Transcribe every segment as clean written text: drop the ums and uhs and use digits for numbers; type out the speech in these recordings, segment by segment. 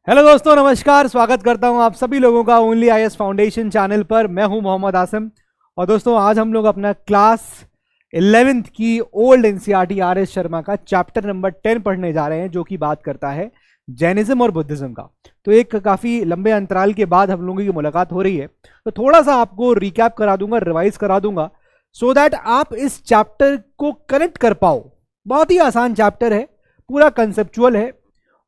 Hello दोस्तों, नमस्कार। स्वागत करता हूं आप सभी लोगों का ओनली आईएएस फाउंडेशन चैनल पर। मैं हूं मोहम्मद आसिम। और दोस्तों, आज हम लोग अपना क्लास 11th की ओल्ड एनसीईआरटी आर.एस. शर्मा का चैप्टर नंबर 10 पढ़ने जा रहे हैं, जो कि बात करता है जैनिज्म और बुद्धिज्म का। तो एक काफ़ी लंबे अंतराल के बाद हम लोगों की मुलाकात हो रही है, तो थोड़ा सा आपको रिकैप करा दूंगा, रिवाइज करा दूंगा, सो दैट आप इस चैप्टर को कनेक्ट कर पाओ। बहुत ही आसान चैप्टर है, पूरा कंसेप्चुअल है।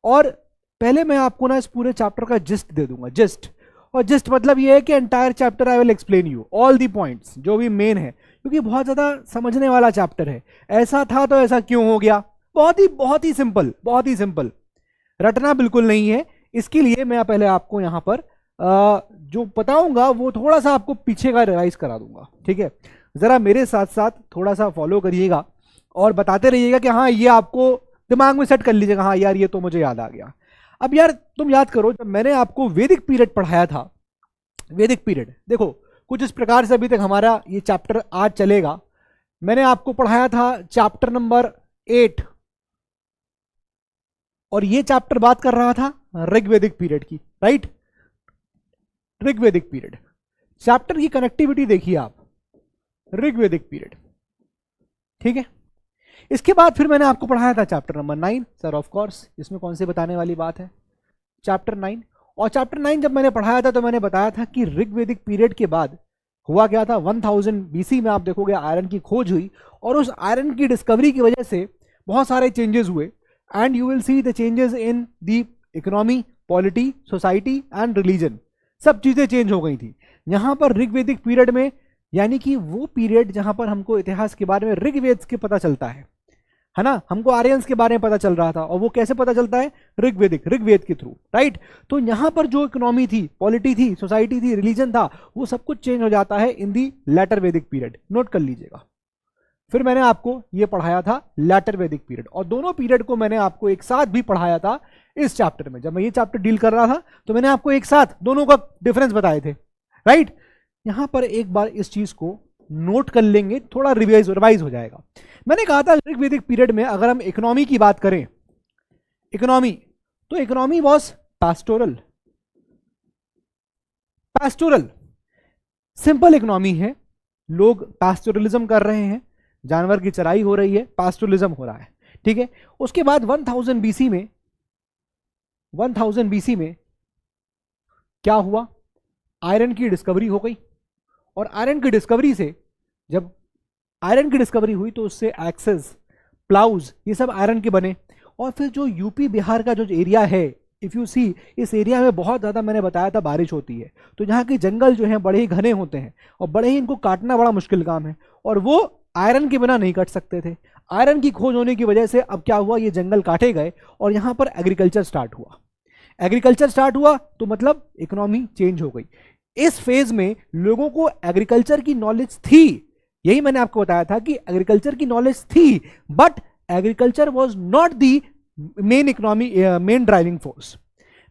और पहले मैं आपको ना इस पूरे चैप्टर का जिस्ट दे दूंगा। जिस्ट, और जिस्ट मतलब ये है कि entire chapter I will explain you all the points जो भी मेन है, क्योंकि बहुत ज़्यादा समझने वाला चैप्टर है। ऐसा था तो ऐसा क्यों हो गया, बहुत ही सिंपल, बहुत ही सिंपल, रटना बिल्कुल नहीं है। इसके लिए मैं पहले आपको यहाँ पर जो बताऊंगा वो थोड़ा सा आपको पीछे का रिवाइज करा दूंगा, ठीक है। ज़रा मेरे साथ साथ थोड़ा सा फॉलो करिएगा और बताते रहिएगा कि हाँ, ये आपको दिमाग में सेट कर लीजिएगा, हाँ यार ये तो मुझे याद आ गया। अब यार तुम याद करो, जब मैंने आपको वैदिक पीरियड पढ़ाया था, वैदिक पीरियड देखो कुछ इस प्रकार से अभी तक हमारा ये चैप्टर आज चलेगा। मैंने आपको पढ़ाया था चैप्टर नंबर 8, और ये चैप्टर बात कर रहा था ऋग्वैदिक पीरियड की, राइट। ऋग्वैदिक पीरियड चैप्टर की कनेक्टिविटी देखिए आप, ऋग्वैदिक पीरियड, ठीक है। इसके बाद फिर मैंने आपको पढ़ाया था chapter number 9, sir of course इसमें कौन से बताने वाली बात है, चैप्टर 9। और चैप्टर 9 जब मैंने पढ़ाया था तो मैंने बताया था कि ऋग्वैदिक पीरियड के बाद हुआ क्या था। 1000 बीसी में आप देखोगे आयरन की खोज हुई, और उस आयरन की डिस्कवरी की वजह से बहुत सारे चेंजेस हुए। And you will see the changes in the economy, polity, society and religion. सब चीज़ें चेंज हो गई थी यहाँ पर ऋग्वैदिक पीरियड में, यानी कि वो पीरियड जहाँ पर हमको इतिहास के बारे में ऋग्वेद के पता चलता है ना। हमको आर्यंस के बारे में पता चल रहा था, और वो कैसे पता चलता है, ऋग्वेद के थ्रू, राइट। तो यहाँ पर जो इकोनॉमी थी, पॉलिटी थी, सोसाइटी थी, रिलीजन था, वो सब कुछ चेंज हो जाता है इन दी लेटर वैदिक पीरियड। नोट कर लीजिएगा। फिर मैंने आपको ये पढ़ाया था लेटर वैदिक पीरियड, और दोनों पीरियड को मैंने आपको एक साथ भी पढ़ाया था इस चैप्टर में। जब मैं ये चैप्टर डील कर रहा था तो मैंने आपको एक साथ दोनों का डिफरेंस बताए थे, राइट। यहां पर एक बार इस चीज को नोट कर लेंगे, थोड़ा रिवाइज हो जाएगा। मैंने कहा था ऋग्वैदिक पीरियड में अगर हम इकोनॉमी की बात करें, इकोनॉमी, तो economy was pastoral. Pastoral simple economy है, लोग पैस्टोरलिज्म कर रहे हैं, जानवर की चराई हो रही है, पैस्टोरलिज्म हो रहा है, ठीक है। उसके बाद 1000 बीसी में, 1000 बीसी में क्या हुआ, आयरन की डिस्कवरी हो गई। और आयरन की डिस्कवरी से, जब आयरन की डिस्कवरी हुई तो उससे एक्सेस, प्लाउज, ये सब आयरन के बने। और फिर जो यूपी बिहार का जो एरिया है, इफ़ यू सी, इस एरिया में बहुत ज़्यादा, मैंने बताया था, बारिश होती है। तो यहाँ के जंगल जो हैं बड़े ही घने होते हैं, और बड़े ही इनको काटना बड़ा मुश्किल काम है, और वो आयरन के बिना नहीं कट सकते थे। आयरन की खोज होने की वजह से अब क्या हुआ, ये जंगल काटे गए और यहाँ पर एग्रीकल्चर स्टार्ट हुआ। एग्रीकल्चर स्टार्ट हुआ तो मतलब इकोनॉमी चेंज हो गई। इस फेज में लोगों को एग्रीकल्चर की नॉलेज थी, यही मैंने आपको बताया था कि एग्रीकल्चर की नॉलेज थी, but agriculture was not the main economy, main driving force.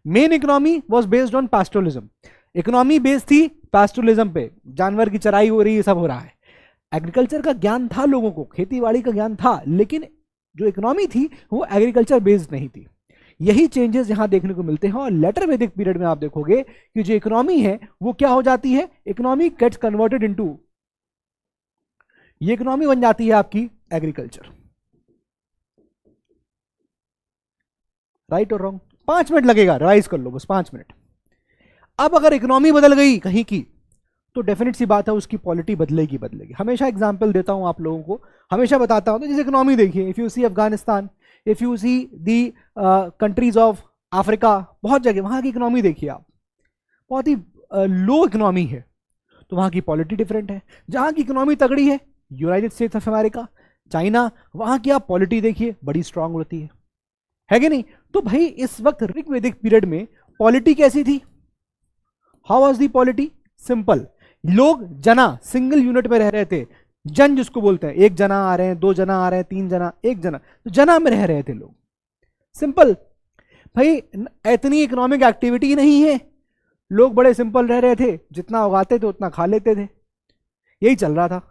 Main economy was based on pastoralism. Economy based थी पैस्टोरलिज्म पे, जानवर की चराई हो रही है, सब हो रहा है। एग्रीकल्चर का ज्ञान था लोगों को, खेती बाड़ी का ज्ञान था, लेकिन जो इकोनॉमी थी वो एग्रीकल्चर बेस्ड नहीं थी। यही चेंजेस यहां देखने को मिलते हैं। और लेटर वैदिक पीरियड में आप देखोगे कि जो इकोनॉमी है वो क्या हो जाती है, इकोनॉमी गेट्स कन्वर्टेड इनटू, ये इकोनॉमी बन जाती है आपकी एग्रीकल्चर। राइट और रॉन्ग? 5 मिनट लगेगा, रिवाइज कर लो बस, 5 मिनट। अब अगर इकोनॉमी बदल गई कहीं की, तो डेफिनेट सी बात है उसकी पॉलिटी बदलेगी बदलेगी। हमेशा एग्जांपल देता हूं आप लोगों को, हमेशा बताता हूं। तो जैसे इकोनॉमी देखिए, if you see Afghanistan, if you see the countries of Africa, बहुत जगह वहां की इकोनॉमी देखिए आप, बहुत ही लो इकोनॉमी है, तो वहां की पॉलिटी डिफरेंट है। जहां की इकोनॉमी तगड़ी है, United states of America, China, वहां की आप पॉलिटी देखिए बड़ी स्ट्रांग होती है कि नहीं। तो भाई इस वक्त ऋग्वैदिक पीरियड में पॉलिटी कैसी थी, how was the polity, simple. लोग जना, सिंगल यूनिट में रह रहे थे, जन जिसको बोलते हैं, एक जना आ रहे हैं, 2 जना आ रहे हैं, 3 जना, एक जना, तो जना में रह रहे थे लोग, सिंपल। भाई इतनी इकोनॉमिक एक्टिविटी नहीं है, लोग बड़े सिंपल रह रहे थे, जितना उगाते थे उतना खा लेते थे, यही चल रहा था,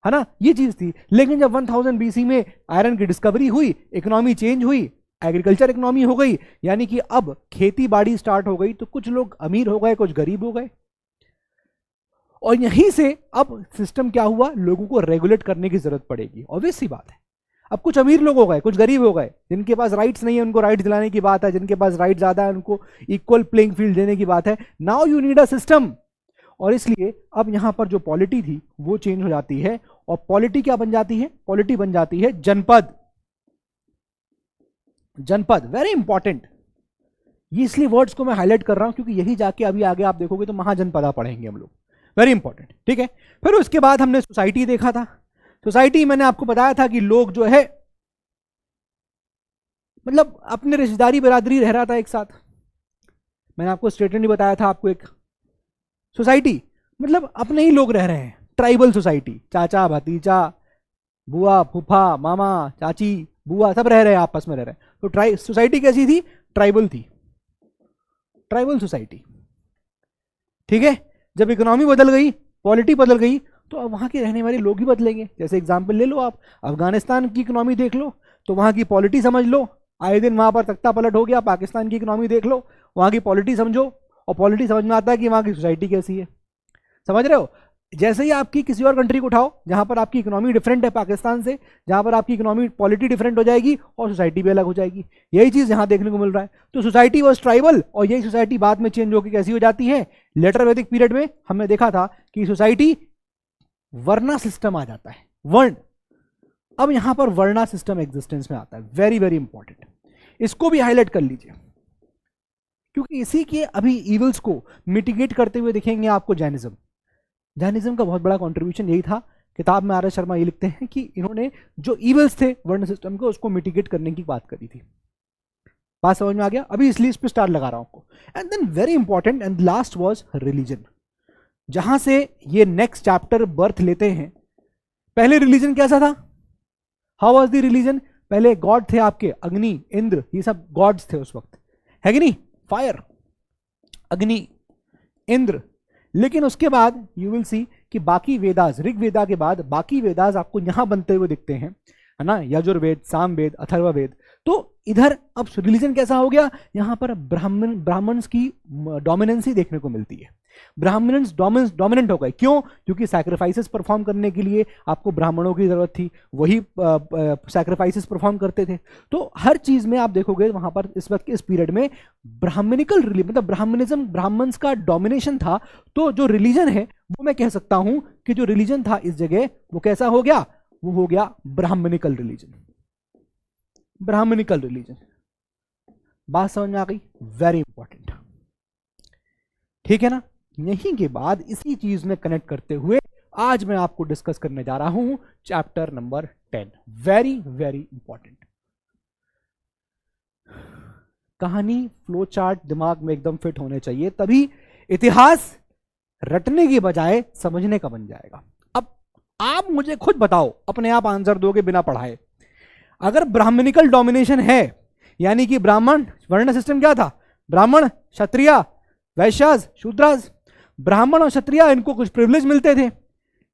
है ना, ये चीज थी। लेकिन जब 1000 बीसी में आयरन की डिस्कवरी हुई, इकोनॉमी चेंज हुई, एग्रीकल्चर इकोनॉमी हो गई, यानी कि अब खेती बाड़ी स्टार्ट हो गई, तो कुछ लोग अमीर हो गए, कुछ गरीब हो गए, और यहीं से अब सिस्टम क्या हुआ, लोगों को रेगुलेट करने की जरूरत पड़ेगी, ऑब्वियस सी बात है। अब कुछ अमीर लोग हो गए, कुछ गरीब हो गए, जिनके पास राइट्स नहीं है उनको राइट्स दिलाने की बात है, जिनके पास राइट ज्यादा है उनको इक्वल प्लेइंग फील्ड देने की बात है। Now you need a system, और इसलिए अब यहां पर जो पॉलिटी थी वो चेंज हो जाती है, और पॉलिटी क्या बन जाती है, पॉलिटी बन जाती है जनपद। जनपद वेरी इंपॉर्टेंट, ये इसलिए वर्ड्स को मैं हाईलाइट कर रहा हूं क्योंकि यही जाके अभी आगे आप देखोगे तो महाजनपदा पढ़ेंगे हम लोग, वेरी इंपॉर्टेंट, ठीक है। फिर उसके बाद हमने सोसाइटी देखा था। सोसाइटी मैंने आपको बताया था कि लोग जो है मतलब अपने रिश्तेदारी बरादरी रह रहा था एक साथ, मैंने आपको स्टेटमेंट बताया था आपको एक। सोसाइटी मतलब अपने ही लोग रह रहे हैं, ट्राइबल सोसाइटी, चाचा भतीजा बुआ फूफा मामा चाची बुआ सब रह रहे हैं, आपस में रह रहे हैं। तो सोसाइटी कैसी थी, ट्राइबल थी, ट्राइबल सोसाइटी, ठीक है। जब इकोनॉमी बदल गई, पॉलिटी बदल गई, तो अब वहां के रहने वाले लोग ही बदलेंगे। जैसे एग्जांपल ले लो आप, अफगानिस्तान की इकोनॉमी देख लो, तो वहां की पॉलिटी समझ लो, आए दिन वहां पर तख्ता पलट हो गया। पाकिस्तान की इकोनॉमी देख लो, वहां की पॉलिटी समझो, और पॉलिटी समझ में आता है कि वहां की सोसाइटी कैसी है, समझ रहे हो। जैसे ही आपकी किसी और कंट्री को उठाओ जहां पर आपकी इकोनॉमी डिफरेंट है पाकिस्तान से, जहां पर आपकी इकोनॉमी पॉलिटी डिफरेंट हो जाएगी और सोसाइटी भी अलग हो जाएगी। यही चीज यहां देखने को मिल रहा है। तो सोसाइटी वॉज ट्राइबल, और यही सोसाइटी बाद में चेंज होकर कैसी हो जाती है, लेटर वैदिक पीरियड में हमने देखा था कि सोसाइटी वर्णा सिस्टम आ जाता है, वर्ण। अब यहां पर वर्णा सिस्टम एग्जिस्टेंस में आता है, वेरी वेरी इंपॉर्टेंट, इसको भी हाईलाइट कर लीजिए क्योंकि इसी के अभी इविल्स को मिटिगेट करते हुए दिखेंगे आपको जैनिज्म। जैनिज्म का बहुत बड़ा कंट्रीब्यूशन यही था। किताब में आर एस शर्मा ये लिखते हैं कि इन्होंने जो इविल्स थे वर्ण सिस्टम को, उसको मिटिगेट करने की बात करी थी। बात समझ में आ गया, अभी इसलिए इस पर स्टार लगा रहा हूं आपको। And then very important and last was religion, जहां से ये नेक्स्ट चैप्टर बर्थ लेते हैं। पहले रिलीजन कैसा था, हाउ वाज द रिलीजन, पहले गॉड थे आपके अग्नि इंद्र, ये सब गॉड्स थे उस वक्त, है कि नहीं, फायर अग्नि इंद्र। लेकिन उसके बाद यू विल सी कि बाकी वेदास, ऋग वेदा के बाद बाकी वेदास आपको यहां बनते हुए दिखते हैं, है ना, यजुर्वेद सामवेद अथर्ववेद। तो इधर अब रिलीजन कैसा हो गया, यहां पर ब्राह्मण्स की डोमिनेंसी देखने को मिलती है। ब्राह्मण्स डोमिनेंट हो गए, क्यों, क्योंकि सैक्रिफाइसेस परफॉर्म करने के लिए आपको ब्राह्मणों की जरूरत थी, वही सैक्रिफाइसेस परफॉर्म करते थे। तो हर चीज में आप देखोगे वहां पर इस वक्त इस पीरियड में ब्राह्मणिकल मतलब ब्राह्मणिज्म, ब्राह्मण्स का डोमिनेशन था। तो जो रिलीजन है वो मैं कह सकता हूं कि जो रिलीजन था इस जगह वो कैसा हो गया, वो हो गया ब्राह्मणिकल रिलीजन। ब्राह्मणिकल रिलीजन, बात समझ में आ गई, वेरी इंपॉर्टेंट, ठीक है ना। यहीं के बाद इसी चीज में कनेक्ट करते हुए आज मैं आपको डिस्कस करने जा रहा हूं chapter number 10, very very important. कहानी फ्लो चार्ट दिमाग में एकदम फिट होने चाहिए, तभी इतिहास रटने की बजाय समझने का बन जाएगा। अब आप मुझे खुद बताओ, अपने आप आंसर दोगे बिना पढ़ाए, अगर ब्राह्मणिकल डोमिनेशन है, यानी कि ब्राह्मण वर्ण सिस्टम क्या था, ब्राह्मण क्षत्रिय वैश्यास शूद्रास, ब्राह्मण और क्षत्रिय इनको कुछ प्रिविलेज मिलते थे,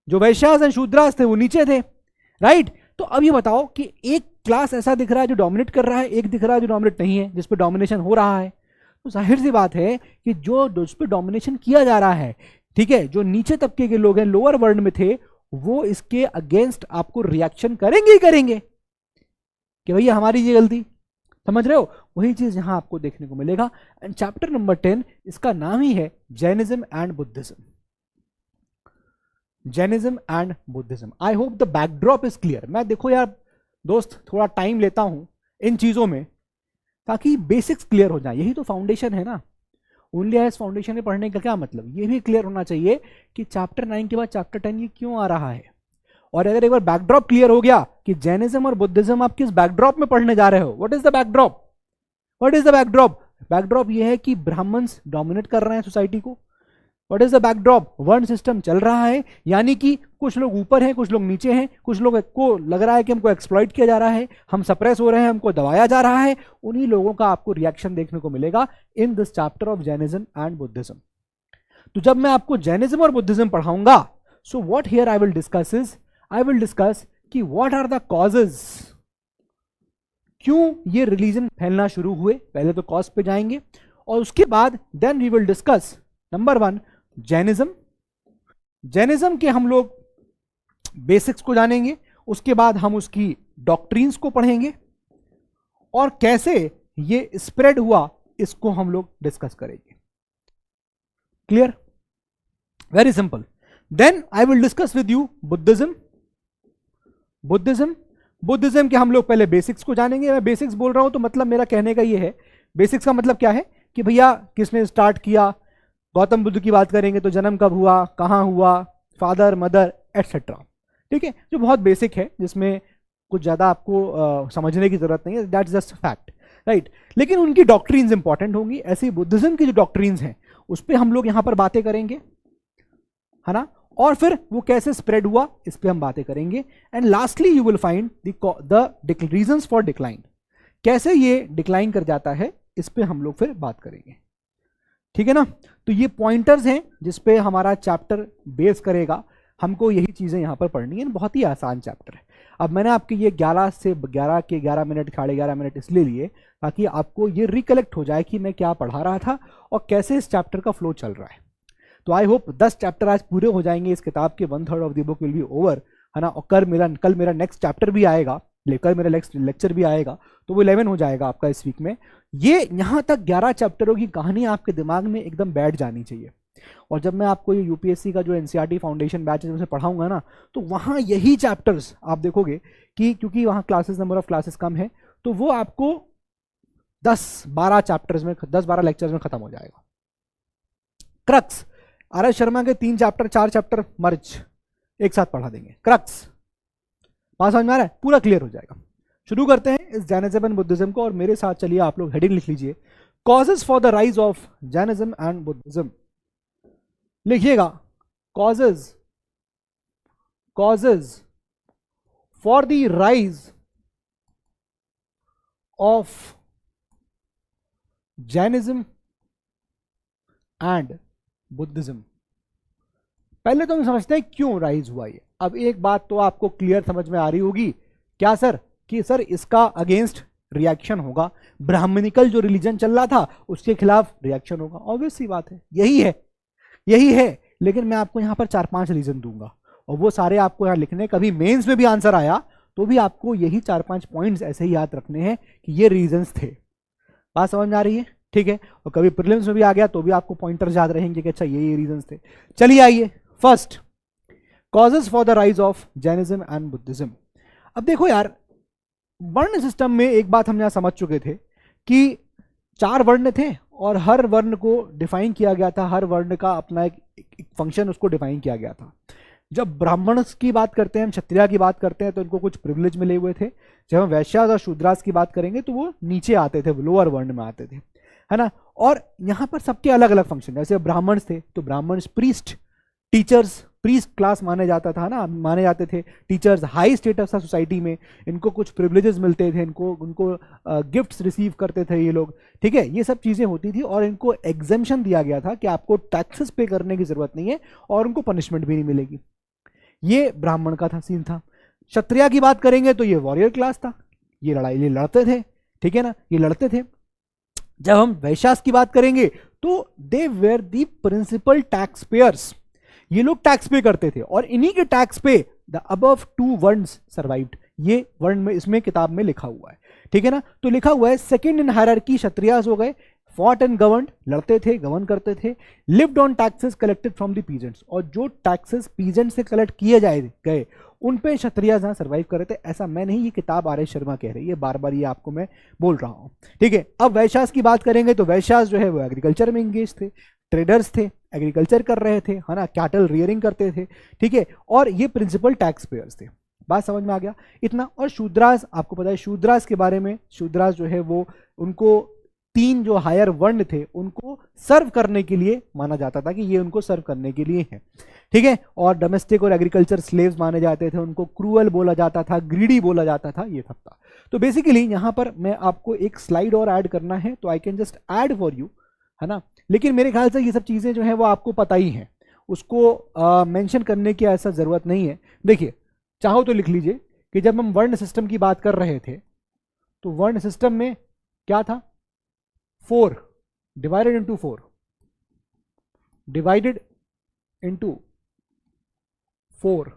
जो वैश्यास एंड शूद्रास थे वो नीचे थे, राइट। तो अब ये बताओ कि एक क्लास ऐसा दिख रहा है जो डोमिनेट कर रहा है, एक दिख रहा है जो डोमिनेट नहीं है, जिस पे डोमिनेशन हो रहा है। तो जाहिर सी बात है कि जो जिस पे डोमिनेशन किया जा रहा है, ठीक है, जो नीचे तबके के लोग हैं, लोअर वर्ल्ड में थे, वो इसके अगेंस्ट आपको रिएक्शन करेंगे ही करेंगे कि भैया हमारी ये गलती, समझ रहे हो। वही चीज यहां आपको देखने को मिलेगा। एंड चैप्टर नंबर 10 इसका नाम ही है Jainism and Buddhism. Jainism and Buddhism, I hope the backdrop is clear. मैं देखो यार दोस्त थोड़ा टाइम लेता हूं इन चीजों में ताकि बेसिक्स क्लियर हो जाए, यही तो फाउंडेशन है ना। ओनली एज फाउंडेशन में पढ़ने का क्या मतलब, ये भी क्लियर होना चाहिए कि चैप्टर 9 के बाद चैप्टर 10 ये क्यों आ रहा है। और अगर एक बार बैकड्रॉप क्लियर हो गया कि जैनिज्म और बुद्धिज्म आप किस बैकड्रॉप में पढ़ने जा रहे हो, what is the backdrop, what is the backdrop, backdrop ये है कि ब्राह्मण्स डोमिनेट कर रहे हैं सोसाइटी को। व्हाट इज द बैकड्रॉप, वर्ण सिस्टम चल रहा है, यानी कि कुछ लोग ऊपर हैं, कुछ लोग नीचे हैं, कुछ लोग को लग रहा है कि हमको एक्सप्लॉइट किया जा रहा है, हम सप्रेस हो रहे हैं, हमको दबाया जा रहा है। उन्हीं लोगों का आपको रिएक्शन देखने को मिलेगा in this chapter of Jainism and Buddhism. तो जब मैं आपको जैनिज्म और बुद्धिज्म पढ़ाऊंगा, so what here I will discuss is, I will discuss कि व्हाट आर द कॉजेज क्यों ये रिलीजन फैलना शुरू हुए, पहले तो कॉज पे जाएंगे, और उसके बाद then we will discuss number 1 Jainism. Jainism के हम लोग बेसिक्स को जानेंगे, उसके बाद हम उसकी डॉक्ट्रिन्स को पढ़ेंगे और कैसे ये स्प्रेड हुआ इसको हम लोग डिस्कस करेंगे। Clear? Very simple. Then I will discuss with you Buddhism. Buddhism के हम लोग पहले बेसिक्स को जानेंगे। मैं बेसिक्स बोल रहा हूं तो मतलब मेरा कहने का ये है, बेसिक्स का मतलब क्या है कि भैया किसने स्टार्ट किया, गौतम बुद्ध की बात करेंगे तो जन्म कब हुआ, कहां हुआ, फादर मदर एटसेट्रा। ठीक है, जो बहुत बेसिक है, जिसमें कुछ ज़्यादा आपको समझने की जरूरत नहीं है, दैट्स जस्ट फैक्ट, राइट। लेकिन उनकी डॉक्ट्रिन्स इंपॉर्टेंट होंगी। ऐसी बुद्धिज्म की जो डॉक्ट्रिन्स हैं उस पर हम लोग यहाँ पर बातें करेंगे, है ना, और फिर वो कैसे स्प्रेड हुआ इस पर हम बातें करेंगे। And lastly you will find the reasons for decline, कैसे ये डिक्लाइन कर जाता है इस पर हम लोग फिर बात करेंगे। ठीक है ना, तो ये पॉइंटर्स हैं जिस पे हमारा चैप्टर बेस करेगा। हमको यही चीज़ें यहाँ पर पढ़नी है, बहुत ही आसान चैप्टर है। अब मैंने आपके ये 11 से 11 के 11 मिनट 11:30 मिनट इसलिए लिए ताकि आपको ये रिकलेक्ट हो जाए कि मैं क्या पढ़ा रहा था और कैसे इस चैप्टर का फ्लो चल रहा है। तो आई होप 10 चैप्टर आज पूरे हो जाएंगे इस किताब के, 1/3 of the book will be over, है ना। और कल मेरा नेक्स्ट चैप्टर भी आएगा, कल मेरा नेक्स्ट लेक्चर भी आएगा, तो वो 11 हो जाएगा आपका इस वीक में। ये यहाँ तक 11 चैप्टरों की कहानी आपके दिमाग में एकदम बैठ जानी चाहिए। और जब मैं आपको ये यूपीएससी का जो एनसीईआरटी फाउंडेशन बैच है उसमें पढ़ाऊंगा ना, तो वहाँ यही चैप्टर्स आप देखोगे कि क्योंकि वहाँ क्लासेस, नंबर ऑफ क्लासेस कम है, तो वो आपको 10-12 चैप्टर्स में, 10-12 लेक्चर्स में खत्म हो जाएगा। क्रक्स, आर एस शर्मा के 3 चैप्टर 4 चैप्टर मर्ज एक साथ पढ़ा देंगे। क्रक्स बात समझ में आ रहा है? पूरा क्लियर हो जाएगा। शुरू करते हैं इस जैनिज्म एंड बुद्धिज्म को, और मेरे साथ चलिए आप लोग हेडिंग लिख लीजिए, causes for the rise of Jainism and Buddhism. लिखिएगा, causes for the rise of Jainism and Buddhism. पहले तो हम समझते हैं क्यों राइज हुआ ये। अब एक बात तो आपको क्लियर समझ में आ रही होगी, क्या सर, कि सर इसका अगेंस्ट रिएक्शन होगा, ब्राह्मणिकल जो रिलीजन चल रहा था उसके खिलाफ रिएक्शन होगा। ऑब्वियस सी बात है, यही है। लेकिन मैं आपको यहाँ पर 4-5 रीजन दूंगा और वो सारे आपको यहाँ लिखने, कभी मेंस में भी आंसर आया तो भी आपको यही 4-5 पॉइंट्स ऐसे ही याद रखने हैं कि ये रीजंस थे। बात समझ में आ रही है? ठीक है। और कभी प्रीलिम्स में भी आ गया तो भी आपको पॉइंटर्स याद रहेंगे कि अच्छा ये रीजंस थे। चलिए आइए, first causes for the rise of Jainism and Buddhism. अब देखो यार, वर्ण सिस्टम में एक बात हम यहां समझ चुके थे कि 4 वर्ण थे और हर वर्ण को डिफाइन किया गया था, हर वर्ण का अपना एक फंक्शन उसको डिफाइन किया गया था। जब ब्राह्मण की बात करते हैं, हम क्षत्रिय की बात करते हैं तो इनको कुछ प्रिविलेज मिले हुए थे। जब हम वैश्यास और शूद्रास की बात करेंगे तो वो नीचे आते थे, लोअर वर्ण में आते थे, है ना। और यहाँ पर सबके अलग अलग फंक्शन, जैसे ब्राह्मण थे तो ब्राह्मण प्रीस्ट, टीचर्स, प्रीस्ट क्लास माने जाता था ना, माने जाते थे टीचर्स, हाई स्टेटस था सोसाइटी में, इनको कुछ प्रिविलेजेस मिलते थे, उनको गिफ्ट्स रिसीव करते थे ये लोग। ठीक है, ये सब चीज़ें होती थी और इनको एग्जेम्पशन दिया गया था कि आपको टैक्सेस पे करने की जरूरत नहीं है और उनको पनिशमेंट भी नहीं मिलेगी। ये ब्राह्मण का था, सीन था। क्षत्रिय की बात करेंगे तो ये वॉरियर क्लास था, ये लड़ते थे, ठीक है ना, ये लड़ते थे। जब हम वैश्यास की बात करेंगे तो they were the principal tax payers, ये लोग टैक्स पे करते थे और इन्हीं के टैक्स पे द अबव 2 वर्ड्स सर्वाइव्ड। ये वर्ण में इसमें किताब में लिखा हुआ है, ठीक है ना। तो लिखा हुआ है सेकंड इन हायरार्की क्षत्रियास हो गए, फॉट एंड गवर्न, लड़ते थे, गवर्न करते थे, lived on taxes collected from the peasants, और जो टैक्सेस पीजेंट से कलेक्ट किए गए उन पे क्षत्रियास यहाँ सर्वाइव कर रहे थे। ऐसा मैं नहीं, ये किताब आर एस शर्मा कह रही है, बार बार ये आपको मैं बोल रहा हूँ, ठीक है। अब वैश्यास की बात करेंगे तो वैश्यास जो है वो एग्रीकल्चर में इंगेज थे, ट्रेडर्स थे, एग्रीकल्चर कर रहे थे, है ना, कैटल रियरिंग करते थे, ठीक है, और ये प्रिंसिपल टैक्स पेयर्स थे। बात समझ में आ गया इतना। और शूद्रास, आपको पता है शूद्रास के बारे में, शूद्रास जो है वो, उनको 3 जो हायर वर्ण थे उनको सर्व करने के लिए माना जाता था कि ये उनको सर्व करने के लिए है, ठीक है। और डोमेस्टिक और एग्रीकल्चर स्लेव्स माने जाते थे, उनको क्रूअल बोला जाता था, ग्रीडी बोला जाता था, ये सब था। तो बेसिकली यहाँ पर मैं आपको एक स्लाइड और ऐड करना है तो I can just add for you, है ना। लेकिन मेरे ख्याल से ये सब चीज़ें जो है वो आपको पता ही हैं, उसको मेंशन करने की ऐसा ज़रूरत नहीं है। देखिए, चाहो तो लिख लीजिए कि जब हम वर्ण सिस्टम की बात कर रहे थे तो वर्ण सिस्टम में क्या था, 4 डिवाइडेड इंटू 4, डिवाइडेड इंटू 4,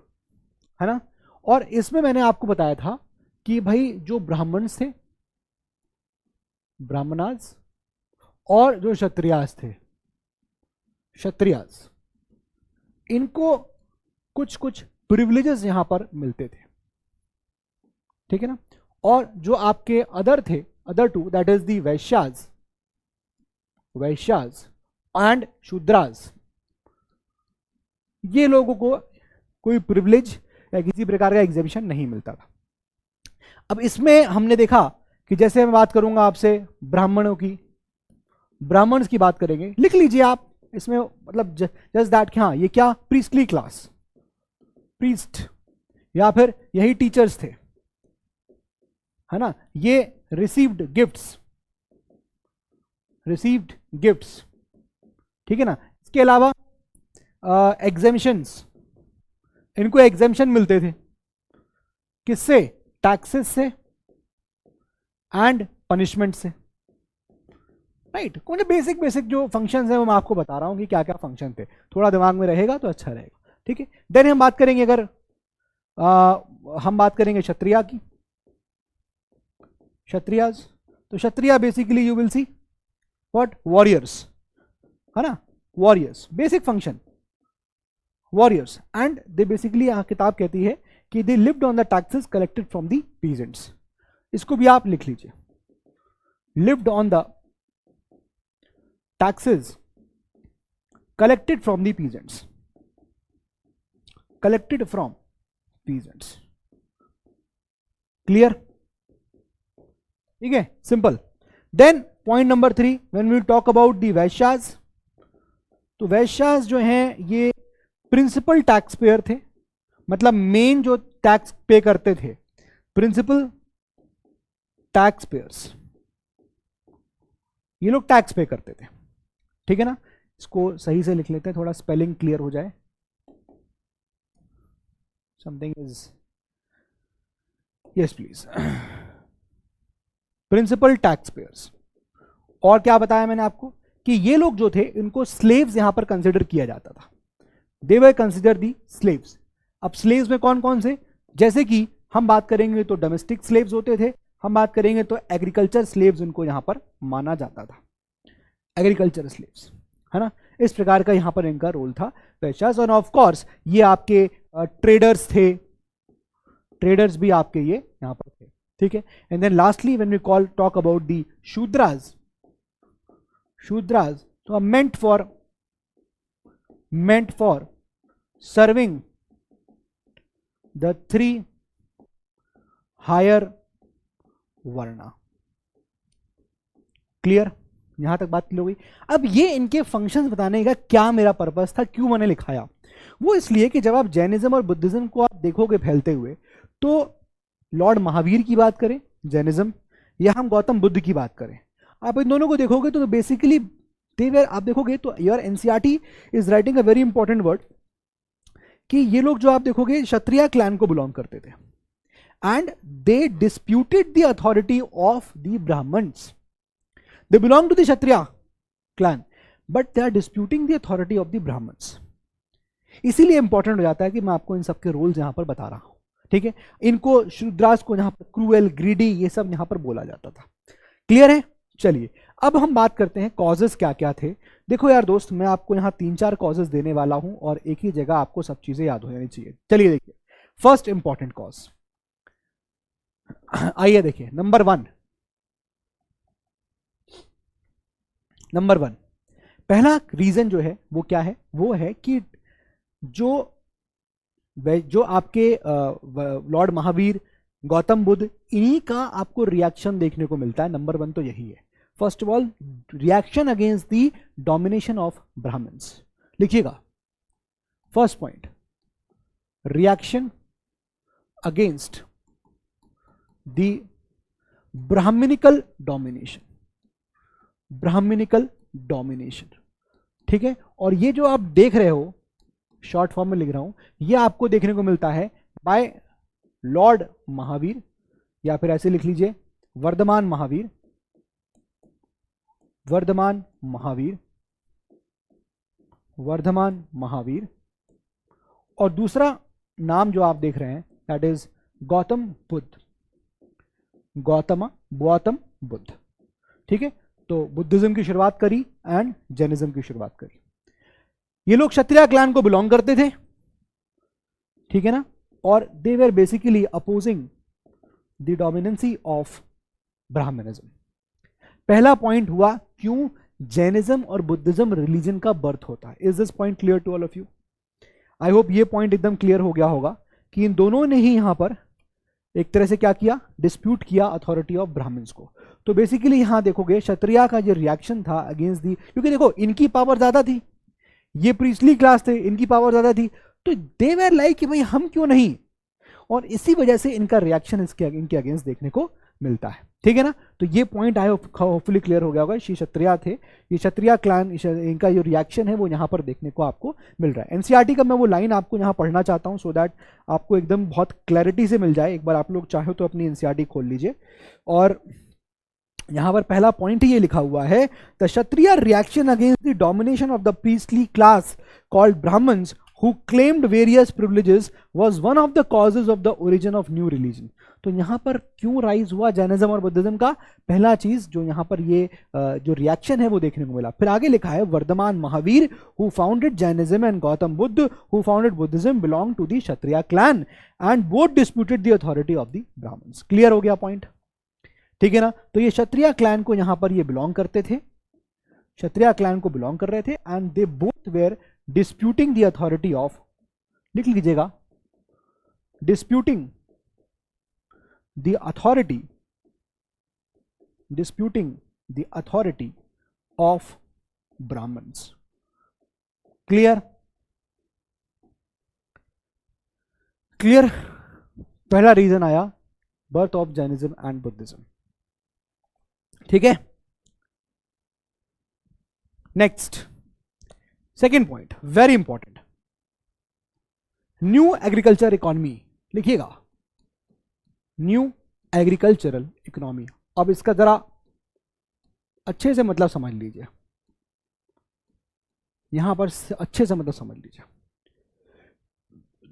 है ना। और इसमें मैंने आपको बताया था कि भाई जो ब्राह्मण्स थे, ब्राह्मणास, और जो क्षत्रियास थे, क्षत्रियास, इनको कुछ कुछ प्रिविलेजेस यहां पर मिलते थे, ठीक है ना। और जो आपके अदर थे, other two, that is the Vaishyas, Vaishyas and Shudras, ये लोगों को कोई प्रिविलेज या किसी प्रकार का एग्जेम्पशन नहीं मिलता था। अब इसमें हमने देखा कि जैसे मैं बात करूंगा आपसे ब्राह्मणों की, ब्राह्मण्स की बात करेंगे, लिख लीजिए आप इसमें, मतलब जस्ट दैट कि हाँ ये क्या, प्रीस्टली क्लास, प्रीस्ट, या फिर यही टीचर्स थे, है ना। ये रिसीव्ड गिफ्ट्स, रिसीव्ड गिफ्ट्स, ठीक है ना। इसके अलावा एग्जेम्पशंस, इनको एग्जेम्पशन मिलते थे, किससे, टैक्सेस से एंड पनिशमेंट से, राइट। कौन बेसिक बेसिक जो फंक्शंस हैं वो मैं आपको बता रहा हूं कि क्या क्या फंक्शन थे, थोड़ा दिमाग में रहेगा तो अच्छा रहेगा, ठीक है। देन हम बात करेंगे, अगर हम बात करेंगे क्षत्रिया की, क्षत्रियाज, तो Kshatriya basically you will see what, warriors, है ना, warriors, basic function, warriors, and they basically यहां किताब कहती है कि they lived on the taxes collected from the peasants, इसको भी आप लिख लीजिए, lived on the taxes collected from the peasants, collected from peasants, clear, ठीक है, simple. Then point number 3, when we talk about the Vaishyas, तो वैश्यास जो हैं ये प्रिंसिपल टैक्स पेयर थे, मतलब मेन जो टैक्स पे करते थे, प्रिंसिपल टैक्स पेयर्स, ये लोग टैक्स पे करते थे, ठीक है ना। इसको सही से लिख लेते हैं, थोड़ा स्पेलिंग क्लियर हो जाए, something is, yes please, principal tax payers. और क्या बताया मैंने आपको कि ये लोग जो थे इनको स्लेव्स यहां पर कंसिडर किया जाता था, दे वर कंसिडर दी स्लेव्स। अब स्लेव्स में कौन कौन से, जैसे कि हम बात करेंगे तो डोमेस्टिक स्लेव्स होते थे, हम बात करेंगे तो एग्रीकल्चर स्लेव्स उनको यहां पर माना जाता था, एग्रीकल्चर स्लेव्स, है ना। इस प्रकार का यहां पर इनका रोल था वैश्यास। और ऑफ कोर्स ये आपके ट्रेडर्स थे, ट्रेडर्स भी आपके ये यहां पर थे, ठीक है। And then lastly when we talk about the Shudras, Shudras तो meant for serving the 3 higher varna, clear, यहां तक बात क्लियर हो गई। अब ये इनके फंक्शंस बताने का क्या मेरा पर्पस था, क्यों मैंने लिखाया, वो इसलिए कि जब आप जैनिज्म और बुद्धिज्म को आप देखोगे फैलते हुए, तो लॉर्ड महावीर की बात करें जैनिज्म, या हम गौतम बुद्ध की बात करें, आप इन दोनों को देखोगे तो बेसिकली देवर, आप देखोगे तो your NCERT is writing a very important word कि ये लोग जो आप देखोगे क्षत्रिय क्लैन को बिलोंग करते थे, and they disputed the authority of the Brahmins, they belong to the Kshatriya clan but they are disputing the authority of the Brahmins. इसीलिए इंपॉर्टेंट हो जाता है कि मैं आपको इन सबके रोल्स यहां पर बता रहा हूं, ठीक है। इनको शूद्रास को यहां पर क्रूएल, ग्रीडी, ये सब यहां पर बोला जाता था, क्लियर है। चलिए अब हम बात करते हैं कॉजेस क्या क्या थे। देखो यार दोस्त, मैं आपको यहां 3-4 कॉजेस देने वाला हूं और एक ही जगह आपको सब चीजें याद हो जानी चाहिए। चलिए देखिए, फर्स्ट इंपॉर्टेंट कॉज, आइए देखिए, नंबर 1, पहला रीजन जो है वो क्या है, वो है कि जो आपके लॉर्ड महावीर, गौतम बुद्ध, इन्हीं का आपको रिएक्शन देखने को मिलता है। नंबर 1 तो यही है। First of all, reaction against the domination of Brahmins, लिखिएगा first point, reaction against the Brahminical domination, Brahminical domination, ठीक है। और ये जो आप देख रहे हो, शॉर्ट फॉर्म में लिख रहा हूं, ये आपको देखने को मिलता है बाय लॉर्ड महावीर, या फिर ऐसे लिख लीजिए वर्धमान महावीर, वर्धमान महावीर, वर्धमान महावीर, और दूसरा नाम जो आप देख रहे हैं दैट इज गौतम बुद्ध, गौतम बुद्ध। ठीक है, तो बुद्धिज्म की शुरुआत करी एंड जैनिज्म की शुरुआत करी। ये लोग क्षत्रिय क्लैन को बिलोंग करते थे, ठीक है ना, और they were basically opposing the dominancy of Brahminism. पहला पॉइंट हुआ क्यों जैनिज्म और बुद्धिज्म रिलीजन का बर्थ होता है। Is this point clear to all of you? I hope ये पॉइंट एकदम क्लियर हो गया होगा कि इन दोनों ने ही यहां पर एक तरह से क्या किया, डिस्प्यूट किया अथॉरिटी ऑफ ब्राह्मण्स को। तो बेसिकली यहां देखोगे क्षत्रिय का जो रिएक्शन था अगेंस्ट दी, क्योंकि देखो इनकी पावर ज्यादा थी, ये प्रीस्टली क्लास थे, इनकी पावर ज्यादा थी, तो दे वर लाइक कि भाई हम क्यों नहीं, और इसी वजह से इनका रिएक्शन इनके अगेंस्ट देखने को मिलता है। ठीक है ना, तो ये पॉइंट आए होपफुली क्लियर हो गया होगा। ये क्षत्रिय थे, ये क्षत्रिय क्लैन, इनका जो रिएक्शन है वो यहाँ पर देखने को आपको मिल रहा है। एनसीईआरटी का मैं वो लाइन आपको यहाँ पढ़ना चाहता हूँ सो दैट आपको एकदम बहुत क्लैरिटी से मिल जाए। एक बार आप लोग चाहो तो अपनी एनसीईआरटी खोल लीजिए, और यहाँ पर पहला पॉइंट ही ये लिखा हुआ है, the Kshatriya reaction against the domination of the priestly class called Brahmins who claimed various privileges was one of the causes of the origin of new religion। तो यहाँ पर क्यों राइज हुआ जैनिज्म और बुद्धिज्म का, पहला चीज जो यहाँ पर ये जो रिएक्शन है वो देखने को मिला। फिर आगे लिखा है Vardhaman Mahavir who founded Jainism and Gautam Buddha who founded Buddhism belong to the Kshatriya clan and both disputed the authority of the Brahmins। Clear हो गया पॉइंट? ठीक है ना, तो ये क्षत्रिय क्लैन को यहाँ पर ये बिलोंग करते थे, क्षत्रिय क्लैन को बिलोंग कर रहे थे, and they both where disputing the authority of, लिख लीजिएगा, disputing the authority of Brahmins। Clear? Clear? पहला रीजन आया birth of Jainism and Buddhism. ठीक है, next second point very important, new agriculture economy. लिखिएगा न्यू एग्रीकल्चरल इकोनॉमी। अब इसका जरा अच्छे से मतलब समझ लीजिए, यहां पर अच्छे से मतलब समझ लीजिए।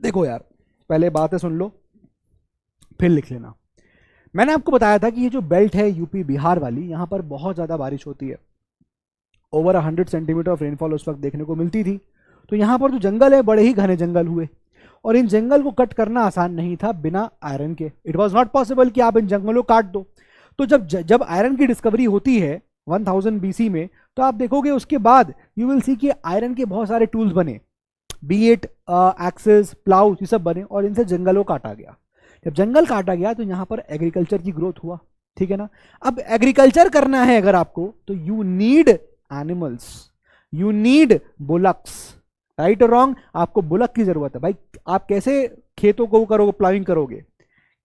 देखो यार, पहले बातें सुन लो फिर लिख लेना। मैंने आपको बताया था कि ये जो बेल्ट है यूपी बिहार वाली, यहां पर बहुत ज्यादा बारिश होती है, ओवर 100 सेंटीमीटर ऑफ रेनफॉल उस वक्त देखने को मिलती थी। तो यहाँ पर जो जंगल है बड़े ही घने जंगल हुए, और इन जंगल को कट करना आसान नहीं था बिना आयरन के। इट वाज नॉट पॉसिबल कि आप इन जंगलों को काट दो। तो जब आयरन की डिस्कवरी होती है 1000 BC में, तो आप देखोगे उसके बाद यू विल सी कि आयरन के बहुत सारे टूल्स बने, बी इट एक्सेस, प्लाउ, ये सब बने, और इनसे जंगलों काटा गया। जब जंगल काटा गया तो यहाँ पर एग्रीकल्चर की ग्रोथ हुआ। ठीक है ना, अब एग्रीकल्चर करना है अगर आपको, तो you need animals, you need bullocks, right और रॉन्ग, आपको बुलक की जरूरत है। भाई आप कैसे खेतों को करोगे, प्लाविंग करोगे,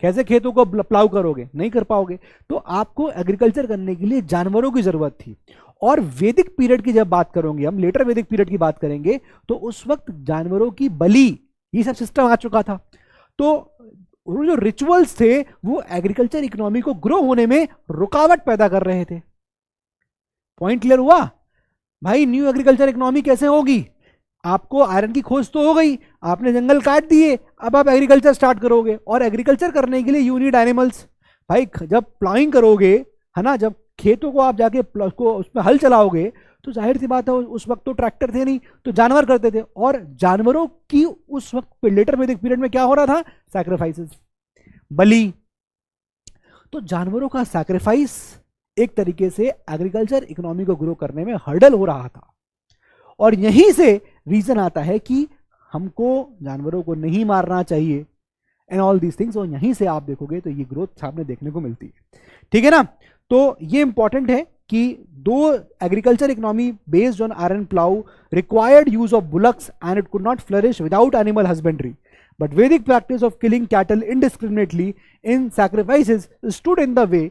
कैसे खेतों को प्लाउ करोगे, नहीं कर पाओगे। तो आपको एग्रीकल्चर करने के लिए जानवरों की जरूरत थी। और वैदिक पीरियड की जब बात करोगे हम, लेटर वैदिक पीरियड की बात करेंगे, तो उस वक्त जानवरों की बलि, ये सब सिस्टम आ चुका था। तो जो रिचुअल्स थे वो एग्रीकल्चर इकोनॉमी को ग्रो होने में रुकावट पैदा कर रहे थे। पॉइंट क्लियर हुआ? भाई न्यू एग्रीकल्चर इकोनॉमी कैसे होगी? आपको आयरन की खोज तो हो गई, आपने जंगल काट दिए, अब आप एग्रीकल्चर स्टार्ट करोगे, और एग्रीकल्चर करने के लिए यू नीड एनिमल्स। भाई जब प्लाइंग करोगे, है ना, जब खेतों को आप जाके उसमें हल चलाओगे, तो जाहिर सी बात है उस वक्त तो ट्रैक्टर थे नहीं, तो जानवर करते थे, और जानवरों की उस वक्त लेटर वैदिक पीरियड में क्या हो रहा था? सैक्रिफाइसेस, बलि। तो जानवरों का सैक्रिफाइस एक तरीके से एग्रीकल्चर इकोनॉमी को ग्रो करने में हर्डल हो रहा था, और यहीं से रीजन आता है कि हमको जानवरों को नहीं मारना चाहिए एंड ऑल दीज थिंग्स, और यहीं से आप देखोगे तो ये ग्रोथ सामने देखने को मिलती है। ठीक है ना, तो ये इंपॉर्टेंट है कि दो agriculture economy based on iron plough required use of bullocks and it could not flourish without animal husbandry, but Vedic practice of killing cattle indiscriminately in sacrifices stood in the way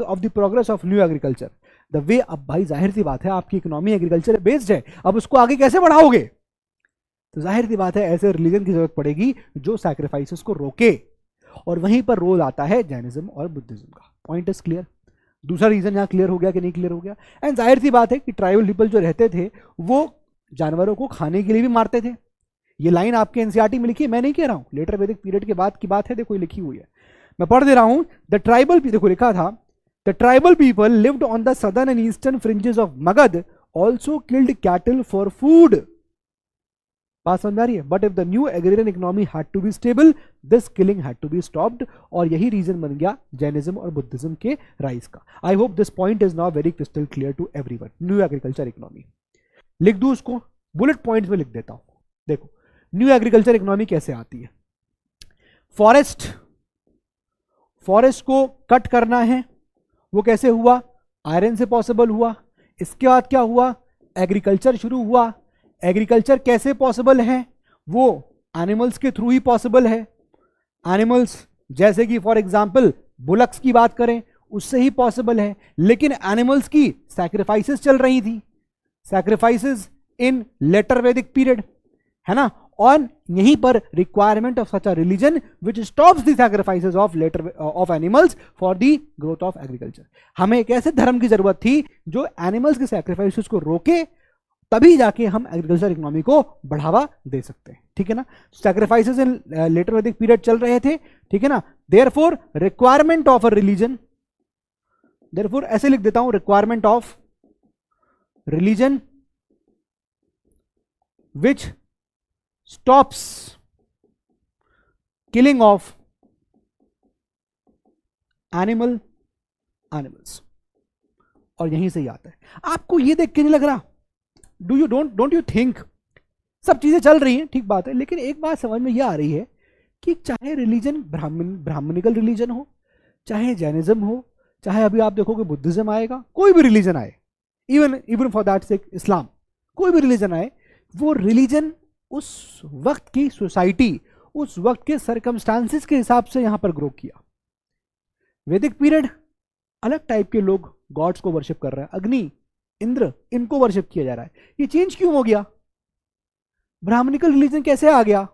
of the progress of new agriculture। the way, अब भाई जाहिर सी बात है आपकी economy agriculture based है, अब उसको आगे कैसे बढ़ाओगे? तो जाहिर सी बात है ऐसे रिलीजन की जरूरत पड़ेगी जो सैक्रिफाइसेस को रोके, और वहीं पर रोल आता है जैनिज्म और बुद्धिज्म का। Point is clear. दूसरा रीजन यहाँ क्लियर हो गया कि नहीं क्लियर हो गया। एंड जाहिर सी बात है कि ट्राइबल पीपल जो रहते थे वो जानवरों को खाने के लिए भी मारते थे। ये लाइन आपके एनसीईआरटी में लिखी है, मैं नहीं कह रहा हूं, लेटर वैदिक पीरियड के बाद की बात है, देखो लिखी हुई है, मैं पढ़ दे रहा हूं। द ट्राइबल, देखो लिखा था, the tribal people lived on the southern and eastern fringes of Magadha, also killed cattle for food. बात समझ आ रही है? But if the new agrarian economy had to be stable, this killing had to be stopped. और यही reason बन गया Jainism और बुद्धिज्म के राइज का। I hope this point is now very crystal clear to everyone. New agriculture economy लिख दूं, उसको बुलेट पॉइंट्स में लिख देता हूं। देखो न्यू एग्रीकल्चर इकोनॉमी कैसे आती है। फॉरेस्ट को कट करना है, वो कैसे हुआ? आयरन से पॉसिबल हुआ। इसके बाद क्या हुआ? एग्रीकल्चर शुरू हुआ। एग्रीकल्चर कैसे पॉसिबल है? वो एनिमल्स के थ्रू ही पॉसिबल है। एनिमल्स जैसे कि फॉर एग्जांपल बुलक्स की बात करें, उससे ही पॉसिबल है। लेकिन एनिमल्स की सैक्रिफाइसेस चल रही थी, सैक्रिफाइसेस इन लेटर वैदिक पीरियड, है ना। और यहीं पर requirement of such a religion which stops the sacrifices of animals for the growth of agriculture. हमें एक ऐसे धर्म की जरूरत थी जो एनिमल्स के सैक्रिफाइसेस को रोके, तभी जाके हम एग्रीकल्चर इकोनॉमी को बढ़ावा दे सकते हैं, ठीक है ना। सैक्रिफाइसेस इन लेटर वैदिक पीरियड चल रहे थे, ठीक है ना। Therefore requirement of a religion, therefore ऐसे लिख देता हूं, requirement of religion which stops killing of animals. और यहीं से ही आता है। आपको ये देख के नहीं लग रहा, डोंट यू थिंक सब चीजें चल रही हैं, ठीक बात है, लेकिन एक बात समझ में यह आ रही है कि चाहे रिलीजन ब्राह्मणिकल रिलीजन हो, चाहे जैनिज्म हो, चाहे अभी आप देखोगे बुद्धिज्म आएगा, कोई भी रिलीजन आए, इवन फॉर दैट सेक इस्लाम, कोई भी रिलीजन आए, वो रिलीजन उस वक्त की सोसाइटी, उस वक्त के सर्कमस्टांसिस के हिसाब से यहां पर ग्रो किया। वैदिक पीरियड अलग टाइप के लोग गॉड्स को वर्शिप कर रहे हैं, अग्नि, इंद्र, इनको वर्शिप किया जा रहा है। ये चेंज क्यों हो गया? ब्राह्मणिकल रिलीजन कैसे आ गया?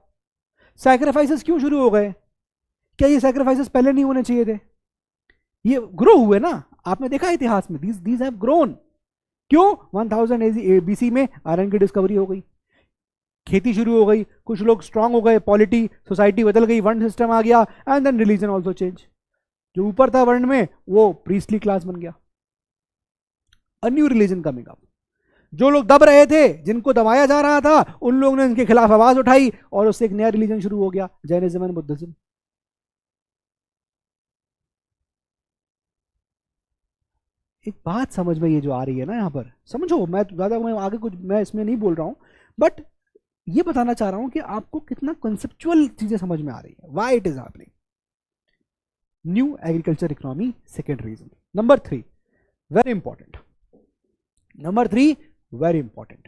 सैक्रिफाइसेस क्यों शुरू हो गए? क्या ये सैक्रिफाइसेस पहले नहीं होने चाहिए थे? ये ग्रो हुए ना, आपने देखा इतिहास में, दीज हैव ग्रोन। क्यों? 1000 BC में आयरन की डिस्कवरी हो गई, खेती शुरू हो गई, कुछ लोग स्ट्रांग हो गए, पॉलिटी, सोसाइटी बदल गई, वर्ण सिस्टम आ गया, and then religion also change. जो ऊपर था वर्ण में वो प्रीस्टली क्लास बन गया, a new religion coming up. जो लोग दब रहे थे, जिनको दबाया जा रहा था, उन लोगों ने इनके खिलाफ आवाज उठाई और उससे एक नया रिलीजन शुरू हो गया, जैनिज्म एंड बुद्धिज्म। एक बात समझ में ये जो आ रही है ना यहां पर, समझो, मैं आगे कुछ मैं इसमें नहीं बोल रहा हूं, बट ये बताना चाह रहा हूं कि आपको कितना कंसेप्चुअल चीजें समझ में आ रही है, why it is happening. New agriculture economy, second reason. Number 3 very important, number 3 very important,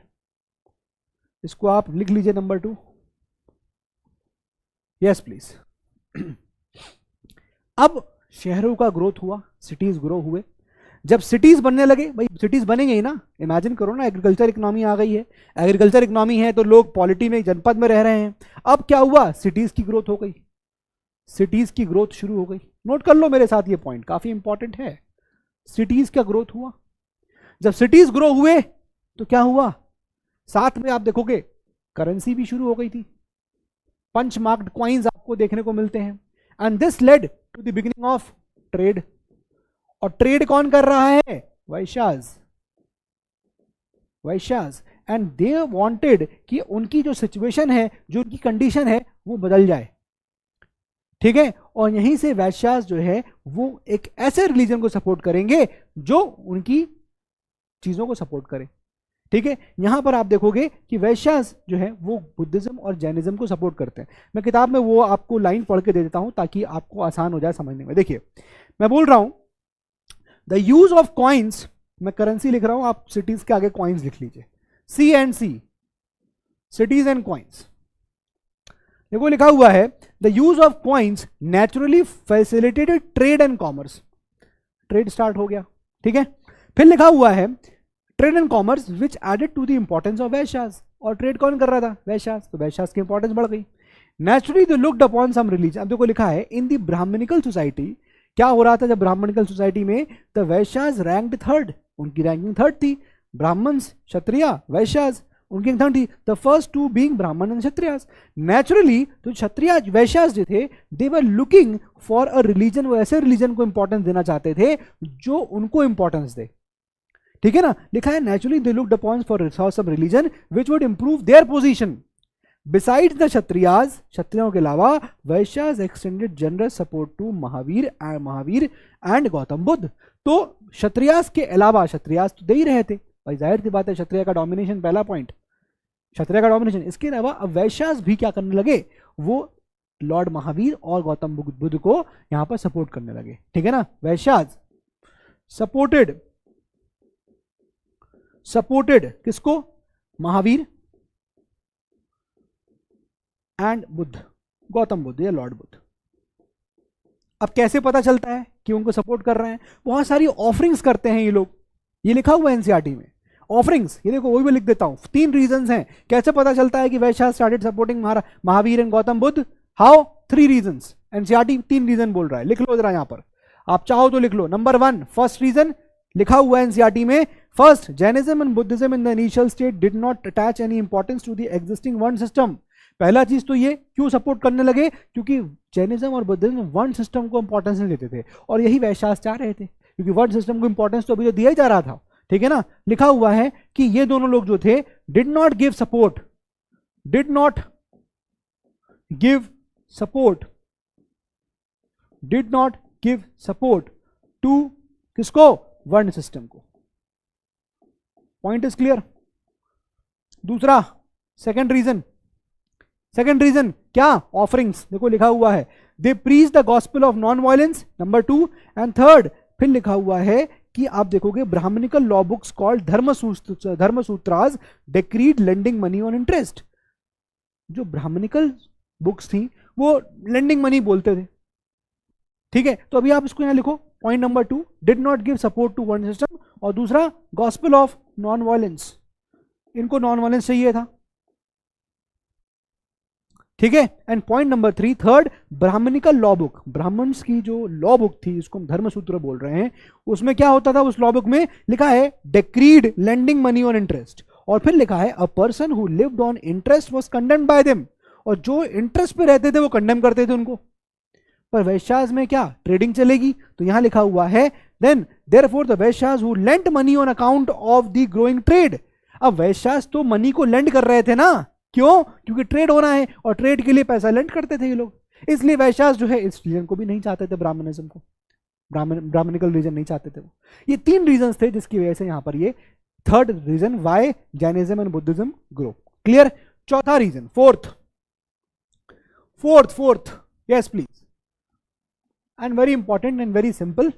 इसको आप लिख लीजिए, नंबर 2। Yes please. अब शहरों का ग्रोथ हुआ, सिटीज ग्रो हुए। जब सिटीज बनने लगे, भाई सिटीज बनेंगे ही ना, इमेजिन करो ना, एग्रीकल्चर इकोनॉमी आ गई है, एग्रीकल्चर इकोनॉमी है तो लोग पॉलिटी में, जनपद में रह रहे हैं। अब क्या हुआ? सिटीज की ग्रोथ हो गई, सिटीज की ग्रोथ शुरू हो गई। नोट कर लो मेरे साथ, ये पॉइंट काफी इंपॉर्टेंट है। सिटीज का ग्रोथ हुआ, जब सिटीज ग्रो हुए तो क्या हुआ? साथ में आप देखोगे करेंसी भी शुरू हो गई थी, पंच मार्क्ड कॉइन्स आपको देखने को मिलते हैं, and this led to the beginning of trade. और ट्रेड कौन कर रहा है? वैश्यास, वैश्यास। एंड दे वांटेड कि उनकी जो सिचुएशन है, जो उनकी कंडीशन है, वो बदल जाए, ठीक है। और यहीं से वैश्यास जो है वो एक ऐसे रिलीजन को सपोर्ट करेंगे जो उनकी चीजों को सपोर्ट करे, ठीक है। यहां पर आप देखोगे कि वैश्यास जो है वो बुद्धिज्म और जैनिज्म को सपोर्ट करते हैं। मैं किताब में वो आपको लाइन पढ़ के दे देता हूं ताकि आपको आसान हो जाए समझने में। देखिए मैं बोल रहा हूं, द यूज ऑफ कॉइन्स, मैं करेंसी लिख रहा हूं, आप सिटीज के आगे कॉइन्स लिख लीजिए, C&C, सिटीज एंड कॉइन्स। देखो लिखा हुआ है, the use of coins naturally facilitated trade and commerce. Trade start हो गया, ठीक है। फिर लिखा हुआ है trade and commerce which added to the importance of Vaishyas. और ट्रेड कौन कर रहा था? वैश्यास। तो वैश्यास की इंपॉर्टेंस बढ़ गई। Naturally they looked upon some religion. अब देखो लिखा है, इन द ब्राह्मणिकल सोसाइटी क्या हो रहा था जब ब्राह्मणिकल सोसाइटी में? द वैश्याज रैंक्ड थर्ड, उनकी रैंकिंग थर्ड थी। ब्राह्मण्स, क्षत्रिय, वैश्याज उनकी थर्ड थी। The first two being Brahman and Kshatriyas. Naturally तो क्षत्रिय वैश्याज जो थे they were looking for a religion, वो ऐसे रिलीजन को इंपॉर्टेंस देना चाहते थे जो उनको इंपॉर्टेंस दे, ठीक है ना। लिखा है naturally they looked upon for resource of religion which would improve their position. Besides the Kshatriyas, क्षत्रियों के अलावा Vaishyas extended generous support to Mahavira and Gautam Buddha. तो क्षत्रियाज के अलावा, क्षत्रियाज तो दे ही रहे थे भाई, जाहिर सी बात है क्षत्रिय का डोमिनेशन, पहला पॉइंट क्षत्रिय का डोमिनेशन। इसके अलावा अब वैश्याज भी क्या करने लगे, वो लॉर्ड महावीर और गौतम बुद्ध को यहां पर सपोर्ट करने लगे, ठीक है ना। वैश्याज सपोर्टेड किसको? महावीर एंड बुद्ध, गौतम बुद्ध या लॉर्ड बुद्ध। अब कैसे पता चलता है कि उनको सपोर्ट कर रहे हैं? बहुत सारी ऑफरिंग्स करते हैं ये लोग, ये लिखा हुआ है एनसीईआरटी में, ऑफरिंग्स। ये देखो वही मैं लिख देता हूं, 3 रीजंस हैं कैसे पता चलता है कि Vaishya started supporting Mahavir and Gautam Buddha. How? 3 reasons. NCERT 3 reason बोल रहा है, लिख लो जरा यहां पर, आप चाहो तो लिख लो। नंबर 1, फर्स्ट रीजन लिखा हुआ है एनसीईआरटी में, first Jainism and Buddhism in the initial state did not attach any importance to the existing varna system. पहला चीज तो ये क्यों सपोर्ट करने लगे, क्योंकि जैनिज्म और बुद्धिज्म वर्ण सिस्टम को इंपॉर्टेंस नहीं देते थे, और यही वैश्य चाह रहे थे, क्योंकि वर्ण सिस्टम को इंपॉर्टेंस तो अभी तो दिया ही जा रहा था, ठीक है ना। लिखा हुआ है कि ये दोनों लोग जो थे did not give support to किसको? वर्ण सिस्टम को। Point is clear. दूसरा, सेकंड रीजन क्या? ऑफरिंग्स। देखो लिखा हुआ है they preach the gospel of non violence, number 2, and third फिर लिखा हुआ है कि आप देखोगे Brahmanical law books called Dharmasutras decreed lending money on interest. जो ब्राह्मणिकल बुक्स थी वो लेंडिंग मनी बोलते थे, ठीक है। तो अभी आप इसको यहां लिखो, point number 2 did not give support to varna system, और दूसरा गॉस्पेल ऑफ नॉन वायलेंस, इनको नॉन वायलेंस चाहिए था, ठीक है। And point number 3, third, Brahmanical law book, Brahmins की जो लॉ बुक थी इसको हम धर्मसूत्र बोल रहे हैं, उसमें क्या होता था? उस लॉ बुक में लिखा है decreed lending money on interest, और फिर लिखा है a person who lived on interest was condemned bye them, और जो इंटरेस्ट पे रहते थे वो कंडेम करते थे उनको। पर वैश्याज में क्या? ट्रेडिंग चलेगी, तो यहां लिखा हुआ है then therefore the Vaishyas who lent money on account of the growing trade. अब वैश्याज तो मनी को लेंड कर रहे थे ना, क्यों? क्योंकि ट्रेड होना है, और ट्रेड के लिए पैसा लेंड करते थे ये लोग, इसलिए वैश्याज जो है इस रीजन को भी नहीं चाहते थे, ब्राह्मणिज्म को, ब्राह्मणिकल रीजन नहीं चाहते थे वो। ये 3 रीजन थे जिसकी वजह से यहां पर ये third reason why Jainism and Buddhism grow. Clear. चौथा reason, fourth, yes please, and very important and very simple,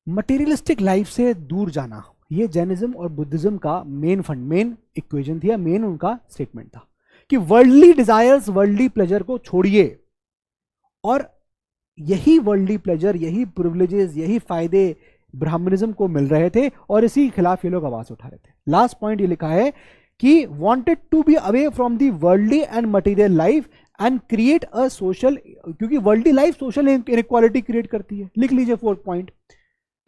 materialistic life से दूर जाना। ये जैनिज्म और बुद्धिज्म का मेन इक्वेशन थी, या मेन उनका स्टेटमेंट था कि वर्ल्डली डिजायर्स, वर्ल्डली प्लेजर को छोड़िए, और यही वर्ल्डली प्लेजर, यही प्रिविलेजेस, यही फायदे ब्राह्मणिज्म को मिल रहे थे, और इसी के खिलाफ ये लोग आवाज उठा रहे थे। लास्ट पॉइंट ये लिखा है कि wanted to be away from the worldly and material life and create a social, क्योंकि worldly life social inequality create करती है। लिख लीजिए 4th पॉइंट,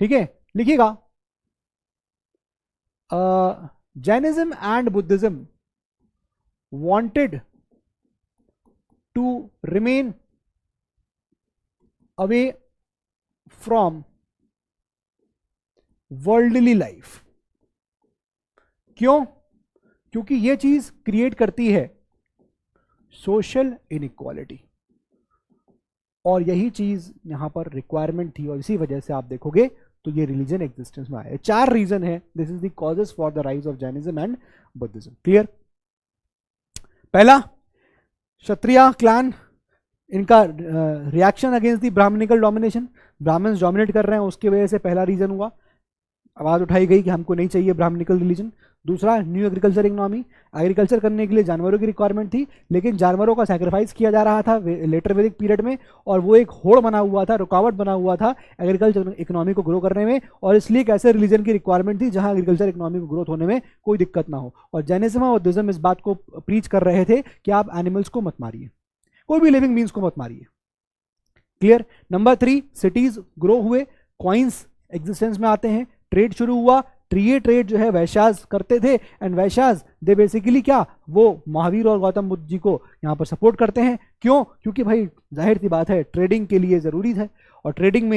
ठीक है, लिखिएगा। Jainism and Buddhism wanted to remain away from worldly life. क्यों? क्योंकि यह चीज क्रिएट करती है सोशल इनइक्वालिटी, और यही चीज यहां पर रिक्वायरमेंट थी, और इसी वजह से आप देखोगे तो ये रिलीजन एग्जिस्टेंस में आया। 4 रीजन है, this is the causes for the rise of Jainism and Buddhism. Clear. पहला, क्षत्रिय क्लैन, इनका reaction against the Brahminical domination, Brahmins dominate कर रहे हैं, उसकी वजह से पहला रीजन हुआ, आवाज उठाई गई कि हमको नहीं चाहिए ब्राह्मणिकल रिलीजन। दूसरा, न्यू एग्रीकल्चर इकोनॉमी, एग्रीकल्चर करने के लिए जानवरों की रिक्वायरमेंट थी, लेकिन जानवरों का सैक्रिफाइस किया जा रहा था लेटर वैदिक पीरियड में, और वो एक होड़ बना हुआ था, रुकावट बना हुआ था एग्रीकल्चर इकोनॉमी को ग्रो करने में, और इसलिए एक ऐसे रिलीजन की रिक्वायरमेंट थी जहां एग्रीकल्चर इकोनॉमी को ग्रोथ होने में कोई दिक्कत ना हो। और जैनिज्म और बुद्धिज्म इस बात को प्रीच कर रहे थे कि आप एनिमल्स को मत मारिए, कोई भी लिविंग बींग्स को मत मारिए, क्लियर। नंबर 3, सिटीज ग्रो हुए, कॉइन्स एग्जिस्टेंस में आते हैं, ट्रेड शुरू हुआ। ये ट्रेड जो है वैश्यास करते थे, एंड वैश्यास दे बेसिकली क्या, वो महावीर और गौतम बुद्ध जी को यहाँ पर सपोर्ट करते हैं। क्यों? क्योंकि भाई जाहिर सी बात है ट्रेडिंग के लिए जरूरी है, और ट्रेडिंग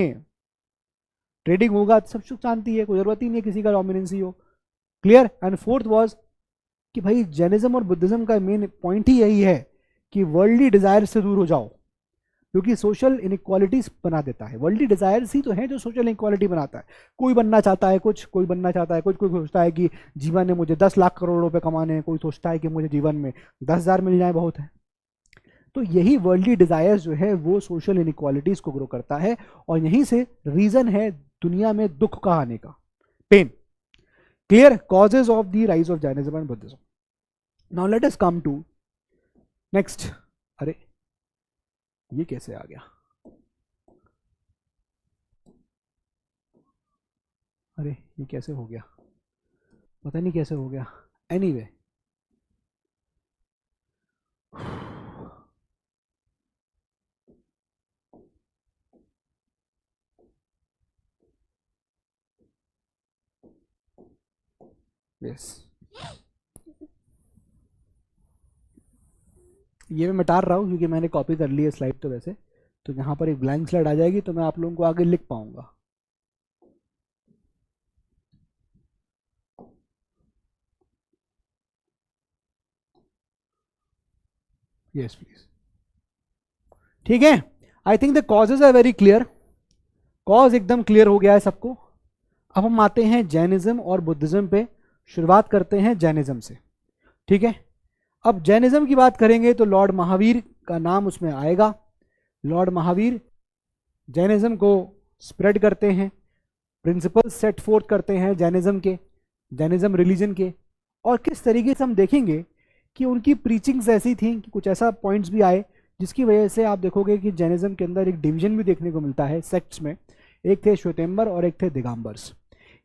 होगा तो सब सुख शांति है, कोई जरूरत ही नहीं है किसी का डोमिनेंसी हो। क्लियर। एंड फोर्थ वाज कि भाई जैनिज्म और बुद्धिज्म का मेन पॉइंट ही यही है कि वर्ल्डली डिजायर से दूर हो जाओ, क्योंकि सोशल इनइक्वालिटीज बना देता है। वर्ल्डली डिजायर्स ही तो है जो सोशल इनइक्वालिटी बनाता है। कोई बनना चाहता है कुछ, कोई बनना चाहता है कुछ, कोई सोचता है कि जीवन में मुझे 10 लाख करोड़ रुपए कमाने हैं, कोई सोचता है कि मुझे जीवन में 10,000 मिल जाए बहुत है। तो यही वर्ल्डली डिजायर्स जो है वो सोशल इनइक्वालिटीज को ग्रो करता है, और यहीं से रीजन है दुनिया में दुख का आने का, pain. Clear. Causes of the rise of Jainism and Buddhism. Now let us come to next. अरे ये कैसे आ गया? अरे ये कैसे हो गया, पता नहीं कैसे हो गया। एनीवे यस, ये मैं मिटा रहा हूँ क्योंकि मैंने कॉपी कर ली है स्लाइड, तो वैसे तो यहाँ पर एक ब्लैंक स्लाइड आ जाएगी तो मैं आप लोगों को आगे लिख पाऊंगा। Yes please. ठीक है, I think the causes are very clear. Cause एकदम क्लियर हो गया है सबको। अब हम आते हैं जैनिज्म और बुद्धिज्म पे। शुरुआत करते हैं जैनिज्म से। ठीक है, अब जैनिज्म की बात करेंगे तो लॉर्ड महावीर का नाम उसमें आएगा। लॉर्ड महावीर जैनिज्म को स्प्रेड करते हैं, प्रिंसिपल्स सेट फोर्थ करते हैं जैनिज्म के, जैनिज्म रिलीजन के। और किस तरीके से हम देखेंगे कि उनकी प्रीचिंग्स ऐसी थी कि कुछ ऐसा पॉइंट्स भी आए जिसकी वजह से आप देखोगे कि जैनिज्म के अंदर एक डिवीजन भी देखने को मिलता है सेक्ट्स में। एक थे श्वेतेंबर और एक थे दिगंबर्स।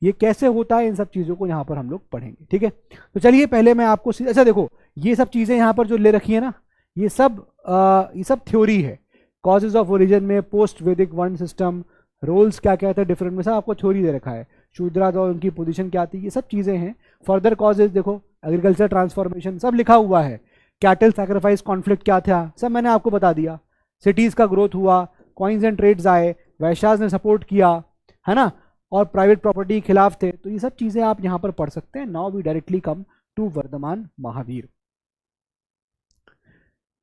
ये कैसे होता है इन सब चीज़ों को यहाँ पर हम लोग पढ़ेंगे। ठीक है, तो चलिए पहले मैं आपको अच्छा देखो, ये सब चीज़ें यहाँ पर जो ले रखी है ना, ये सब थ्योरी है। कॉजेज ऑफ ओरिजिन में पोस्ट वैदिक वर्ण सिस्टम, रोल्स क्या क्या थे डिफरेंट में, सब आपको थ्योरी दे रखा है। शूद्रा और उनकी पोजीशन क्या थी, ये सब चीज़ें हैं। फर्दर कॉजेज देखो, एग्रीकल्चर ट्रांसफॉर्मेशन सब लिखा हुआ है। कैटल सैक्रिफाइस कॉन्फ्लिक्ट क्या था, सब मैंने आपको बता दिया। सिटीज़ का ग्रोथ हुआ, कॉइन्स एंड ट्रेड्स आए, वैश्यास ने सपोर्ट किया, है ना, और प्राइवेट प्रॉपर्टी के खिलाफ थे। तो ये सब चीज़ें आप यहाँ पर पढ़ सकते हैं। Now we directly come to Vardhaman Mahavir.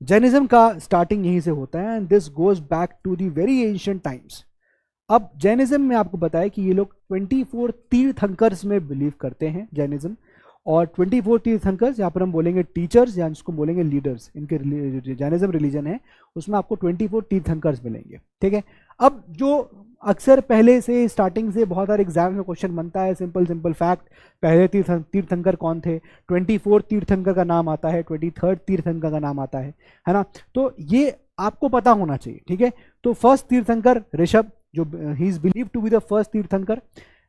Jainism का स्टार्टिंग यहीं से होता है, and this goes back to the very ancient times. अब जैनिज्म में आपको बताया कि ये लोग 24 तीर्थंकर्स में बिलीव करते हैं जैनिज्म। और 24 तीर्थंकर्स यहाँ पर हम बोलेंगे टीचर्स, या जिसको बोलेंगे लीडर्स। इनके जैनिज्म रिलीजन है उसमें आपको 24 तीर्थंकर्स मिलेंगे। ठीक है, अब जो अक्सर पहले से स्टार्टिंग से बहुत सारे एग्जाम में क्वेश्चन बनता है, सिंपल फैक्ट, पहले तीर्थंकर कौन थे, 24 तीर्थंकर का नाम आता है, 23 तीर्थंकर का नाम आता है ना। तो ये आपको पता होना चाहिए। ठीक है, तो फर्स्ट तीर्थंकर ऋषभ, जो he is believe to be the first Tirthankara,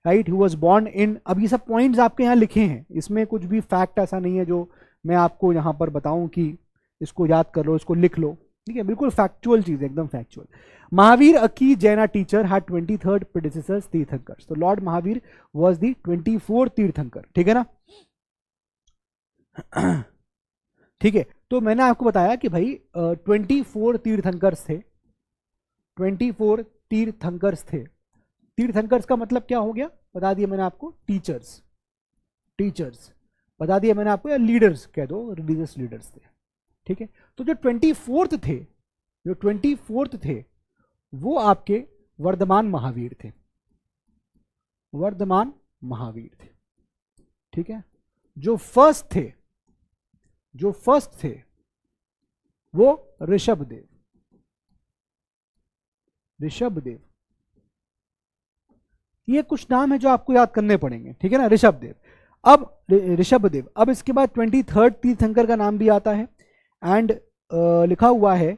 right, who was born in. अब ये सब पॉइंट्स आपके यहाँ लिखे हैं, इसमें कुछ भी फैक्ट ऐसा नहीं है जो मैं आपको यहाँ पर बताऊं कि इसको याद कर लो, इसको लिख लो। ठीक है, बिल्कुल फैक्चुअल चीज, एकदम फैक्चुअल। महावीर अकी जैना टीचर हैड 23 प्रेडिसेसर्स तीर्थंकर्स। तो लॉर्ड महावीर वाज द 24 तीर्थंकर। ठीक है ना। ठीक है, तो मैंने आपको बताया कि भाई 24 तीर्थंकर्स थे, 24 तीर्थंकर्स थे। तीर्थंकर्स का मतलब क्या हो गया बता दिया मैंने आपको, टीचर्स, टीचर्स बता दिया मैंने आपको, या लीडर्स कह दो, रिलीजियस लीडर्स थे। ठीक है, तो जो 24th थे, जो 24th थे वो आपके वर्धमान महावीर थे, वर्धमान महावीर थे। ठीक है, जो फर्स्ट थे, जो फर्स्ट थे वो ऋषभदेव, ऋषभदेव। ये कुछ नाम है जो आपको याद करने पड़ेंगे। ठीक है ना, ऋषभदेव। अब ऋषभदेव, अब इसके बाद 23 तीर्थंकर का नाम भी आता है, एंड लिखा हुआ है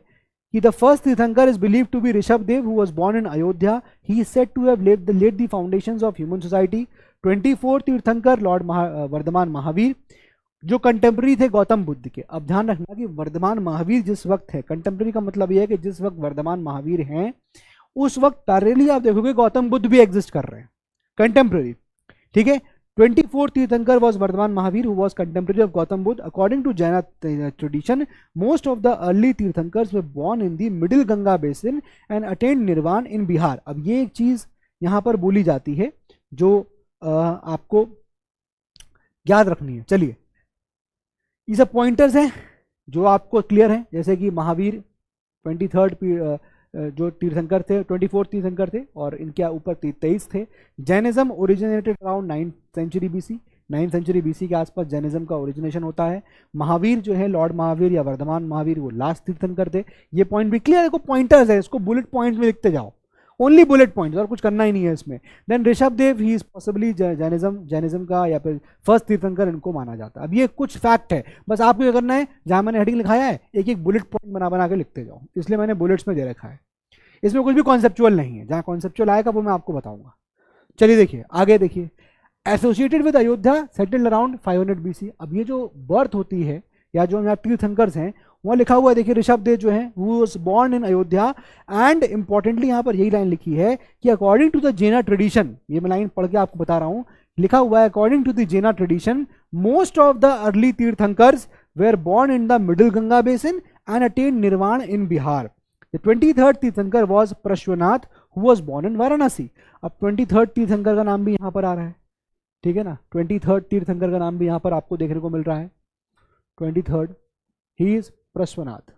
कि the first tirthankara is believed to be Rishabhdev who was born in Ayodhya. He is said to have laid the foundations of human society। 24 तीर्थंकर लॉर्ड वर्धमान महावीर, जो कंटेम्प्रेरी थे गौतम बुद्ध के। अब ध्यान रखना कि वर्धमान महावीर जिस वक्त है, कंटेम्प्रेरी का मतलब यह है कि जिस वक्त वर्धमान महावीर हैं उस वक्त पैरेलली आप देखोगे गौतम बुद्ध भी एग्जिस्ट कर रहे हैं, कंटेम्प्रेरी, ठीक है। 24 तीर्थंकर was Vardhaman Mahavir who was contemporary of Gautam Buddha. According to Jaina tradition, most of the early Tirthankars were born in the middle Ganga basin and attained Nirvana in Bihar. अब ये एक चीज यहाँ पर बोली जाती है जो आपको याद रखनी है। चलिए, ये सब पॉइंटर्स हैं जो आपको क्लियर हैं, जैसे कि महावीर 23rd जो तीर्थंकर थे, 24 तीर्थंकर थे और इनके ऊपर 23 थे। Jainism originated around 9th century BC, 9th century BC के आसपास जैनिज्म का ओरिजिनेशन होता है। महावीर जो है, लॉर्ड महावीर या वर्धमान महावीर, वो लास्ट तीर्थंकर थे। ये पॉइंट भी क्लियर है, देखो पॉइंटर्स है, इसको बुलेट पॉइंट में लिखते जाओ, ओनली बुलेट पॉइंट्स, और कुछ करना ही नहीं है इसमें। Then Rishabh Dev, he is possibly Jainism का या फिर फर्स्ट तीर्थंकर इनको माना जाता है। अब ये कुछ फैक्ट है, बस आपको क्या करना है, जहां मैंने हेडिंग लिखाया है एक एक बुलेट पॉइंट बना बना के लिखते जाओ, इसलिए मैंने बुलेट्स में दे रखा है। इसमें कुछ भी कॉन्सेप्चुअल नहीं है, जहां कॉन्सेप्चुअल आएगा वो मैं आपको बताऊंगा। चलिए देखिए आगे, देखिए associated with Ayodhya, settled around 500 BC. अब ये जो बर्थ होती है या जो यहाँ तीर्थंकर्स हैं वहाँ लिखा हुआ है, देखिए ऋषभ देव जो है who was born in Ayodhya, and importantly यहाँ पर यही लाइन लिखी है कि according to the Jaina tradition, ये मैं लाइन पढ़ के आपको बता रहा हूँ, लिखा हुआ है according to the Jaina tradition most of the early Tirthankaras were born in the middle Ganga basin and attained nirvana in Bihar. The 23rd तीर्थंकर was प्रश्वनाथ who was born in Varanasi. अब 23rd तीर्थंकर का नाम भी यहाँ पर आ रहा है, ठीक है ना, 23rd तीर्थंकर का नाम भी यहाँ पर आपको देखने को मिल रहा है, 23rd, he is प्रश्वनाथ,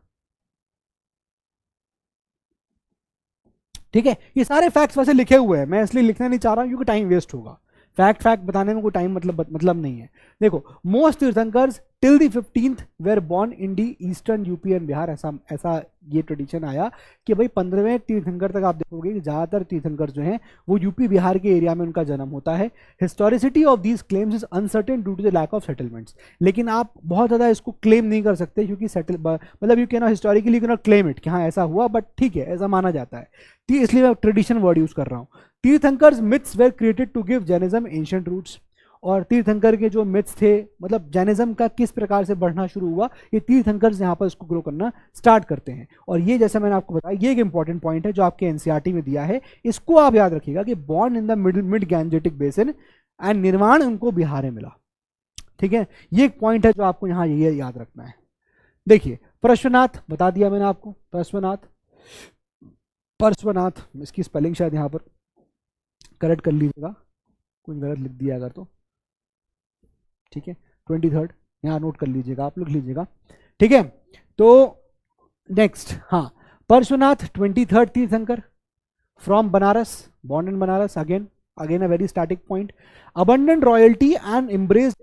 ठीक है। ये सारे फैक्ट्स वैसे लिखे हुए हैं, मैं इसलिए लिखना नहीं चाह रहा हूँ क्योंकि टाइम वेस्ट होगा, फैक्ट बताने में कोई टाइम मतलब नहीं है। देखो, most Tirthankaras till the 15th were born in the eastern UP and Bihar. ऐसा ये ट्रेडिशन आया कि भाई 15वें तीर्थंकर तक आप देखोगे कि ज़्यादातर तीर्थंकर जो हैं वो यूपी बिहार के एरिया में उनका जन्म होता है। Historicity of these claims is uncertain due to the lack of settlements, लेकिन आप बहुत ज़्यादा इसको क्लेम नहीं कर सकते क्योंकि मतलब you can not historically you can not claim it कि हाँ ऐसा हुआ, बट ठीक है ऐसा माना जाता है, इसलिए मैं ट्रेडिशन वर्ड यूज कर रहा हूँ। Tirthankaras myths were created to give Jainism ancient roots, और तीर्थंकर के जो मिथ्स थे, मतलब जैनिज्म का किस प्रकार से बढ़ना शुरू हुआ, ये तीर्थंकर्स यहाँ पर इसको ग्रो करना स्टार्ट करते हैं। और ये जैसे मैंने आपको बताया, ये एक इंपॉर्टेंट पॉइंट है जो आपके एनसीईआरटी में दिया है, इसको आप याद रखिएगा कि born in the mid Gangetic basin and निर्वाण उनको बिहार में मिला, ठीक है। ये एक पॉइंट है जो आपको यहाँ ये याद रखना है। देखिए प्रश्वनाथ बता दिया मैंने आपको, परश्वनाथ, इसकी स्पेलिंग शायद यहाँ पर करेक्ट कर लीजिएगा, कुछ गलत लिख दिया अगर तो, ठीक है। 23rd यहाँ नोट कर लीजिएगा, आप लोग लीजिएगा, ठीक है। तो नेक्स्ट, हाँ, Parshvanath 23rd Tirthankara from Banaras, born in Banaras, again a very static point. Abandoned royalty and embraced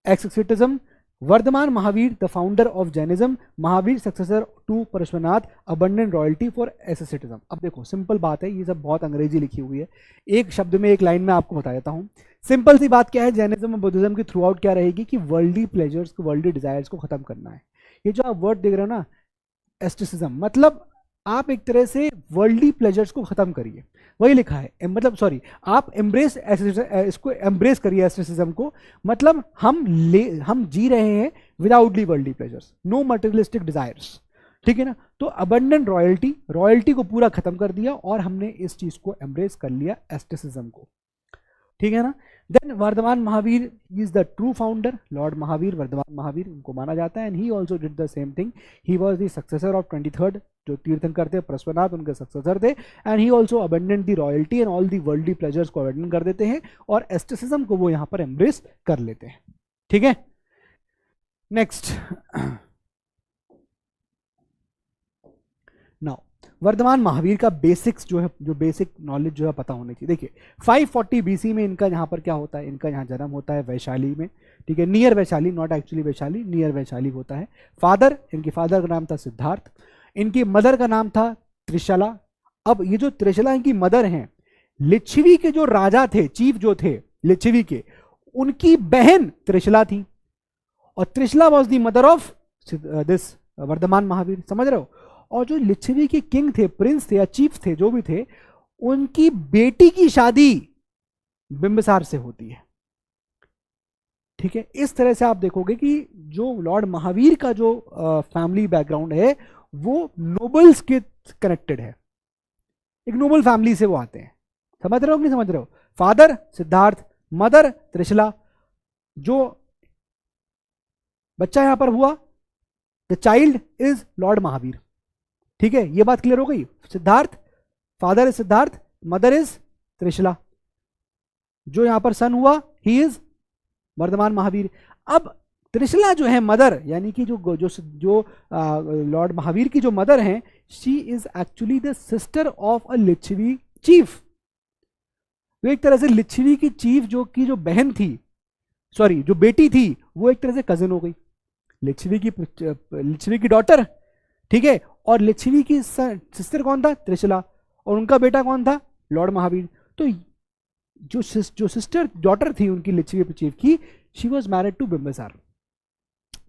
asceticism, Vardhamana Mahavira the founder of Jainism, Mahavira successor to Parshvanath, abandoned royalty for asceticism. अब देखो सिंपल बात है, ये सब बहुत अंग्रेजी लिखी हुई है, एक शब्द में एक लाइन में आपको बता देता हूँ। सिंपल सी बात क्या है, जैनिज्म और बुद्धिज्म की थ्रू आउट क्या रहेगी कि वर्ल्डली प्लेजर्स को, वर्ल्डली डिजायर्स को खत्म करना है। ये जो आप वर्ड देख रहे हो ना एस्टिसिज्म, मतलब आप एक तरह से वर्ल्डली प्लेजर्स को खत्म करिए, वही लिखा है, मतलब सॉरी आप एम्ब्रेस इसको एम्ब्रेस करिए एस्टिसिज्म को, मतलब हम जी रहे हैं without the worldly pleasures, no materialistic desires, ठीक है ना। तो अबंडेंट रॉयल्टी को पूरा खत्म कर दिया और हमने इस चीज को एम्ब्रेस कर लिया एस्टिसिज्म को, ठीक है ना। Then Vardhaman Mahavir is the true founder, lord Mahavir, Vardhaman Mahavir उनको माना जाता है, and he also did the same thing, he was the successor of 23rd जो तीर्थंकर थे, प्रश्वनाथ उनके सक्सेसर थे, and he also abandoned the royalty and all the worldly pleasures को abandon कर देते हैं और एस्टिसिज्म को वो यहाँ पर एम्ब्रेस कर लेते हैं, ठीक है। नेक्स्ट, नाउ वर्धमान महावीर का बेसिक्स जो है, जो बेसिक नॉलेज जो है पता होनी चाहिए। देखिए 540 बीसी में इनका यहाँ पर क्या होता है, इनका यहाँ जन्म होता है वैशाली में, ठीक है, near Vaishali, not actually Vaishali, near Vaishali होता है। फादर, इनके फादर का नाम था सिद्धार्थ, इनकी मदर का नाम था त्रिशला। अब ये जो त्रिशला इनकी मदर हैं, लिच्छवी के जो राजा थे, चीफ जो थे लिच्छवी के, उनकी बहन त्रिशला थी, और Trishala was the mother of this Vardhaman Mahavir, समझ रहे हो। और जो लिच्छवी के किंग थे, प्रिंस थे या चीफ थे, जो भी थे, उनकी बेटी की शादी बिंबिसार से होती है, ठीक है, इस तरह से आप देखोगे कि जो लॉर्ड महावीर का जो फैमिली बैकग्राउंड है वो नोबल्स के कनेक्टेड है, एक नोबल फैमिली से वो आते हैं। समझ रहे हो कि नहीं समझ रहे हो? Father Siddharth, mother Trishala. जो बच्चा यहां पर हुआ, the child is Lord Mahavir. ठीक है, ये बात क्लियर हो गई। Siddharth, father is Siddharth, mother is Trishala. जो यहां पर सन हुआ, ही इज वर्धमान महावीर। अब त्रिशला जो है मदर, यानी कि जो जो जो लॉर्ड महावीर की जो मदर हैं, she is actually the sister of a Licchavi chief. तो एक तरह से लिच्छवी की चीफ जो बहन थी, सॉरी जो बेटी थी, वो एक तरह से कजिन हो गई लिच्छवी की डॉटर। ठीक है, और लिच्छवी की सिस्टर कौन था? त्रिशला। और उनका बेटा कौन था? लॉर्ड महावीर। तो जो सिस्टर डॉटर थी उनकी लिच्छवी चीफ की, she was married to Bimbisara.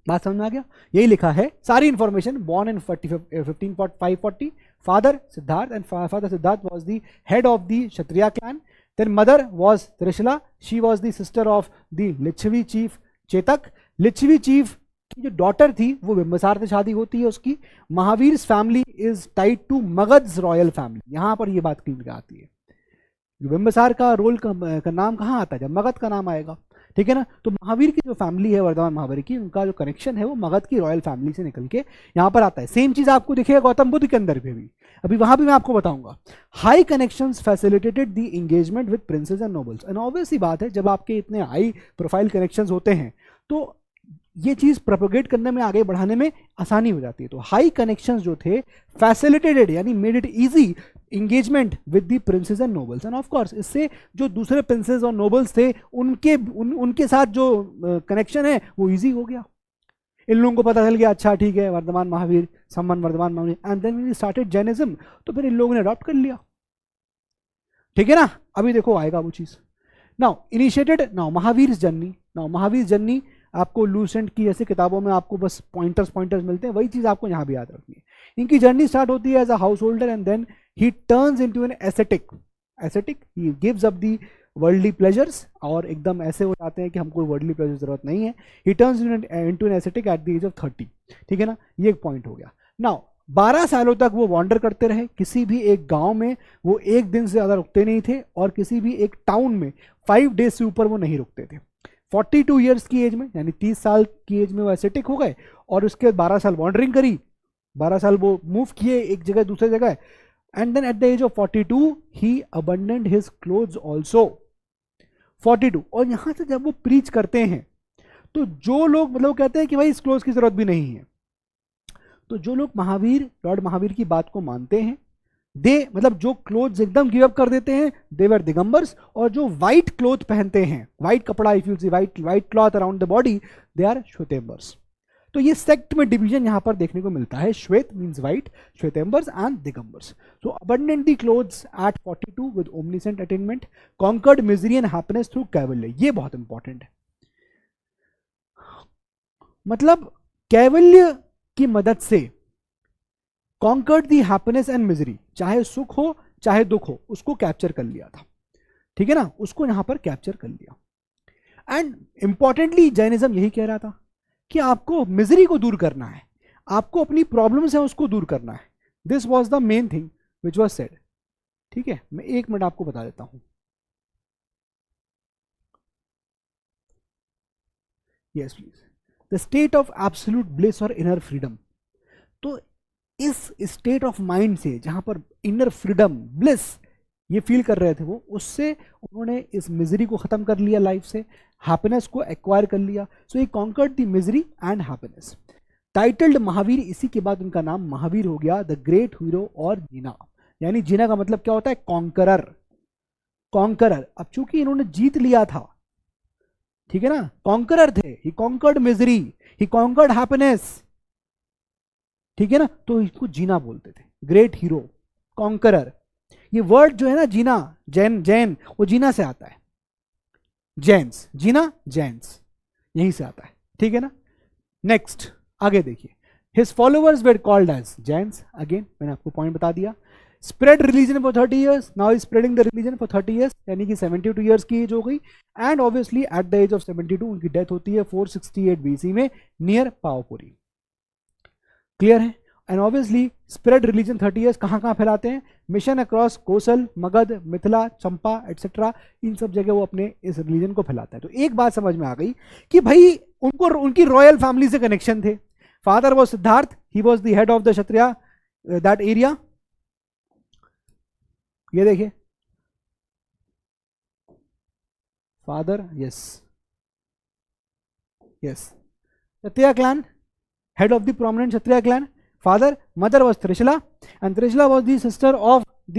बात समझ में आ गया? यही लिखा है सारी information. Born in 1540, father Siddharth, and father Siddharth was the head of the Kshatriya clan. Then mother was Trishala, she was the sister of the Licchavi chief Chetak. Licchavi chief की जो डॉटर थी वो बिंबिसार से शादी होती है उसकी। Mahavir family is tied to Magadh royal family. यहां पर ये बात क्लियर आती है, बिंबिसार का रोल का नाम कहाँ आता है? जब मगध का नाम आएगा। ठीक है ना? तो महावीर की जो फैमिली है वर्धमान महावीर की, उनका जो कनेक्शन है वो मगध की रॉयल फैमिली से निकल के यहाँ पर आता है। सेम चीज आपको दिखेगा गौतम बुद्ध के अंदर भी, अभी वहां भी मैं आपको बताऊंगा। High connections facilitated the engagement with princes and nobles. And obvious सी बात है, जब आपके इतने हाई प्रोफाइल कनेक्शंस होते हैं तो ये चीज प्रोपोगेट करने में, आगे बढ़ाने में आसानी हो जाती है। तो हाई कनेक्शंस जो थे फैसिलिटेटेड, यानी made it easy engagement with the princess and nobles. End of course इससे जो दूसरे प्रिंसेस और नोबल्स थे उनके साथ जो कनेक्शन है वो इजी हो गया। इन लोगों को पता चल गया, अच्छा ठीक है वर्धमान महावीर, सम्मान Vardhaman Mahavir, and then we started Jainism. तो फिर इन लोगों ने अडॉप्ट कर लिया। ठीक है ना? अभी देखो आएगा वो चीज। Now initiated, now Mahavir journey. Now Mahavir journey आपको लूसेंट की जैसे किताबों में आपको बस पॉइंटर्स मिलते हैं, वही चीज आपको यहाँ भी याद रखनी है। इनकी जर्नी स्टार्ट होती है as a householder, and then he turns into an ascetic. He gives up the worldly pleasures, और एकदम ऐसे हो जाते हैं कि हमको वर्ल्डली प्लेजर जरूरत नहीं है। He turns into an ascetic at the age of 30। ठीक है ना? ये एक पॉइंट हो गया। नाउ 12 सालों तक वो वॉन्डर करते रहे। किसी भी एक गांव में वो एक दिन से ज्यादा रुकते नहीं थे, और किसी भी एक टाउन में 5 डेज से ऊपर वो नहीं रुकते थे। 42 ईयर्स की एज में, यानी 30 साल की एज में वो एसेटिक हो गए, और उसके बाद 12 साल वॉन्डरिंग करी, 12 साल वो मूव किए एक जगह दूसरे जगह, and then at the age of 42 he abandoned his clothes also. 42। और यहां से जब वो प्रीच करते हैं तो जो लोग मतलब कहते हैं कि भाई इस क्लोथ्स की जरूरत भी नहीं है, तो जो लोग लॉर्ड महावीर की बात को मानते हैं, मतलब जो क्लोथ्स एकदम गिव अप कर देते हैं, दे वर दिगंबर्स। और जो व्हाइट क्लोथ पहनते हैं, व्हाइट कपड़ा, if you see white cloth around the body, they are Shvetambaras. तो ये सेक्ट में डिवीजन यहां पर देखने को मिलता है। श्वेत means white, Shvetambaras and Digambaras. So abandoned the clothes at 42 with omniscient attainment, conquered misery and happiness through kaivalya. ये बहुत इंपॉर्टेंट है। मतलब कैवल्य की मदद से conquered the happiness and misery, चाहे सुख हो चाहे दुख हो, उसको कैप्चर कर लिया था। ठीक है ना? उसको यहां पर कैप्चर कर लिया। एंड इंपॉर्टेंटली जैनिज्म यही कह रहा था कि आपको मिजरी को दूर करना है, आपको अपनी प्रॉब्लम्स है उसको दूर करना है। This was the main thing which was said. ठीक है, मैं 1 मिनट आपको बता देता हूं। Yes please. The state of absolute bliss और इनर फ्रीडम। तो इस स्टेट ऑफ माइंड से जहां पर इनर फ्रीडम, ब्लिस ये फील कर रहे थे वो, उससे उन्होंने इस मिजरी को खत्म कर लिया लाइफ से, हैप्पीनेस को एक्वायर कर लिया। So he conquered the misery and happiness. Titled Mahavira, इसी के बाद उनका नाम महावीर हो गया, द ग्रेट हीरो और जीना। यानी जीना का मतलब क्या होता है? कॉन्करर। कॉन्करर। अब चूंकि इन्होंने जीत लिया था, ठीक है ना, कॉन्करर थे। He conquered misery, he conquered happiness. ठीक है ना? तो इसको जीना बोलते थे। Great hero, conqueror. ये वर्ड जो है ना जीना, जैन, वो जीना से आता है। जैन्स, जीना जैन्स, यहीं से आता है। ठीक है ना? नेक्स्ट आगे देखिए। His followers were called as Jains. Again मैंने आपको पॉइंट बता दिया। Spread religion for 30 years, now spreading the religion for 30 years, यानी कि 72 years की एज हो गई। And obviously at the age of 72 उनकी डेथ होती है 468 BC में नियर पावापुरी। क्लियर है? And obviously spread religion 30 years कहाँ कहाँ फैलाते हैं? Mission across Kosal, Magadh, Mithila, Champa etcetera, इन सब जगह वो अपने इस रिलीजन को फैलाता है। तो एक बात समझ में आ गई कि भाई उनको उनकी रॉयल फैमिली से कनेक्शन थे। Father was Siddhartha, he was the head of the Kshatriya that area. ये देखिए father, yes yes, Kshatriya clan, head of the prominent Kshatriya clan. Father, mother was Trishala and Trishala was the sister of the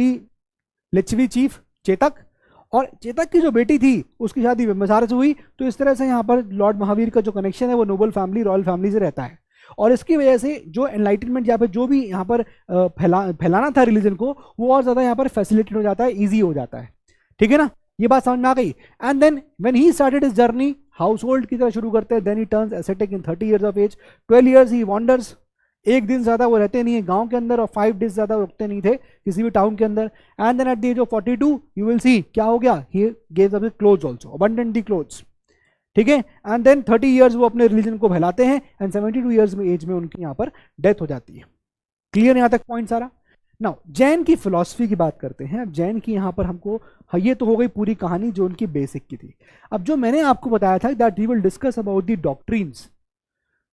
Licchavi chief Chetaka, और चेतक की जो बेटी थी उसकी शादी बिंबिसार से हुई। तो इस तरह से यहाँ पर लॉर्ड महावीर का जो कनेक्शन है वो नोबल फैमिली, रॉयल फैमिली से रहता है। और इसकी वजह से जो एनलाइटनमेंट यहाँ पे जो भी यहाँ पर फैलाना था रिलीजन को, वो और ज्यादा यहाँ पर फैसिलिटेट हो जाता है, ईजी हो जाता है। ठीक है ना, ये बात समझ में आ गई। And then when he started his journey, household की तरह शुरू करते हैं। Then he turns ascetic in 30 years of age. 12 years he wanders, एक दिन ज्यादा वो रहते नहीं है गांव के अंदर, और 5 days ज्यादा रुकते नहीं थे किसी भी टाउन के अंदर। And then at the age of 42 you will see क्या हो गया, he gave up clothes also, abundantly clothes. ठीक है, एंड देन 30 years वो अपने रिलीजन को फैलाते हैं, एंड 72 years में एज में उनकी यहाँ पर डेथ हो जाती है। क्लियर यहाँ तक पॉइंट सारा? नाउ जैन की फिलॉसफी की बात करते हैं। अब जैन की यहाँ पर हमको, हाँ ये तो हो गई पूरी कहानी जो उनकी बेसिक की थी। अब जो मैंने आपको बताया था that we will discuss about the doctrines,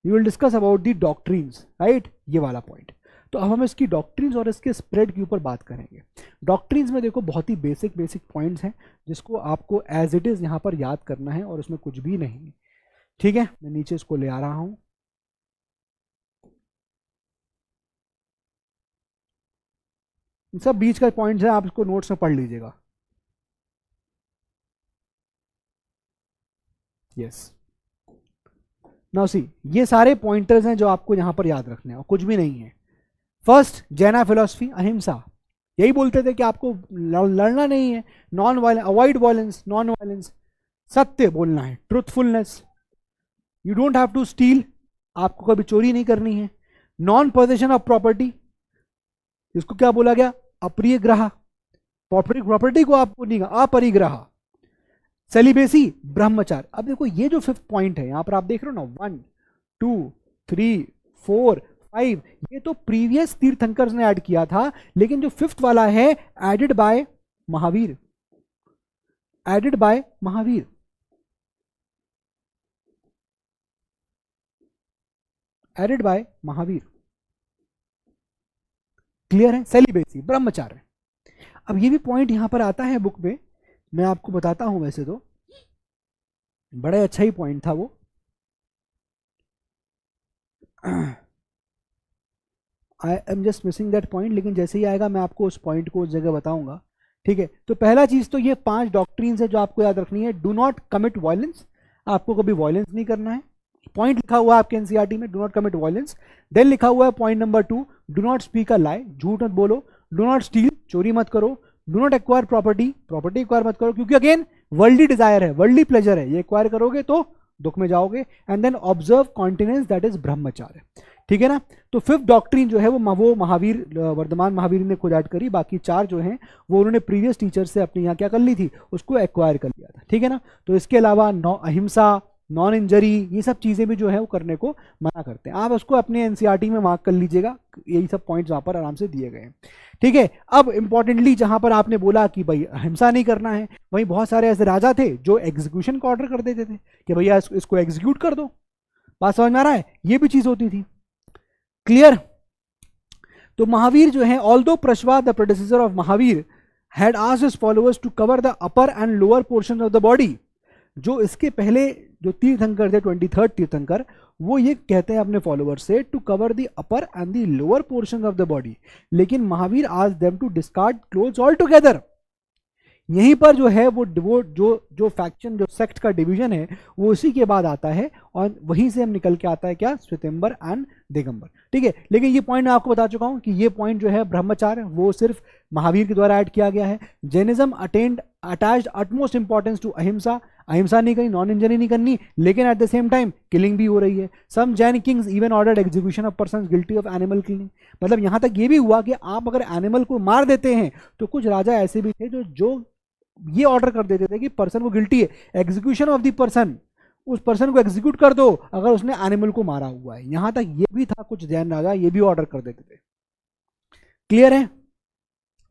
we will discuss about the doctrines, right, ये वाला पॉइंट। तो अब हम इसकी डॉक्ट्रिन्स और इसके स्प्रेड के ऊपर बात करेंगे। डॉक्ट्रिन्स में देखो बहुत ही बेसिक पॉइंट्स हैं जिसको आपको एज इट इज यहाँ पर याद करना है, और उसमें कुछ भी नहीं है। ठीक है, मैं नीचे इसको ले आ रहा हूं। सब बीच का पॉइंट्स है, आप इसको नोट्स में पढ़ लीजिएगा। यस, नाउ सी, ये सारे पॉइंटर्स हैं जो आपको यहां पर याद रखने हैं, और कुछ भी नहीं है। फर्स्ट, जैना फिलॉसफी, अहिंसा। यही बोलते थे कि आपको लड़ना नहीं है, non violence, avoid violence, non violence, सत्य बोलना है, truthfulness, you don't have to steal, आपको कभी चोरी नहीं करनी है, नॉन पोजेशन ऑफ प्रॉपर्टी, इसको क्या बोला गया, अप्रिय ग्रह, प्रॉपर्टी को आपको नहीं, अपरिग्रह, सेलिबेसी, ब्रह्मचार। अब देखो ये जो 5th पॉइंट है यहां पर आप देख रहे हो ना, 1 2 3 4 5, ये तो प्रीवियस तीर्थंकर्स ने ऐड किया था, लेकिन जो 5th वाला है added by Mahavir, added by Mahavir. Added by Mahavir. Clear है? सेलिबेसी, ब्रह्मचार्य। अब ये भी पॉइंट यहां पर आता है बुक में, मैं आपको बताता हूं, वैसे तो बड़ा अच्छा ही पॉइंट था वो। I am just missing that point, लेकिन जैसे ही आएगा मैं आपको उस पॉइंट को उस जगह बताऊंगा। ठीक है, तो पहला चीज तो ये 5 डॉक्ट्रिन्स है जो आपको याद रखनी है। डू नॉट कमिट वायलेंस, आपको कभी वायलेंस नहीं करना है। पॉइंट लिखा हुआ है आपके एनसीईआरटी में, do not commit violence. Then लिखा हुआ है point number 2, do not speak a lie, झूठ मत बोलो। डू नॉट स्टील, चोरी मत करो। Do not acquire property, property acquire मत करो, क्योंकि अगेन वर्ल्डली डिजायर है, वर्ल्डली प्लेजर है, ये एक्वायर करोगे तो दुख में जाओगे। And then observe continence, that is brahmacharya. ठीक है ना, तो 5th डॉक्ट्रिन जो है वो महावीर, वर्धमान महावीर ने खुद ऐड करी, बाकी 4 जो हैं वो उन्होंने प्रीवियस टीचर से अपने यहाँ क्या कर ली थी, उसको एक्वायर कर लिया था। ठीक है ना, तो इसके अलावा अहिंसा, नॉन इंजरी, ये सब चीजें भी जो है वो करने को मना करते हैं। आप उसको अपने एनसीईआरटी में मार्क कर लीजिएगा, यही सब पॉइंट्स वहां पर आराम से दिए गए हैं। ठीक है, अब इंपॉर्टेंटली जहां पर आपने बोला कि भाई अहिंसा नहीं करना है, वहीं बहुत सारे ऐसे राजा थे जो एग्जीक्यूशन का ऑर्डर कर देते थे कि भैया इसको एग्जीक्यूट कर दो। बात समझ में आ रहा है? ये भी चीज होती थी। क्लियर? तो महावीर जो है, although Parshva the predecessor of Mahavira had asked his followers to cover the upper and lower portion of the body. जो इसके पहले जो तीर्थंकर थे, 23rd तीर्थंकर, वो ये कहते हैं अपने फॉलोअर से to cover the upper and the lower portion of the body, लेकिन Mahavira asked them to discard clothes altogether. यहीं पर जो है वो जो फैक्शन, जो सेक्ट का डिवीजन है वो उसी के बाद आता है, और वहीं से हम निकल के आता है क्या, श्वेतांबर एंड दिगंबर। ठीक है, लेकिन ये पॉइंट मैं आपको बता चुका हूं कि ये पॉइंट जो है ब्रह्मचार्य वो सिर्फ महावीर के द्वारा ऐड किया गया है। Jainism attained attached utmost importance to ahimsa, ahimsa नहीं करनी, नॉन इंजरी नहीं करनी, लेकिन at the same time killing भी हो रही है। Some Jain kings even ordered execution of person guilty of animal killing. मतलब यहां तक ये भी हुआ कि आप अगर एनिमल को मार देते हैं तो कुछ राजा ऐसे भी थे जो ये ऑर्डर कर देते थे कि पर्सन को गिल्टी है, एग्जीक्यूशन ऑफ द पर्सन, उस पर्सन को एग्जीक्यूट कर दो अगर उसने एनिमल को मारा हुआ है। यहां तक ये भी था, कुछ जैन राजा ये भी ऑर्डर कर देते थे। क्लियर है?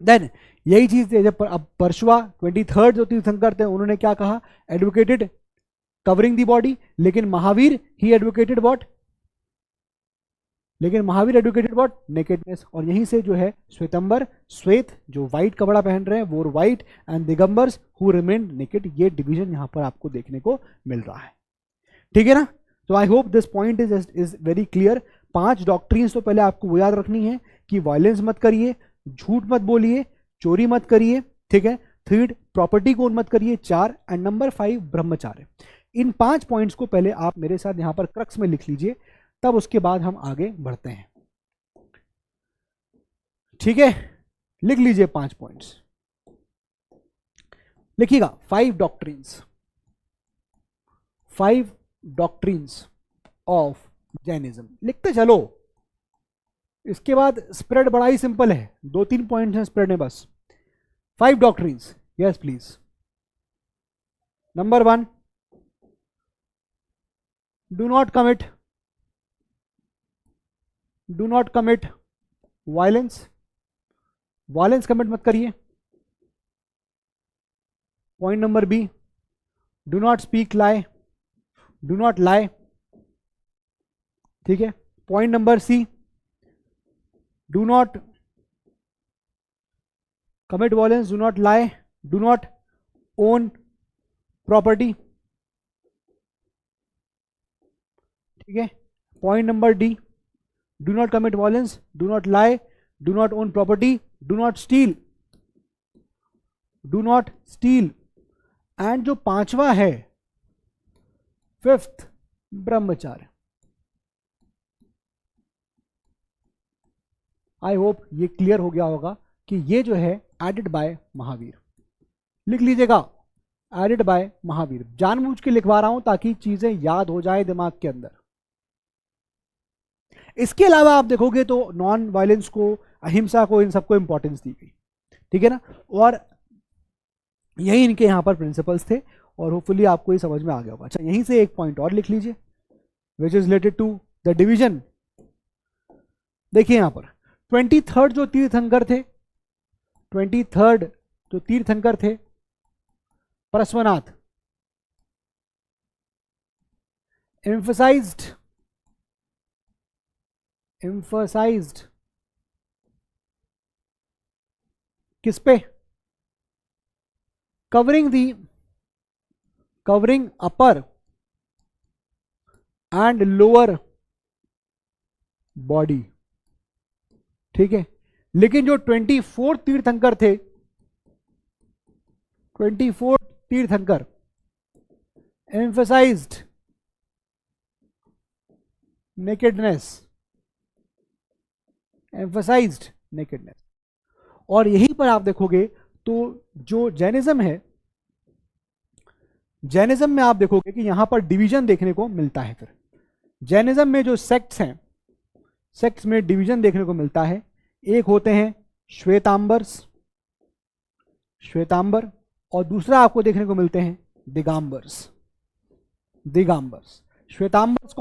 देन यही चीज थी जब अब परशुआ 23rd जो तीर्थंकर थे उन्होंने क्या कहा, एडवोकेटेड कवरिंग दी बॉडी, लेकिन महावीर ही एडवोकेटेड व्हाट, लेकिन महावीर एडवोकेटेड व्हाट, नेकेडनेस। और यहीं से जो है श्वेतंबर, श्वेत जो व्हाइट कपड़ा पहन रहे हैं वो white, and Digambars who remain naked, ये डिवीजन यहां पर आपको देखने को मिल रहा है। ठीक है ना? तो आई hope this point is very clear. 5 doctrines तो पहले आपको वो याद रखनी है कि वायलेंस मत करिए, झूठ मत बोलिए, चोरी मत करिए, ठीक है, 3 प्रॉपर्टी को मत करिए, 4 एंड नंबर 5 ब्रह्मचार्य। इन 5 पॉइंट्स को पहले आप मेरे साथ यहां पर क्रक्स में लिख लीजिए, तब उसके बाद हम आगे बढ़ते हैं। ठीक है, लिख लीजिए 5 पॉइंट्स, लिखिएगा 5 डॉक्ट्रिन्स, 5 डॉक्ट्रिन्स ऑफ जैनिज्म, लिखते चलो। इसके बाद स्प्रेड बड़ा ही सिंपल है, 2-3 पॉइंट्स हैं स्प्रेड में बस। 5 doctrines, yes please. Number 1, do not commit violence, violence commit मत करिए। Point number B, do not speak lie, do not lie, ठीक है। Point number C, do not commit violence, do not lie, do not own property, ठीक है। Point number D, do not commit violence, do not lie, do not own property, do not steal, do not steal. And जो 5वां है 5th, ब्रह्मचार्य। आई hope ये clear हो गया होगा कि ये जो है एडेड बाय महावीर, लिख लीजिएगा एडेड बाय महावीर। जानबूझ के लिखवा रहा हूं ताकि चीजें याद हो जाए दिमाग के अंदर। इसके अलावा आप देखोगे तो नॉन वायलेंस को, अहिंसा को, इन सबको इंपॉर्टेंस दी गई, ठीक है ना। और यही इनके यहां पर प्रिंसिपल्स थे, और होपफुली आपको ये समझ में आ गया होगा। अच्छा, यहीं से एक पॉइंट और लिख लीजिए which is related to the division. देखिए यहां पर 23rd जो तीर्थंकर थे, 23rd जो तीर्थंकर थे, परस्वनाथ, emphasized किस पे, covering upper and lower body, ठीक है। लेकिन जो 24 तीर्थंकर थे, 24 तीर्थंकर emphasized नेकेडनेस, और यहीं पर आप देखोगे तो जो जैनिज्म है, जैनिज्म में आप देखोगे कि यहां पर डिवीजन देखने को मिलता है। फिर जैनिज्म में जो सेक्ट्स हैं, सेक्ट्स में डिवीजन देखने को मिलता है। एक होते हैं श्वेतांबर, और दूसरा आपको देखने को मिलते हैं दिगंबर्स। श्वेतांबर्स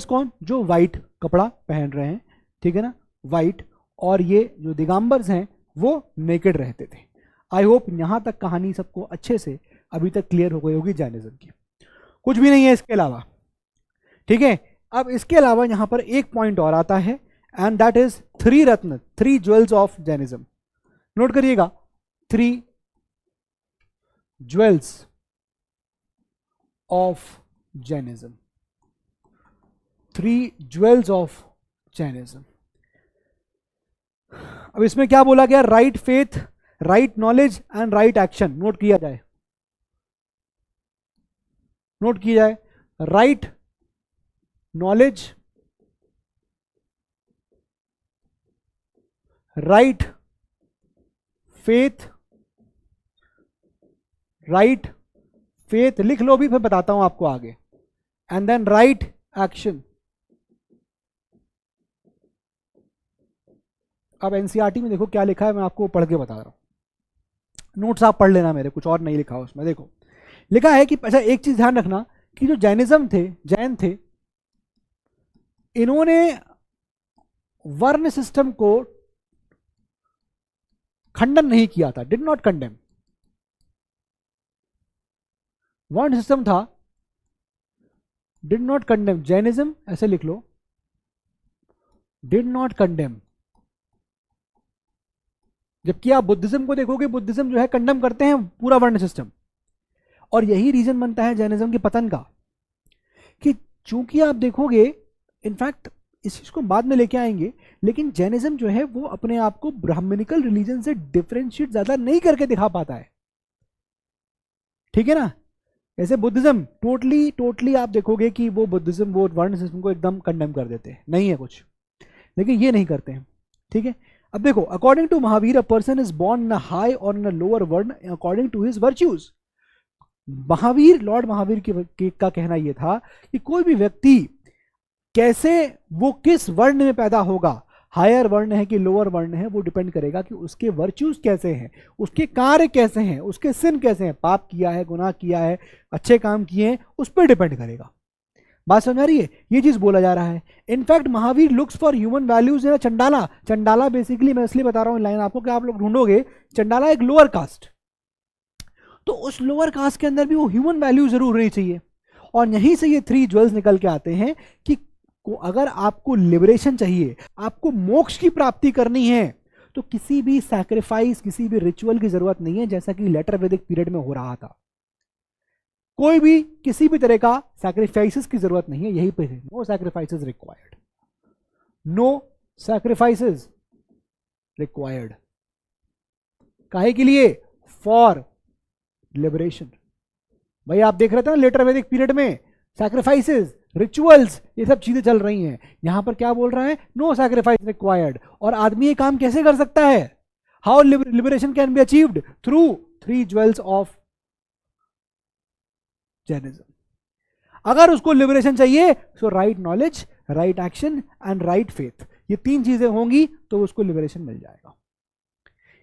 कौन, जो व्हाइट कपड़ा पहन रहे हैं, ठीक है ना, व्हाइट। और ये जो दिगंबर्स हैं वो नेकेड रहते थे। आई होप यहां तक कहानी सबको अच्छे से अभी तक क्लियर हो गई होगी जैनिज्म की। कुछ भी नहीं है इसके अलावा, ठीक है। अब इसके अलावा यहां पर एक पॉइंट और आता है, and that is 3 Ratna, 3 jewels of Jainism. Note करिएगा, 3 jewels of Jainism, 3 jewels of Jainism. अब इसमें क्या बोला गया, right faith, right knowledge and right action. Note किया जाए, right knowledge, right faith right faith लिख लो भी, फिर बताता हूं आपको आगे, एंड देन राइट एक्शन। अब एनसीईआरटी में देखो क्या लिखा है, मैं आपको पढ़ के बता रहा हूं, नोट्स आप पढ़ लेना मेरे, कुछ और नहीं लिखा उसमें। देखो लिखा है कि अच्छा एक चीज ध्यान रखना कि जो जैनिज्म थे, जैन थे, इन्होंने वर्ण सिस्टम को खंडन नहीं किया था, डिड नॉट कंडेम। वर्ण सिस्टम था, डिड नॉट कंडेम, जैनिज्म ऐसे लिख लो, डिड नॉट कंडेम। जबकि आप बुद्धिज्म को देखोगे, बुद्धिज्म जो है कंडेम करते हैं पूरा वर्ण सिस्टम। और यही रीजन बनता है जैनिज्म के पतन का, कि चूंकि आप देखोगे, इनफैक्ट इस चीज को बाद में लेके आएंगे, लेकिन जैनिज्म जो है वो अपने आप को ब्राह्मणिकल रिलीजन से डिफरेंशिएट ज्यादा नहीं करके दिखा पाता है, ठीक है ना। ऐसे बुद्धिज्म टोटली आप देखोगे कि वो बुद्धिज्म वो वर्ण सिस्टम को एकदम कंडेम कर देते हैं, नहीं है कुछ, लेकिन ये नहीं करते हैं, ठीक है। अब देखो, according to Mahavir, a person is born in high और in lower varna according to his virtues. Mahavir, lord Mahavir का कहना यह था कि कोई भी व्यक्ति कैसे, वो किस वर्ण में पैदा होगा, हायर वर्ण है कि लोअर वर्ण है, वो डिपेंड करेगा कि उसके वर्च्यूज कैसे हैं, उसके कार्य कैसे हैं, उसके सिन कैसे हैं, पाप किया है, गुनाह किया है, अच्छे काम किए हैं, उस पर डिपेंड करेगा। बात समझ आ रही है, ये चीज बोला जा रहा है। In fact Mahavira looks for human values in Chandala. Chandala basically, मैं इसलिए बता रहा हूं लाइन आपको कि आप लोग ढूंढोगे, चंडाला एक लोअर कास्ट, तो उस लोअर कास्ट के अंदर भी वो ह्यूमन वैल्यू जरूर रहनी चाहिए। और यहीं से ये 3 ज्वेल्स निकल के आते हैं कि अगर आपको लिबरेशन चाहिए, आपको मोक्ष की प्राप्ति करनी है, तो किसी भी सैक्रिफाइस, किसी भी रिचुअल की जरूरत नहीं है, जैसा कि लेटर वैदिक पीरियड में हो रहा था। कोई भी किसी भी तरह का सैक्रिफाइसेस की जरूरत नहीं है, यही पे है, no sacrifices required, no sacrifices required. काहे के लिए? For liberation. भाई आप देख रहे थे ना लेटर वैदिक पीरियड में सैक्रिफाइसेस, रिचुअल्स, ये सब चीजें चल रही हैं। यहां पर क्या बोल रहा है? No sacrifice required. और आदमी ये काम कैसे कर सकता है? How liberation can be achieved? Through 3 jewels of Jainism. अगर उसको लिबरेशन चाहिए तो right knowledge, right action and right faith, ये 3 चीजें होंगी तो उसको लिबरेशन मिल जाएगा।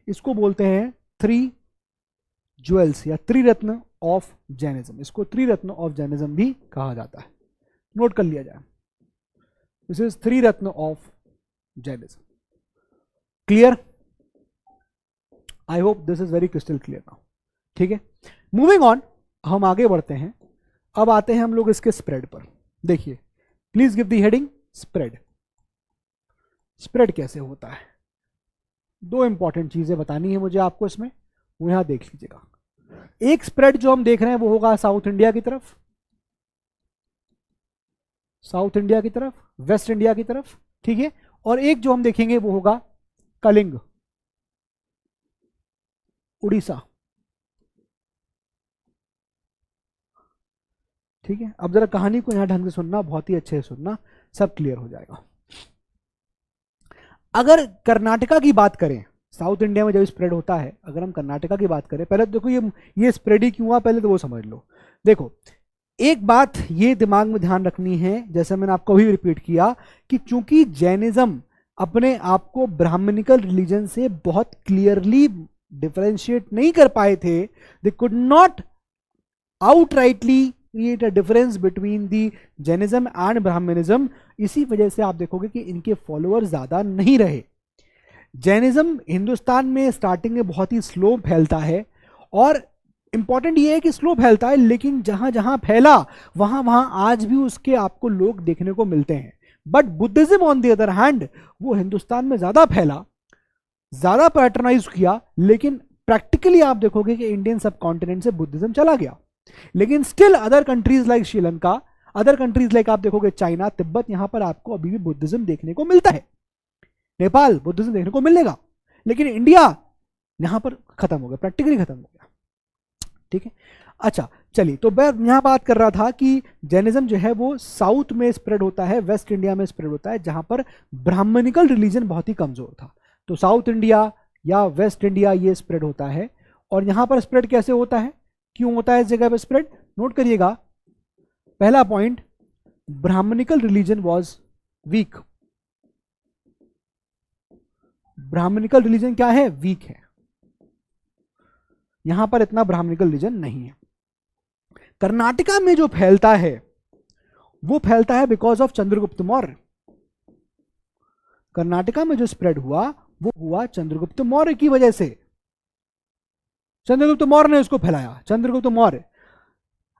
इसको बोलते हैं 3 ज्वेल्स या त्रिरत्न ऑफ जैनिज्म। इसको त्रिरत्न ऑफ जैनिज्म भी कहा जाता है, नोट कर लिया जाए। This is 3 Ratna of Jainism. Clear? I hope this is very crystal clear now, ठीक है। मूविंग ऑन, हम आगे बढ़ते हैं। अब आते हैं हम लोग इसके स्प्रेड पर। देखिए, please give the heading spread. Spread कैसे होता है? 2 इंपॉर्टेंट चीजें बतानी है मुझे आपको इसमें, वो यहां देख लीजिएगा। एक स्प्रेड जो हम देख रहे हैं वो होगा साउथ इंडिया की तरफ, साउथ इंडिया की तरफ, वेस्ट इंडिया की तरफ, ठीक है। और एक जो हम देखेंगे वो होगा कलिंग, उड़ीसा, ठीक है। अब जरा कहानी को यहां ढंग से सुनना, बहुत ही अच्छे से सुनना, सब क्लियर हो जाएगा। अगर कर्नाटका की बात करें, साउथ इंडिया में जब स्प्रेड होता है, अगर हम कर्नाटका की बात करें, पहले देखो ये स्प्रेड ही क्यों हुआ, पहले तो वो समझ लो। देखो, एक बात ये दिमाग में ध्यान रखनी है, जैसे मैंने आपको अभी रिपीट किया, कि चूंकि जैनिज्म अपने आप को ब्राह्मणिकल रिलीजन से बहुत क्लियरली डिफरेंशिएट नहीं कर पाए थे, they could not outrightly create a difference between the Jainism and Brahmanism. इसी वजह से आप देखोगे कि इनके फॉलोअर्स ज्यादा नहीं रहे। जैनिज्म हिंदुस्तान में स्टार्टिंग में बहुत ही स्लो फैलता है, और इंपॉर्टेंट ये है कि स्लो फैलता है, लेकिन जहां जहां फैला वहां वहां आज भी उसके आपको लोग देखने को मिलते हैं। But Buddhism on the other hand, वो हिंदुस्तान में ज्यादा फैला, ज्यादा पैटर्नाइज किया, लेकिन प्रैक्टिकली आप देखोगे कि इंडियन सब कॉन्टिनेंट से बुद्धिज्म चला गया। लेकिन still other countries like Sri Lanka, other countries like आप देखोगे चाइना, तिब्बत, यहां पर आपको अभी भी बुद्धिज्म देखने को मिलता है। नेपाल बुद्धिज्म देखने को मिलेगा, लेकिन इंडिया यहां पर खत्म हो गया, प्रैक्टिकली खत्म हो गया, ठीक है। अच्छा चलिए, तो मैं यहां बात कर रहा था कि जैनिज्म जो है वो साउथ में स्प्रेड होता है, वेस्ट इंडिया में स्प्रेड होता है, जहां पर ब्राह्मणिकल रिलीजन बहुत ही कमजोर था। तो साउथ इंडिया या वेस्ट इंडिया ये स्प्रेड होता है। और यहां पर स्प्रेड कैसे होता है? क्यों होता है इस जगह पे स्प्रेड? नोट करिएगा, पहला point, Brahmanical religion was weak. Brahmanical religion क्या है? वीक है। यहां पर इतना ब्राह्मणिकल रिलीजन नहीं है। कर्नाटका में जो फैलता है वो फैलता है बिकॉज ऑफ चंद्रगुप्त मौर्य। कर्नाटका में जो स्प्रेड हुआ वो हुआ चंद्रगुप्त मौर्य की वजह से। चंद्रगुप्त मौर्य ने उसको फैलाया, चंद्रगुप्त मौर्य।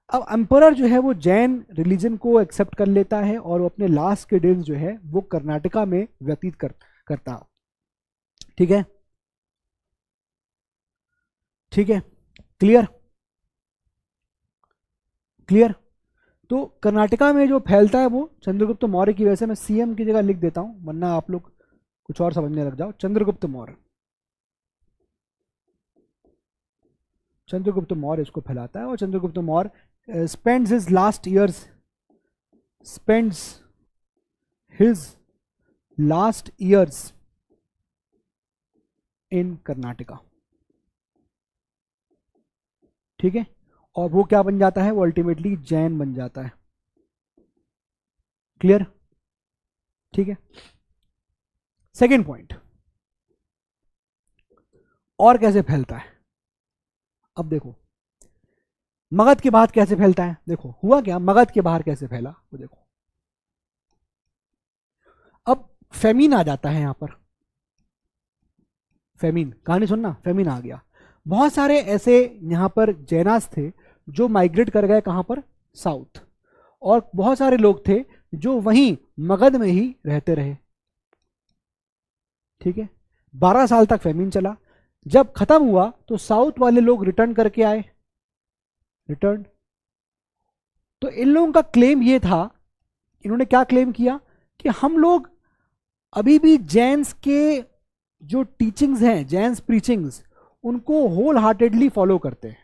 अब एम्परर जो है वो जैन रिलीजन को एक्सेप्ट कर लेता है और वो अपने लास्ट के डेज जो है वो कर्नाटका में व्यतीत करता। ठीक है, ठीक है, क्लियर, क्लियर। तो कर्नाटका में जो फैलता है वो चंद्रगुप्त मौर्य की वजह से। मैं सीएम की जगह लिख देता हूं वरना आप लोग कुछ और समझने लग जाओ। चंद्रगुप्त मौर्य, चंद्रगुप्त मौर्य इसको फैलाता है और Chandragupta Maurya spends his last years, spends his last years in Karnataka. ठीक है, और वो क्या बन जाता है? वो अल्टीमेटली जैन बन जाता है। क्लियर, ठीक है। सेकेंड पॉइंट, और कैसे फैलता है? अब देखो मगध के बाद कैसे फैलता है। देखो हुआ क्या, मगध के बाहर कैसे फैला वो देखो। अब फेमिन आ जाता है यहां पर, फेमिन, कहानी सुनना, फेमिन आ गया। बहुत सारे ऐसे यहां पर जैनास थे जो माइग्रेट कर गए कहां पर? साउथ। और बहुत सारे लोग थे जो वहीं मगध में ही रहते रहे। ठीक है, 12 साल तक फेमिन चला। जब खत्म हुआ तो साउथ वाले लोग रिटर्न करके आए, रिटर्न। तो इन लोगों का क्लेम ये था, इन्होंने क्या क्लेम किया कि हम लोग अभी भी जैन्स के जो टीचिंग्स हैं, जैन्स प्रीचिंग्स, उनको होल हार्टेडली फॉलो करते हैं।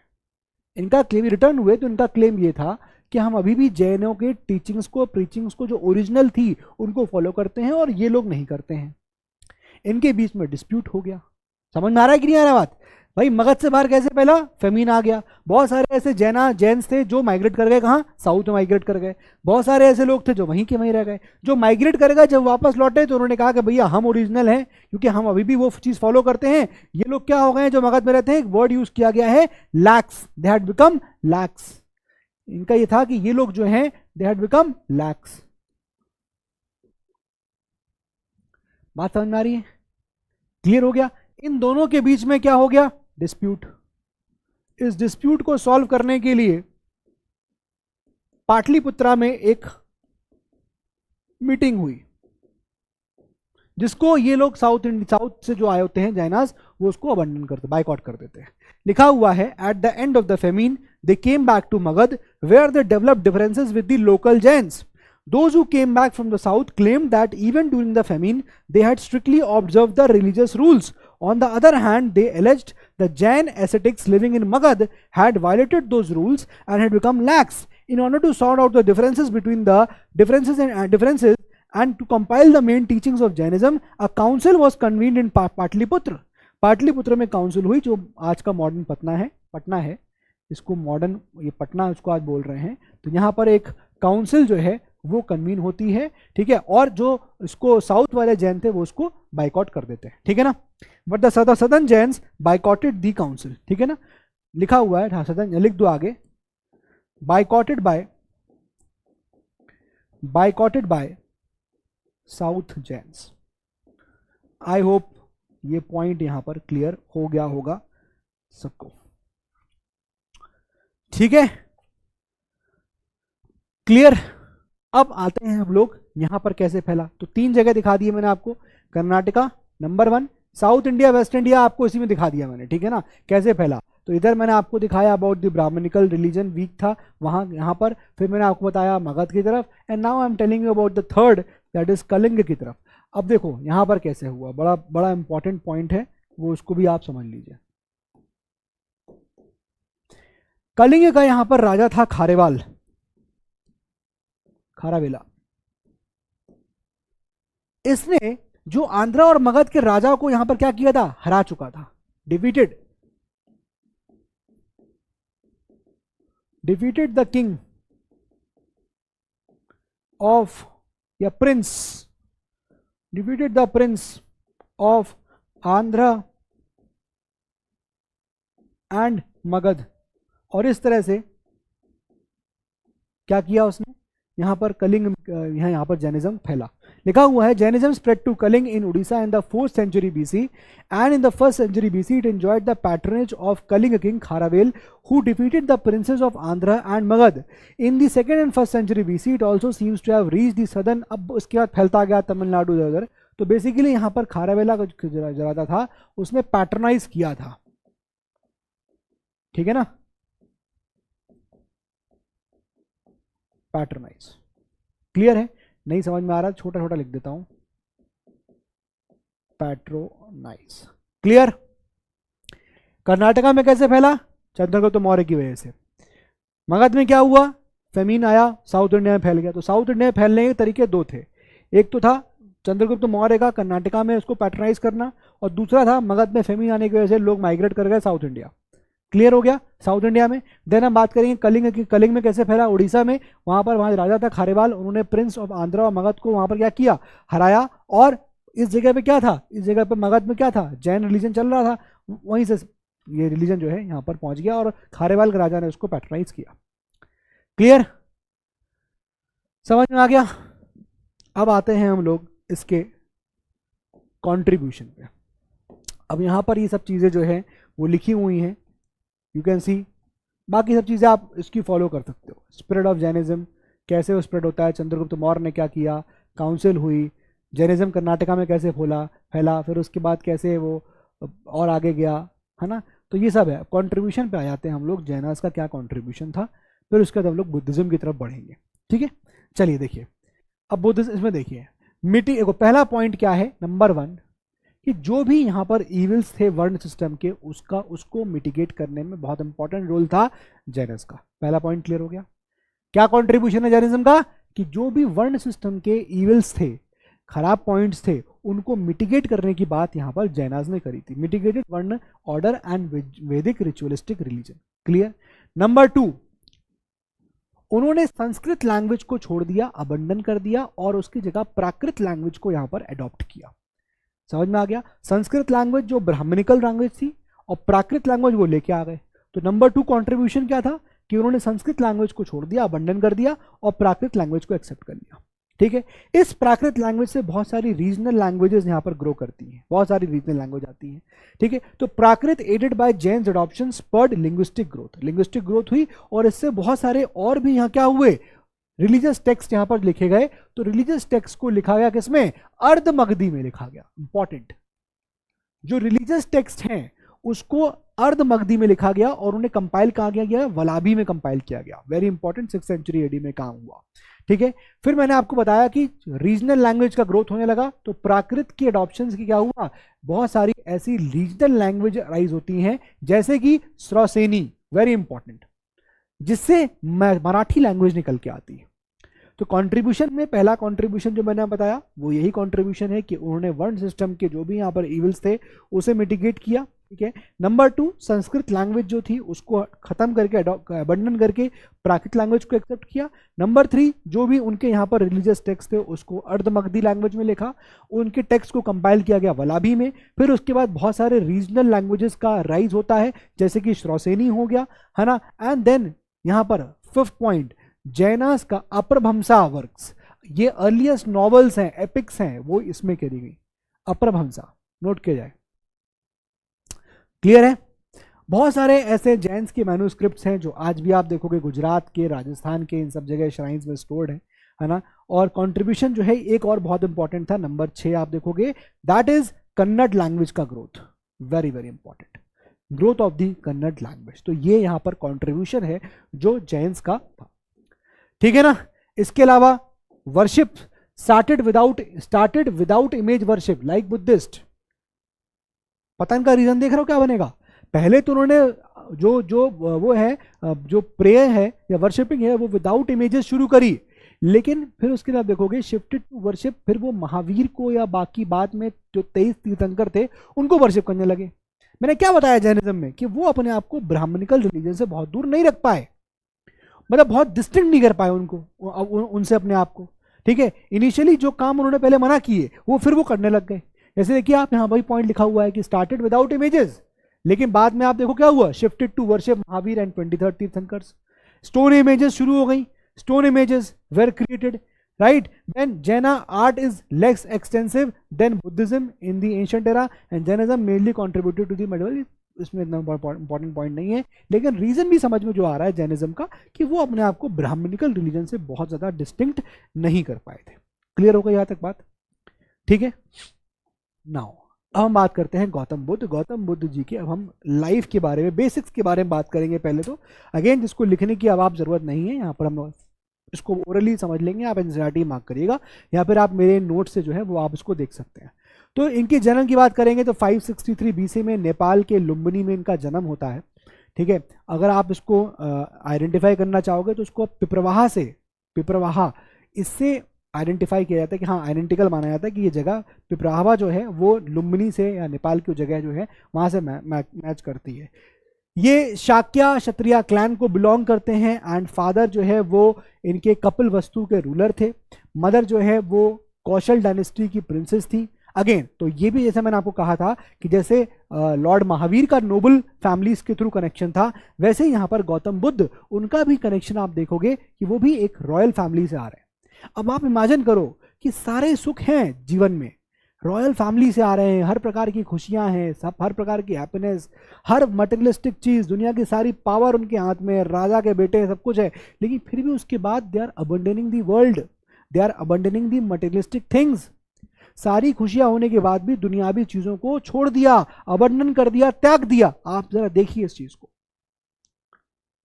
इनका क्लेम, रिटर्न हुए तो इनका क्लेम ये था कि हम अभी भी जैनों के टीचिंग्स को, प्रीचिंग्स को जो ओरिजिनल थी उनको फॉलो करते हैं और ये लोग नहीं करते हैं। इनके बीच में डिस्प्यूट हो गया। समझ में आ रहा है कि नहीं आ रहा बात? भाई मगध से बाहर कैसे पहला? फेमिन आ गया। बहुत सारे ऐसे जैन्स थे जो माइग्रेट कर गए कहाँ? साउथ में माइग्रेट कर गए। बहुत सारे ऐसे लोग थे जो वहीं के वहीं रह गए। जो माइग्रेट कर गए जब वापस लौटे तो उन्होंने कहा कि भैया हम ओरिजिनल हैं क्योंकि हम अभी भी वो चीज फॉलो करते हैं। ये लोग क्या हो गए जो मगध में रहते हैं? एक वर्ड यूज किया गया है, lakhs. They had become lakhs. इनका ये था कि ये लोग जो हैं दे हैड बिकम लैक्स। बात समझ में आ रही है? क्लियर हो गया? इन दोनों के बीच में क्या हो गया? डिस्प्यूट। इस डिस्प्यूट को सॉल्व करने के लिए पाटलिपुत्रा में एक मीटिंग हुई जिसको ये लोग साउथ से जो आए होते हैं जैनास, वो उसको अबंडन करते, बाइकआउट कर देते हैं। लिखा हुआ है, at the end of the famine they came back to Magadh where they developed differences with the local Jains. Those who came back from the south claimed that even during the famine, they had strictly observed the religious rules. On the other hand, they alleged the Jain ascetics living in Magad had violated those rules and had become lax. In order to sort out the differences between the differences and to compile the main teachings of Jainism, a council was convened in Patliputra. Pataliputra में council हुई, जो आज का modern Patna है, इसको modern ये पटना उसको आज बोल रहे हैं। तो यहाँ पर एक काउंसिल जो है वो कन्वीन होती है। ठीक है, और जो इसको साउथ वाले जैन थे वो उसको बाइकआउट कर देते हैं। ठीक है ना, but the southern Jains boycotted the council. ठीक है ना, लिखा हुआ है, हाँ सदर्न, लिख दो आगे, boycotted by south Jains. I hope ये पॉइंट यहां पर क्लियर हो गया होगा सबको। ठीक है, क्लियर। अब आते हैं हम लोग यहां पर कैसे फैला। तो 3 जगह दिखा दिए मैंने आपको। Karnataka number 1, south India, waste India आपको इसी में दिखा दिया मैंने। ठीक है ना, कैसे फैला। तो इधर मैंने आपको दिखाया about the Brahmanical religion weak था वहां, यहां पर। फिर मैंने आपको बताया मगध की तरफ, and now I am telling you about the third, that is Kalinga की तरफ। अब देखो यहां पर कैसे हुआ, बड़ा बड़ा इंपॉर्टेंट पॉइंट है वो, उसको भी आप समझ लीजिए। कलिंग का यहां पर राजा था खारेवाल, खारावेला। इसने जो आंध्रा और मगध के राजाओं को यहां पर क्या किया था? हरा चुका था, defeated. Defeated the king of या prince, defeated the prince of Andhra and Magadha. और इस तरह से क्या किया उसने, यहां पर कलिंग, यहां पर जैनिज्म फैला। लिखा हुआ है Jainism spread to Kalinga in Orissa in the 4th century BC and in the 1st century BC it enjoyed the patronage of Kalinga king Kharavel who defeated the princes of Andhra and Magad. In the 2nd and 1st century BC it also seems to have reached the southern, अब उसके बाद फैलता गया तमिलनाडु इधर। तो basically यहाँ पर खारावेला जो राजा था उसने पैट्रनाइज किया था, ठीक है ना, पैट्रनाइज। क्लियर है? नहीं समझ में आ रहा, छोटा छोटा लिख देता हूं, पैट्रोनाइज। क्लियर? कर्नाटका में कैसे फैला? चंद्रगुप्त मौर्य की वजह से। मगध में क्या हुआ? फेमीन आया, साउथ इंडिया में फैल गया। तो साउथ इंडिया में फैलने के तरीके दो थे, एक तो था चंद्रगुप्त मौर्य का कर्नाटका में उसको पैट्रनाइज करना, और दूसरा था मगध में फेमीन आने की वजह से लोग माइग्रेट कर गए साउथ इंडिया। क्लियर हो गया? साउथ इंडिया में। देन हम बात करेंगे कलिंग की। कलिंग में कैसे फैला? उड़ीसा में। वहां राजा था खारेवाल, उन्होंने प्रिंस ऑफ आंध्रा और मगध को वहां पर क्या किया? हराया। और इस जगह पे क्या था? इस जगह पे मगध में क्या था? जैन रिलीजन चल रहा था, वहीं से ये रिलीजन जो है यहाँ पर पहुंच गया और खारेवाल के राजा ने उसको पैट्रनाइज किया। क्लियर? समझ में आ गया? अब आते हैं हम लोग इसके कंट्रीब्यूशन पे। अब यहाँ पर ये सब चीज़ें जो है वो लिखी हुई हैं, यू कैन सी। बाकी सब चीज़ें आप इसकी फॉलो कर सकते हो। स्प्रेड ऑफ जैनिज्म, कैसे वो स्प्रेड होता है, चंद्रगुप्त मौर्य ने क्या किया, काउंसिल हुई, जैनिज्म कर्नाटका में कैसे फैला, फिर उसके बाद कैसे वो और आगे गया, है ना। तो ये सब है। कंट्रीब्यूशन पे आ जाते हैं हम लोग, जैनास का क्या कंट्रीब्यूशन था, फिर उसके बाद हम लोग बुद्धिज्म की तरफ बढ़ेंगे। ठीक है, चलिए देखिए। अब बुद्धिज्म इसमें देखिए, पहला पॉइंट क्या है, नंबर 1, कि जो भी यहाँ पर इविल्स थे वर्ण सिस्टम के, उसको मिटिगेट करने में बहुत इंपॉर्टेंट रोल था जैनिज्म का। पहला पॉइंट क्लियर हो गया। क्या कंट्रीब्यूशन है जैनिज्म का? कि जो भी वर्ण सिस्टम के इविल्स थे, खराब पॉइंट्स थे, उनको मिटिगेट करने की बात यहाँ पर जैनाज ने करी थी। मिटिगेटेड वर्ण ऑर्डर एंड वैदिक रिचुअलिस्टिक रिलीजन। क्लियर? नंबर 2, उन्होंने संस्कृत लैंग्वेज को छोड़ दिया, अबंडन कर दिया, और उसकी जगह प्राकृत लैंग्वेज को यहाँ पर अडॉप्ट किया। समझ में आ गया? संस्कृत लैंग्वेज जो ब्राह्मणिकल लैंग्वेज थी और प्राकृत लैंग्वेज वो लेके आ गए। तो नंबर 2 कंट्रीब्यूशन क्या था? कि उन्होंने संस्कृत लैंग्वेज को छोड़ दिया, अबंडन कर दिया, और प्राकृत लैंग्वेज को एक्सेप्ट कर लिया। ठीक है, इस प्राकृत लैंग्वेज से बहुत सारी रीजनल लैंग्वेजेस यहाँ पर ग्रो करती हैं, बहुत सारी रीजनल लैंग्वेज आती हैं। ठीक है, तो Prakrit aided by Jains adoption spurred linguistic growth हुई, और इससे बहुत सारे और भी यहाँ क्या हुए, रिलीजियस टेक्स्ट यहाँ पर लिखे गए। तो रिलीजियस टेक्स्ट को लिखा गया किसमें? अर्धमगधी में लिखा गया। इंपॉर्टेंट, जो रिलीजियस टेक्स्ट हैं उसको अर्धमगधी में लिखा गया, और उन्हें कंपाइल कहा गया, वलाबी में कंपाइल किया गया। Very important, 6th century AD में काम हुआ। ठीक है, फिर मैंने आपको बताया कि रीजनल लैंग्वेज का ग्रोथ होने लगा, तो प्राकृत की अडॉप्शन की क्या हुआ, बहुत सारी ऐसी रीजनल लैंग्वेज राइज होती हैं, जैसे कि श्रौसेनी, वेरी इंपॉर्टेंट, जिससे मराठी लैंग्वेज निकल के आती है। तो कंट्रीब्यूशन में पहला कंट्रीब्यूशन जो मैंने बताया वो यही कंट्रीब्यूशन है कि उन्होंने वर्ण सिस्टम के जो भी यहाँ पर इविल्स थे उसे मिटिगेट किया। ठीक है, नंबर 2, संस्कृत लैंग्वेज जो थी उसको खत्म करके, अबंडन करके प्राकृत लैंग्वेज को एक्सेप्ट किया। नंबर 3, जो भी उनके यहाँ पर रिलीजियस टेक्स्ट थे उसको अर्धमगधी लैंग्वेज में लिखा, उनके टेक्स्ट को कंपाइल किया गया वलाबी में। फिर उसके बाद बहुत सारे रीजनल लैंग्वेजेस का राइज होता है, जैसे कि श्रौसेनी हो गया, है ना। एंड देन यहाँ पर 5th पॉइंट, जैनास का अप्रभंसा वर्क्स, ये अर्लीस्ट नॉवेल्स हैं, एपिक्स हैं, वो इसमें करी गई। अप्रभंसा नोट किया जाए। क्लियर है? बहुत सारे ऐसे जैन्स के मैन्युस्क्रिप्ट्स हैं जो आज भी आप देखोगे गुजरात के, राजस्थान के, इन सब जगह श्राइन्स में स्टोर्ड है ना। और कंट्रीब्यूशन जो है एक और बहुत इंपॉर्टेंट था, नंबर 6 आप देखोगे, दैट इज कन्नड़ लैंग्वेज का growth. Very very important, growth of the Kannada language. तो ये यहाँ पर कंट्रीब्यूशन है जो जैन्स का था। ठीक है ना। इसके अलावा worship started without image worship like Buddhist. पता इनका रीजन देख रहे हो क्या बनेगा? पहले तो उन्होंने जो प्रेयर है या वर्शिपिंग है वो विदाउट इमेजेस शुरू करी, लेकिन फिर उसके बाद देखोगे शिफ्टेड टू वर्शिप, फिर वो महावीर को या बाकी बाद में जो 23 तीर्थंकर थे उनको वर्शिप करने लगे। मैंने क्या बताया जैनिज्म में कि वो अपने आप को ब्राह्मणिकल रिलीजन से बहुत दूर नहीं रख पाए, मतलब बहुत डिस्टिंक्ट नहीं कर पाए उनको उनसे अपने आप को, ठीक है। इनिशियली जो काम उन्होंने पहले मना किए वो फिर वो करने लग गए। जैसे देखिए आप यहाँ भाई पॉइंट लिखा हुआ है कि स्टार्टेड विदाउट इमेजेस, लेकिन बाद में आप देखो क्या हुआ, shifted to worship Mahavira and 23 Tirthankaras. Stone images शुरू हो गई, stone images were created, right? Then Jaina art is less extensive than Buddhism in the ancient era and Jainism mainly contributed to the medieval। इसमें इतना इंपॉर्टेंट पॉइंट नहीं है, लेकिन reason भी समझ में जो आ रहा है जैनिज्म का कि वो अपने आप को ब्राह्मणिकल रिलीजन से बहुत ज्यादा डिस्टिंक्ट नहीं कर पाए थे। क्लियर हो गई यहाँ तक बात, ठीक है। नाउ अब हम बात करते हैं गौतम बुद्ध। गौतम बुद्ध जी के अब हम लाइफ के बारे में, बेसिक्स के बारे में बात करेंगे पहले तो। अगेन जिसको लिखने की अब आप जरूरत नहीं है, यहाँ पर हम इसको ओरली समझ लेंगे, आप एनसीईआरटी मार्क करिएगा या फिर आप मेरे नोट से जो है वो आप इसको देख सकते हैं। तो इनके जन्म की बात करेंगे तो 563 बीसी में नेपाल के लुम्बिनी में इनका जन्म होता है, ठीक है। अगर आप इसको आइडेंटिफाई करना चाहोगे तो इसको पिपरवाहा से, पिपरवाहा इससे आइडेंटिफाई किया जाता है कि हाँ आइडेंटिकल माना जाता है कि ये जगह पिपरावा जो है वो लुम्बिनी से या नेपाल की जगह जो है वहाँ से मैच करती है। ये शाक्या क्षत्रिय क्लैन को बिलोंग करते हैं एंड फादर जो है वो इनके कपिल वस्तु के रूलर थे, मदर जो है वो कौशल डायनेस्टी की प्रिंसेस थी। अगेन तो ये भी जैसे मैंने आपको कहा था कि जैसे लॉर्ड महावीर का नोबल फैमिलीज के थ्रू कनेक्शन था, वैसे यहाँ पर गौतम बुद्ध उनका भी कनेक्शन आप देखोगे कि वो भी एक रॉयल फैमिली से आ रहे हैं। अब आप इमेजिन करो कि सारे सुख हैं जीवन में, रॉयल फैमिली से आ रहे हैं, हर प्रकार की खुशियां हैं, सब हर प्रकार की हैप्पीनेस, हर मटेरियलिस्टिक चीज, दुनिया की सारी पावर उनके हाथ में, राजा के बेटे, सब कुछ है, लेकिन फिर भी उसके बाद they are abandoning the world, they are abandoning the materialistic things. सारी खुशियां होने के बाद भी दुनियावी चीजों को छोड़ दिया, अबंडन कर दिया, त्याग दिया। आप जरा देखिए इस चीज को,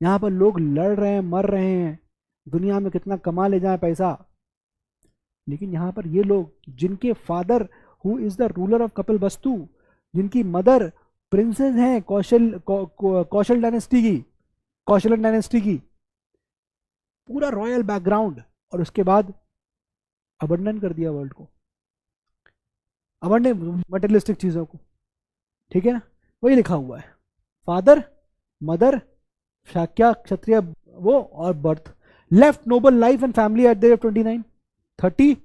यहां पर लोग लड़ रहे हैं, मर रहे हैं, दुनिया में कितना कमा ले जाए पैसा, लेकिन यहां पर ये लोग जिनके father who is the ruler of Kapil वस्तु, जिनकी मदर प्रिंसेस हैं कौशल डायनेस्टी की, कौशलन डायनेस्टी की, पूरा रॉयल बैकग्राउंड, और उसके बाद अबंडन कर दिया वर्ल्ड को, अबंडन मटेरियलिस्टिक चीजों को, ठीक है ना। वही लिखा हुआ है, फादर मदर शाक्या क्षत्रिय वो और birth, left noble life and family at the age of 29, 30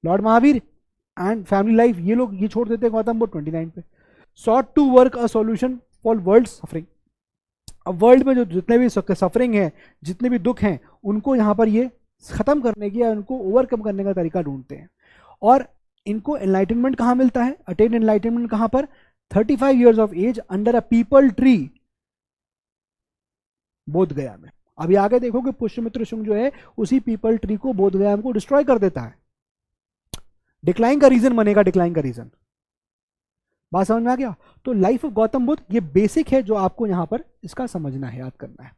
lord Mahavir and family life, ये लोग ये छोड़ देते हैं गौतम बुद्ध 29 पे। Sought to work a solution for world suffering. अब वर्ल्ड में जो जितने भी सफरिंग है, जितने भी दुख हैं, उनको यहाँ पर ये खत्म करने की या उनको ओवरकम करने का तरीका ढूंढते हैं। और इनको एनलाइटनमेंट कहाँ मिलता है, अटेन एनलाइटनमेंट कहाँ पर, 35 years of age under a peepal tree Bodh Gaya में। अभी आगे देखोगे पुष्यमित्र शुंग जो है उसी पीपल ट्री को बोध गया को डिस्ट्रॉय कर देता है। डिक्लाइन का रीजन बनेगा, डिक्लाइन का रीजन, बात समझ में आ गया। तो लाइफ ऑफ गौतम बुद्ध ये बेसिक है जो आपको यहां पर इसका समझना है, याद करना है।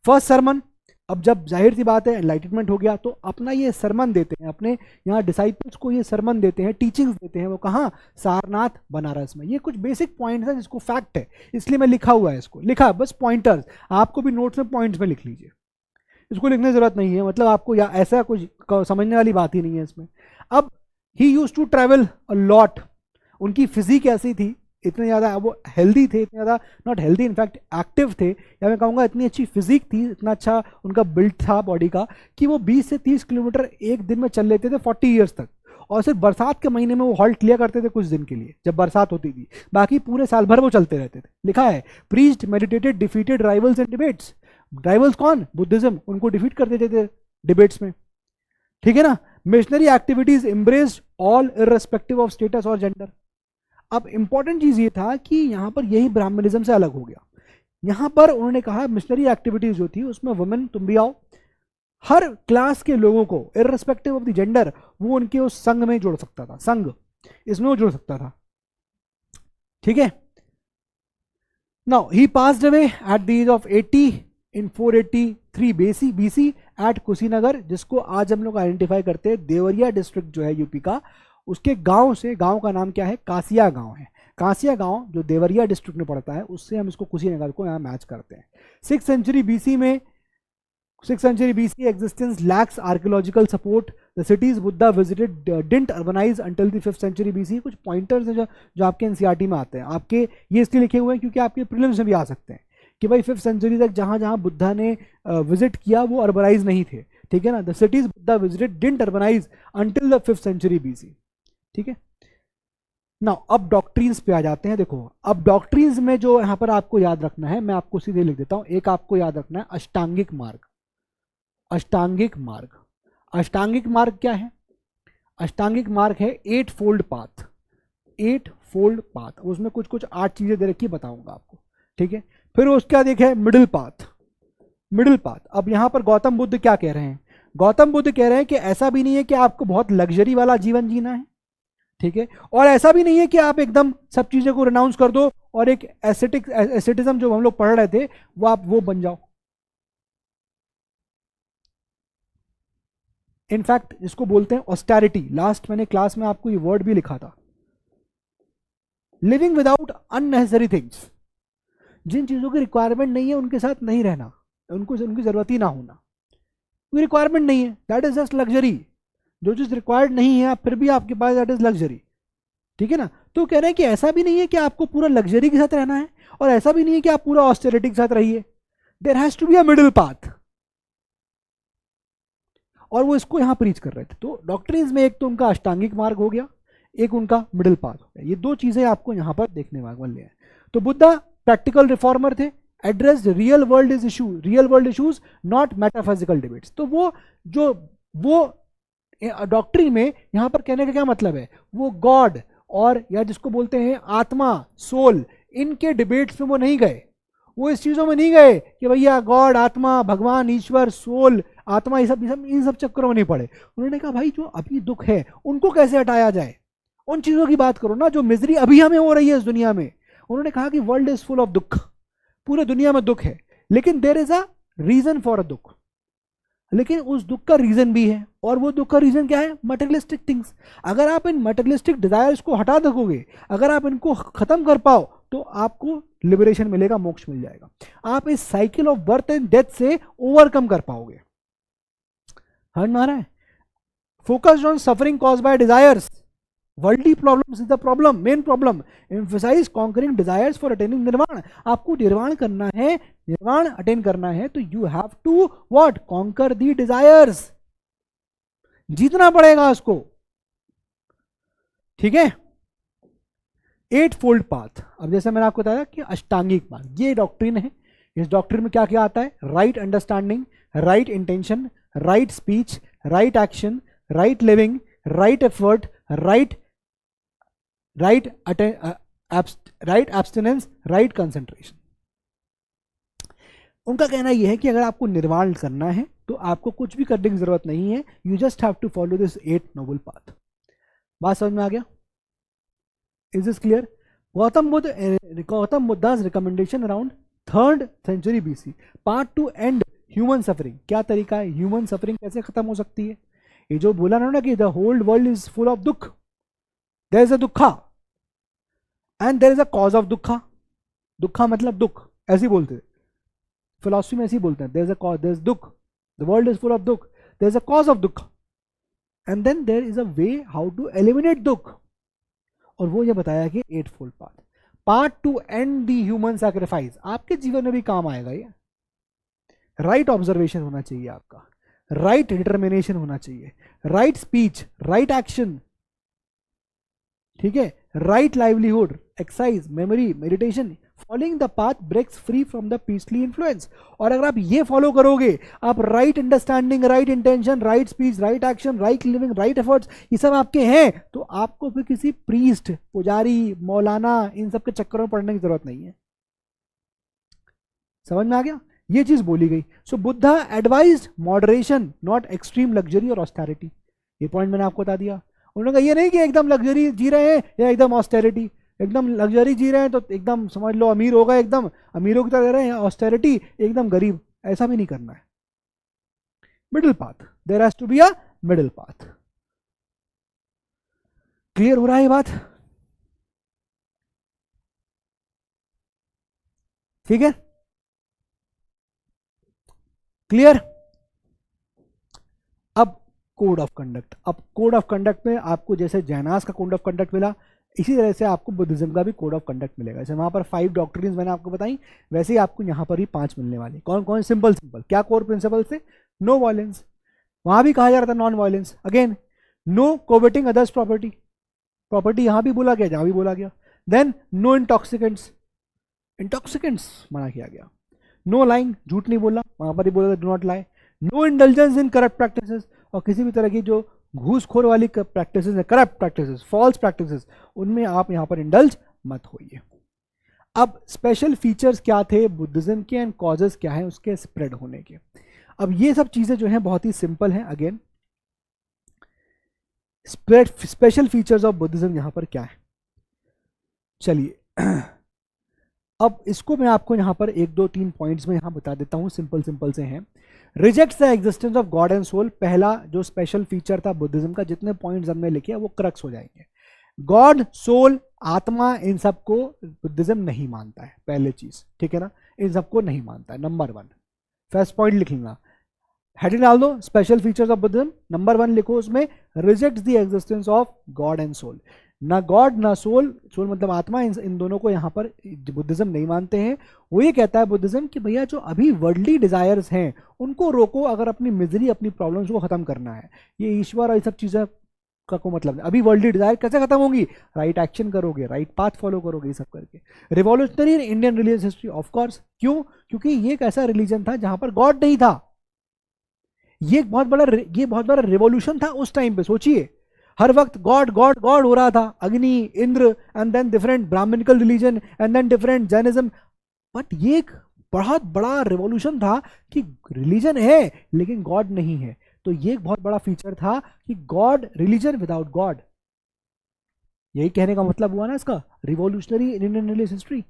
फर्स्ट सरमन, अब जब जाहिर सी बात है एनलाइटनमेंट हो गया तो अपना ये सरमन देते हैं, अपने यहाँ डिसाइपल्स को ये सरमन देते हैं, टीचिंग्स देते हैं, वो कहाँ, सारनाथ बनारस में। ये कुछ बेसिक पॉइंट्स हैं जिसको फैक्ट है, इसलिए मैं लिखा हुआ है, इसको लिखा बस पॉइंटर्स, आपको भी नोट्स में पॉइंट्स में लिख लीजिए, इसको लिखने की जरूरत नहीं है, मतलब आपको या ऐसा कुछ समझने वाली बात ही नहीं है इसमें। अब he used to travel a lot, उनकी फिजिक ऐसी थी, इतने ज़्यादा वो हेल्दी थे, इतने ज़्यादा नॉट हेल्दी इनफैक्ट एक्टिव थे, या मैं कहूँगा इतनी अच्छी फिजिक थी, इतना अच्छा उनका बिल्ड था बॉडी का कि वो 20 से 30 किलोमीटर एक दिन में चल लेते थे 40 ईयर्स तक। और सिर्फ बरसात के महीने में वो हॉल्ट लिया करते थे कुछ दिन के लिए जब बरसात होती थी, बाकी पूरे साल भर वो चलते रहते थे। लिखा है preached, meditated, defeated rivals and debates. Rivals कौन, बुद्धिज्म, उनको डिफीट कर देते थे डिबेट्स में, ठीक है ना। Missionary activities embraced all irrespective of status और जेंडर। अब इंपॉर्टेंट चीज ये था कि यहां पर यही ब्राह्मणिज्म से अलग हो गया। यहां पर उन्होंने कहा मिशनरी एक्टिविटीज जो थी उसमें वुमेन तुम भी आओ, हर क्लास के लोगों को इररेस्पेक्टिव ऑफ द जेंडर वो उनके उस संघ में जोड़ सकता था, संघ इसमें वो जोड़ सकता था, ठीक है। Now he passed away at the age of 80 in 483 BC at Kushinagar, जिसको आज हम लोग आइडेंटिफाई करते हैं देवरिया डिस्ट्रिक्ट जो है यूपी का, उसके गांव से, गांव का नाम क्या है, कासिया गांव है। कासिया गांव जो देवरिया डिस्ट्रिक्ट में पड़ता है उससे हम इसको कुशीनगर को यहाँ मैच करते हैं। 6th century BC में, 6th century BC existence lacks archaeological support. The cities Buddha visited didn't urbanize until the 5th century BC। कुछ पॉइंटर्स हैं जो आपके एनसीईआरटी में आते हैं, आपके ये इसलिए लिखे हुए हैं क्योंकि आपके प्रीलिम्स में भी आ सकते हैं कि भाई 5th सेंचुरी तक जहां जहां बुद्धा ने विजिट किया वो अर्बनाइज नहीं थे, ठीक है ना। The cities Buddha visited didn't urbanize until the 5th century BC, ठीक है ना। अब डॉक्ट्रिन्स पे आ जाते हैं। देखो अब डॉक्ट्रिन्स में जो यहां पर आपको याद रखना है, मैं आपको सीधे लिख देता हूं। एक आपको याद रखना है अष्टांगिक मार्ग। अष्टांगिक मार्ग, अष्टांगिक मार्ग क्या है? अष्टांगिक मार्ग है 8 फोल्ड पाथ। 8 फोल्ड पाथ, उसमें कुछ कुछ 8 चीजें दे रखी, बताऊंगा आपको, ठीक है। फिर उसका देखे मिडिल पाथ। मिडिल पाथ, अब यहां पर गौतम बुद्ध क्या कह रहे हैं? गौतम बुद्ध कह रहे हैं कि ऐसा भी नहीं है कि आपको बहुत लग्जरी वाला जीवन जीना है, ठीक है, और ऐसा भी नहीं है कि आप एकदम सब चीजों को रिनाउंस कर दो और एक एसेटिज्म जो हम लोग पढ़ रहे थे वो आप वो बन जाओ। इनफैक्ट इसको बोलते हैं ऑस्टेरिटी। लास्ट मैंने क्लास में आपको ये वर्ड भी लिखा था, लिविंग विदाउट अननेसेसरी थिंग्स। जिन चीजों की रिक्वायरमेंट नहीं है उनके साथ नहीं रहना, उनको उनकी जरूरत ही ना होना। कोई रिक्वायरमेंट नहीं है, दैट इज जस्ट लग्जरी। जो चीज रिक्वायर्ड नहीं है फिर भी आपके पास, दैट इज लग्जरी, ठीक है ना। तो कह रहे हैं कि ऐसा भी नहीं है कि आपको पूरा लग्जरी के साथ रहना है और ऐसा भी नहीं है कि आप पूरा ऑस्टेरिटी के साथ रहिए। There has to be a middle path, और वो इसको यहां प्रीच कर रहे थे। तो डॉक्ट्रिन्स में एक तो उनका अष्टांगिक मार्ग हो गया, एक उनका मिडिल पाथ हो गया। ये दो चीजें आपको यहां पर देखने वाले हैं। तो बुद्धा प्रैक्टिकल रिफॉर्मर थे, address real world issues not metaphysical debates. तो वो डॉक्ट्रिन में यहां पर कहने का क्या मतलब है, वो गॉड और या जिसको बोलते हैं आत्मा, सोल, इनके डिबेट्स में वो नहीं गए। वो इस चीजों में नहीं गए कि भैया गॉड, आत्मा, भगवान, ईश्वर, सोल, आत्मा, इन सब चक्करों में नहीं पड़े। उन्होंने कहा भाई जो अभी दुख है उनको कैसे हटाया जाए, उन चीजों की बात करो ना जो मिजरी अभी हमें हो रही है इस दुनिया में। उन्होंने कहा कि वर्ल्ड इज फुल ऑफ दुख, पूरे दुनिया में दुख है, लेकिन there is a reason for a dukh. लेकिन उस दुख का रीजन भी है, और वो दुख का रीजन क्या है? Materialistic things. अगर आप इन मटेरियलिस्टिक डिजायर्स को हटा दोगे, अगर आप इनको खत्म कर पाओ तो आपको लिबरेशन मिलेगा, मोक्ष मिल जाएगा। आप इस cycle of birth and death से ओवरकम कर पाओगे। समझ में आ रहा है? Focused on suffering cause by desires, worldly problems is the problem, main problem. Emphasize conquering desires for attaining nirvana. आपको निर्वाण करना है, निर्वाण अटेन करना है तो you have to what? Conquer the desires, जीतना पड़ेगा उसको, ठीक है। 8 फोल्ड पाथ। अब जैसे मैंने आपको बताया कि अष्टांगिक मार्ग ये डॉक्ट्रिन है। इस डॉक्ट्रिन में क्या क्या आता है? Right understanding, right intention, right speech, right action, right living, right effort, right abstinence, right concentration. उनका कहना यह है कि अगर आपको निर्वाण करना है तो आपको कुछ भी करने की जरूरत नहीं है, you just have to follow this 8 noble path. बात समझ में आ गया? Is this clear? Gautama Buddha's recommendation around 3rd century BC, path to end human suffering. क्या तरीका है? ह्यूमन सफरिंग कैसे खत्म हो सकती है? ये जो बोला ना कि the whole world is full of दुख, there is a dukha and there is a cause of dukha. दुखा मतलब दुख, ऐसे बोलते हैं फिलॉसफी में, ऐसे ही बोलते हैं। There is a cause, there is दुख, the world is full of दुख, there is a cause of दुख, and then there is a way how to eliminate दुख। और वो ये बताया कि 8 fold path, path to end the human sacrifice. आपके जीवन में भी काम आएगा ये। राइट ऑब्जर्वेशन होना चाहिए आपका, राइट डिटर्मिनेशन होना चाहिए, राइट स्पीच, राइट एक्शन, ठीक है, right livelihood, exercise, memory, meditation. Following the path breaks free from the priestly influence. और अगर आप ये फॉलो करोगे, आप right understanding, right intention, right speech, right action, right living, right efforts, ये सब आपके हैं, तो आपको फिर किसी प्रीस्ट, पुजारी, मौलाना, इन सब के चक्करों में पड़ने की जरूरत नहीं है। समझ में आ गया? ये चीज बोली गई। So Buddha advised moderation, not extreme luxury और ऑस्टेरिटी। ये पॉइंट मैंने आपको बता दिया। उन्होंने कहा ये नहीं कि एकदम लग्जरी जी रहे हैं या एकदम ऑस्टेरिटी। एकदम लग्जरी जी रहे हैं तो एकदम समझ लो अमीर होगा, एकदम अमीरों की तरह रह रहे हैं, ऑस्टेरिटी एकदम गरीब, ऐसा भी नहीं करना है। Middle path, there has to be a middle path. Clear हो रहा है ये बात? ठीक है, क्लियर? अब कोड ऑफ कंडक्ट। अब कोड ऑफ कंडक्ट में आपको जैसे जैनास का कोड ऑफ कंडक्ट मिला, इसी तरह से आपको बुद्धिज्म का भी कोड ऑफ कंडक्ट मिलेगा। जैसे वहाँ पर 5 डॉक्ट्रिन्स मैंने आपको बताई, वैसे ही आपको यहाँ पर भी 5 मिलने वाले। कौन कौन? Simple simple. क्या कोर प्रिंसिपल से? नो वायलेंस, वहाँ भी कहा जा रहा था non violence. Again no coveting others property, property यहाँ भी बोला गया, जहाँ भी बोला गया। देन नो इंटॉक्सिकेंट्स, इंटॉक्सिकेंट्स मना किया गया। नो लाइंग, झूठ नहीं बोला, वहाँ पर ही बोला था do not lie. No indulgence in corrupt practices, और किसी भी तरह की जो घूसखोर वाली प्रैक्टिसेस है, करप्ट प्रैक्टिसेस, फॉल्स प्रैक्टिसेस, उनमें आप यहाँ पर इंडल्ज मत होइए। अब स्पेशल फीचर्स क्या थे बुद्धिज्म के एंड कॉजेस क्या है उसके स्प्रेड होने के। अब ये सब चीजें जो हैं बहुत ही सिंपल हैं। Again special features of Buddhism यहां पर क्या है, चलिए अब इसको मैं आपको यहां पर 1 2 3 पॉइंट्स में यहां बता देता हूं, सिंपल सिंपल से हैं। Rejects the existence of God and soul, पहला जो स्पेशल फीचर था बुद्धिज्म का, जितने पॉइंट्स हमने लिखे वो क्रक्स हो जाएंगे। गॉड, सोल, आत्मा, इन सबको बुद्धिज्म नहीं मानता है, पहले चीज, ठीक है ना, इन सबको नहीं मानता है। नंबर 1 फर्स्ट पॉइंट लिख लेना, हेडिंग डाल दो special features of Buddhism. Number 1 लिखो उसमें, rejects the existence of God and soul. ना गॉड ना सोल, सोल मतलब आत्मा, इन दोनों को यहाँ पर बुद्धिज्म नहीं मानते हैं। वो ये कहता है बुद्धिज्म कि भैया जो अभी वर्ल्डली डिजायर्स हैं उनको रोको, अगर अपनी मिजरी अपनी प्रॉब्लम्स को खत्म करना है। ये ईश्वर और ये सब चीजें का कोई मतलब नहीं। अभी वर्ल्डली डिजायर कैसे खत्म होंगी? राइट एक्शन करोगे, राइट पाथ फॉलो करोगे, ये सब करके। Revolutionary in Indian religious history, of course, क्यों? क्योंकि ये एक ऐसा रिलीजन था जहां पर गॉड नहीं था। ये बहुत बड़ा रिवॉल्यूशन था उस टाइम पे। सोचिए, हर वक्त गॉड गॉड गॉड हो रहा था, Agni, Indra, and then different Brahmanical religion, and then different Jainism. But ये एक बहुत बड़ा रिवॉल्यूशन था कि रिलीजन है लेकिन गॉड नहीं है। तो ये एक बहुत बड़ा फीचर था कि गॉड, रिलीजन विदाउट गॉड। यही कहने का मतलब हुआ ना इसका, revolutionary in Indian religious history.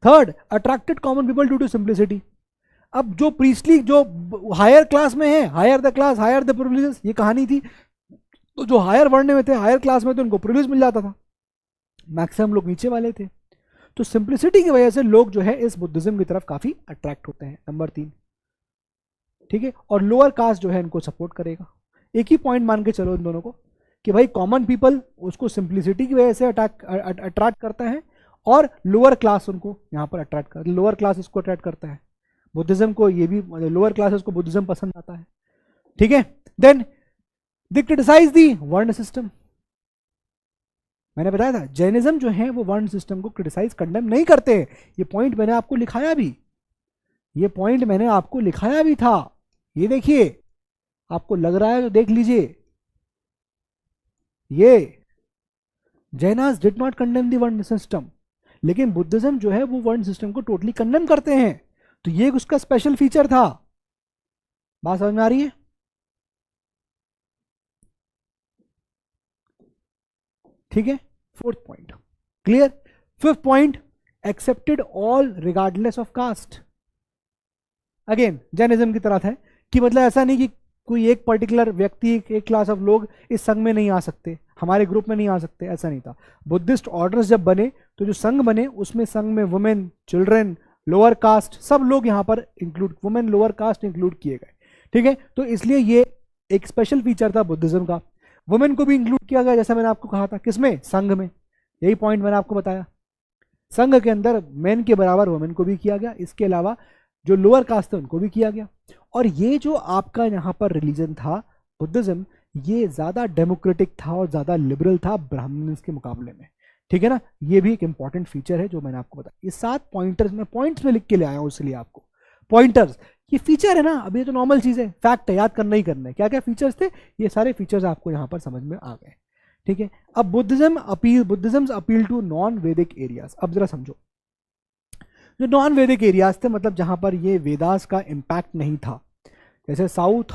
Third, attracted common people due to simplicity. अब जो प्रीस्टली, जो हायर क्लास में है, higher the class higher the privileges, ये कहानी थी। तो जो हायर वर्ण में थे, हायर क्लास में थे, उनको प्रिविलेज मिल जाता था, मैक्सिमम लोग नीचे वाले थे। तो सिंप्लिसिटी की वजह से लोग जो है इस बुद्धिज्म की तरफ काफी अट्रैक्ट होते हैं। नंबर 3, ठीक है। और लोअर कास्ट जो है इनको सपोर्ट करेगा। एक ही पॉइंट मान के चलो इन दोनों को कि भाई कॉमन पीपल उसको सिंप्लिसिटी की वजह से अट्रैक्ट करता है, और लोअर क्लास उनको यहाँ पर अट्रैक्ट करता है, लोअर क्लास इसको अट्रैक्ट करता है बुद्धिज्म को। ये भी लोअर क्लासेस को बुद्धिज्म पसंद आता है, ठीक है। देन दे क्रिटिसाइज दी वर्ण सिस्टम। मैंने बताया था जैनिज्म जो है वो वर्ण सिस्टम को क्रिटिसाइज, कंडेम नहीं करते। ये पॉइंट मैंने आपको लिखाया भी, ये पॉइंट मैंने आपको लिखाया भी था। ये देखिए, आपको लग रहा है तो देख लीजिए, ये Jains did not condemn the वर्ण सिस्टम, लेकिन बुद्धिज्म जो है वो वर्ण सिस्टम को टोटली कंडेम करते हैं। तो ये उसका स्पेशल फीचर था। बात समझ में आ रही है? ठीक है, 4th point clear. 5th point, accepted all regardless of caste. Again Jainism की तरह था कि मतलब ऐसा नहीं कि कोई एक पर्टिकुलर व्यक्ति, एक क्लास ऑफ लोग इस संघ में नहीं आ सकते, हमारे ग्रुप में नहीं आ सकते, ऐसा नहीं था। बुद्धिस्ट ऑर्डर्स जब बने तो जो संघ बने उसमें संघ में वुमेन, चिल्ड्रन, लोअर कास्ट, सब लोग यहाँ पर include, women lower caste include किए गए, ठीक है। तो इसलिए ये एक स्पेशल फीचर था बुद्धिज्म का। वुमेन को भी इंक्लूड किया गया, जैसा मैंने आपको कहा था, किसमें? संघ में। यही पॉइंट मैंने आपको बताया, संघ के अंदर मेन के बराबर वुमेन को भी किया गया, इसके अलावा जो लोअर कास्ट थे उनको भी किया गया। और ये जो आपका यहाँ पर रिलीजन था बुद्धिज्म, ये ज्यादा डेमोक्रेटिक था और ज्यादा लिबरल था ब्राह्मण्स के मुकाबले में, ठीक है ना। ये भी एक इंपॉर्टेंट फीचर है जो मैंने आपको बताया। ये 7 पॉइंटर्स में पॉइंट्स में लिख के ले आया हूँ, इसलिए आपको पॉइंटर्स, ये फीचर है ना, अभी ये तो नॉर्मल चीज है, फैक्ट है, याद करना ही करना है। क्या क्या फीचर्स थे, ये सारे फीचर्स आपको यहाँ पर समझ में आ गए, ठीक है। अब बुद्धिज्म अपील टू नॉन वैदिक एरियाज। अब जरा समझो, जो नॉन वैदिक एरियाज थे, मतलब जहां पर ये वेदास का इम्पैक्ट नहीं था। जैसे साउथ,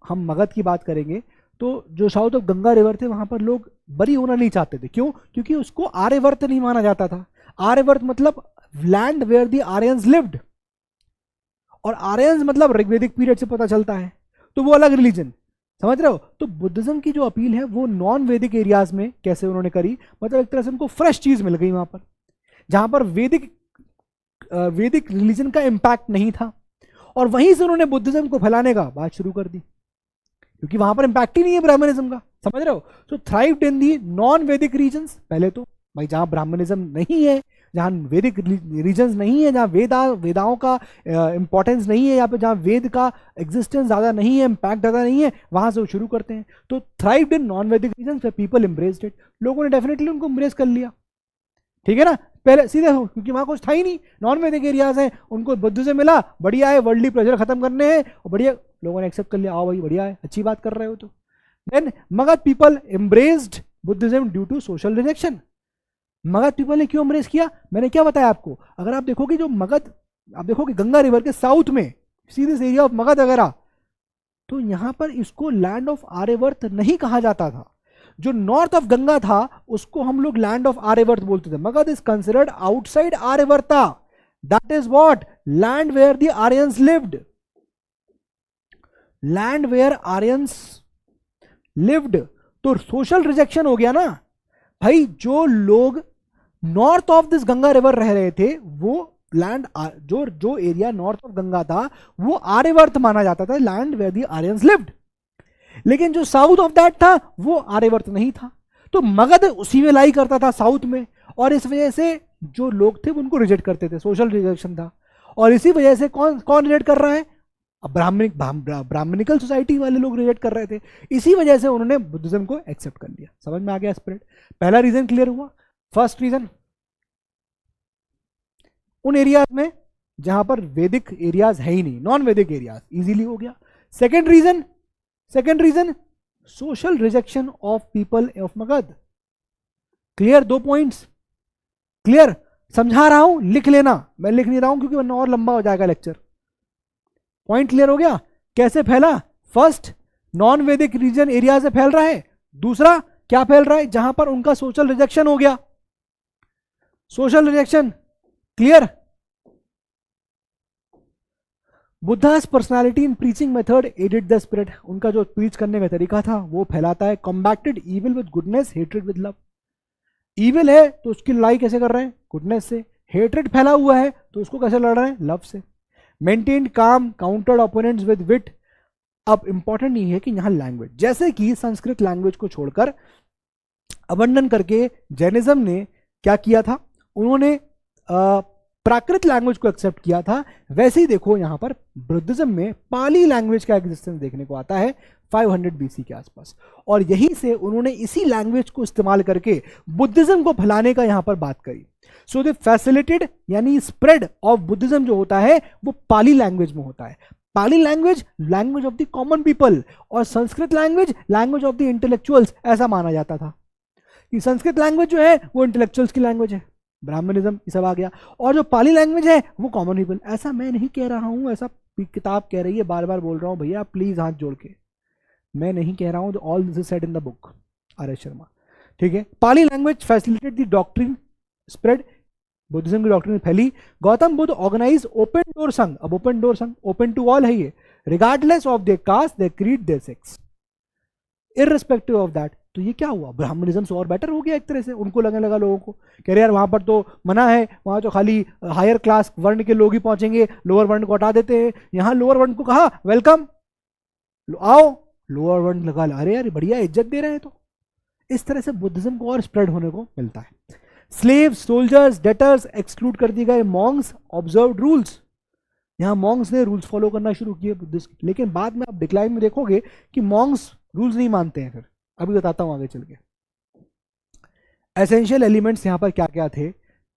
हम मगध की बात करेंगे तो जो साउथ ऑफ गंगा रिवर थे वहां पर लोग बरी होना नहीं चाहते थे। क्यों? क्योंकि उसको आर्यवर्त नहीं माना जाता था। आर्यवर्त मतलब land where the Aryans lived, और आर्यंस मतलब ऋग्वेदिक पीरियड से पता चलता है, तो वो अलग रिलीजन, समझ रहे हो। तो बुद्धिज्म की जो अपील है वो नॉन वैदिक एरियाज में कैसे उन्होंने करी, मतलब एक तरह से उनको फ्रेश चीज मिल गई वहां पर, जहां पर वैदिक रिलीजन का इंपैक्ट नहीं था, और वहीं से उन्होंने बुद्धिज्म को फैलाने का बात शुरू कर दी, क्योंकि वहां पर इंपैक्ट ही नहीं है ब्राह्मणिज्म का, समझ रहे हो? सो थ्राइव्ड इन दी नॉन वैदिक रीजन्स, पहले तो भाई जहां ब्राह्मणिज्म नहीं है, जहां वैदिक रीजन्स नहीं है, जहां वेदाओं का इंपॉर्टेंस नहीं है, यहाँ पे जहां वेद का एग्जिस्टेंस ज्यादा नहीं है, इम्पैक्ट ज्यादा नहीं है, वहां से वो शुरू करते हैं। तो थ्राइव्ड इन नॉन वैदिक रीजन्स, पीपल एम्ब्रेस्ड इट, लोगों ने डेफिनेटली उनको एम्ब्रेस कर लिया, ठीक है ना, पहले सीधे हो, क्योंकि वहां कुछ था ही नहीं, नॉन वैदिक एरियाज है, उनको बुद्ध से मिला, बढ़िया है, वर्ल्डली प्लेजर खत्म करने हैं, और बढ़िया लोगों ने एक्सेप्ट कर लिया, आओ भाई बढ़िया है, अच्छी बात कर रहे हो। तो then Magadh people embraced Buddhism due to social rejection. Magadh people ने क्यों एम्ब्रेस किया? मैंने क्या बताया आपको, अगर आप देखोगे जो मगध, आप देखोगे गंगा रिवर के साउथ में, see this area of Magadh वगैरह, तो यहां पर इसको लैंड ऑफ आर्यवर्त नहीं कहा जाता था। जो नॉर्थ ऑफ गंगा था उसको हम लोग लैंड ऑफ आर्यवर्त बोलते थे। Magadha is considered outside Aryavarta, that is what, land where the Aryans lived, land where Aryans lived. तो सोशल रिजेक्शन हो गया ना भाई, जो लोग north of this Ganga river रह रहे थे, वो लैंड, जो एरिया नॉर्थ ऑफ गंगा था वो आर्यवर्त माना जाता था, land where the Aryans lived. लेकिन जो साउथ ऑफ दैट था वो आर्यवर्त नहीं था, तो मगध उसी में लाई करता था साउथ में, और इस वजह से जो लोग थे वो उनको रिजेक्ट करते थे, सोशल रिजेक्शन था। और इसी वजह से कौन कौन रिजेक्ट कर रहा है? ब्राह्मणिकल सोसाइटी वाले लोग रिजेक्ट कर रहे थे, इसी वजह से उन्होंने बुद्धिज्म को एक्सेप्ट कर लिया। समझ में आ गया स्पिरिट? पहला रीजन क्लियर हुआ। फर्स्ट रीजन, उन एरियाज में जहां पर वैदिक एरियाज है ही नहीं, नॉन वैदिक एरियाज, इजीली हो गया। Second reason social rejection of people of Magadha. Clear? 2 points clear, समझा रहा हूं, लिख लेना, मैं लिख नहीं रहा हूं क्योंकि वरना और लंबा हो जाएगा लेक्चर। पॉइंट क्लियर हो गया? कैसे फैला? फर्स्ट, नॉन वैदिक रीजन एरिया से फैल रहा है। दूसरा क्या फैल रहा है? जहां पर उनका सोशल रिजेक्शन हो गया, social rejection. Clear? Buddha's personality in preaching method added the spirit, उनका जो प्रीच करने का तरीका था वो फैलाता है। Combated evil with goodness, hatred with love. Evil है तो उसकी लड़ाई कैसे कर रहे हैं? गुडनेस से। हेट्रेड फैला हुआ है तो उसको कैसे लड़ रहे हैं? लव से। मेंटेन्ड काम, काउंटर्ड ओपोनेंट्स विद विट। अब इंपॉर्टेंट ये है कि यहां लैंग्वेज, जैसे कि संस्कृत लैंग्वेज को छोड़कर अबंडन करके जैनिज्म ने क्या किया था, उन्होंने प्राकृत लैंग्वेज को एक्सेप्ट किया था, वैसे ही देखो यहां पर बुद्धिज्म में पाली लैंग्वेज का एग्जिस्टेंस देखने को आता है 500 बीसी के आसपास, और यहीं से उन्होंने इसी लैंग्वेज को इस्तेमाल करके बुद्धिज्म को फैलाने का यहां पर बात करी। सो दे फैसिलिटेड, यानी स्प्रेड ऑफ बुद्धिज्म जो होता है वो पाली लैंग्वेज में होता है। Pali language, language of the common people, और Sanskrit language, language of the intellectuals, ऐसा माना जाता था कि संस्कृत लैंग्वेज जो है वो इंटेलेक्चुअल्स की लैंग्वेज है, ब्राह्मणिज्म ये सब आ गया, और जो पाली लैंग्वेज है वो कॉमन पीपल। ऐसा मैं नहीं कह रहा हूं, ऐसा किताब कह रही है, बार बार बोल रहा हूं भैया, प्लीज हाथ जोड़ के, मैं नहीं कह रहा हूं, all this is said in the book R S. Sharma, ठीक है। Pali language facilitate the doctrine spread, Buddhism की डॉक्ट्रिन फैली। Gautama Buddha organize open door sangha, अब open door sangha open to all है ये, regardless of their caste, their creed, their sex, irrespective of that. तो ये क्या हुआ? ब्राह्मणिज्म से और बेटर हो गया एक तरह से, उनको लगने लगा लोगों को, कह रहे यार वहां पर तो मना है, वहां तो खाली हायर क्लास वर्ण के लोग ही पहुंचेंगे, लोअर वर्ण को हटा देते हैं। यहाँ लोअर वर्ण को कहा वेलकम, आओ, लोअर वर्ण लगा, अरे यार बढ़िया इज्जत दे रहे हैं। तो इस तरह से बुद्धिज्म को और स्प्रेड होने को मिलता है। स्लेव्स, सोल्जर्स, डेटर्स एक्सक्लूड कर दिए गए। मॉन्क्स ऑब्जर्व्ड रूल्स, यहाँ मॉन्क्स ने रूल्स फॉलो करना शुरू किए बुद्धिस्ट, लेकिन बाद में आप डिक्लाइन में देखोगे कि मॉन्क्स रूल्स नहीं मानते हैं। फिर अभी बताता हूं आगे चल के। एसेंशियल एलिमेंट्स यहाँ पर क्या क्या थे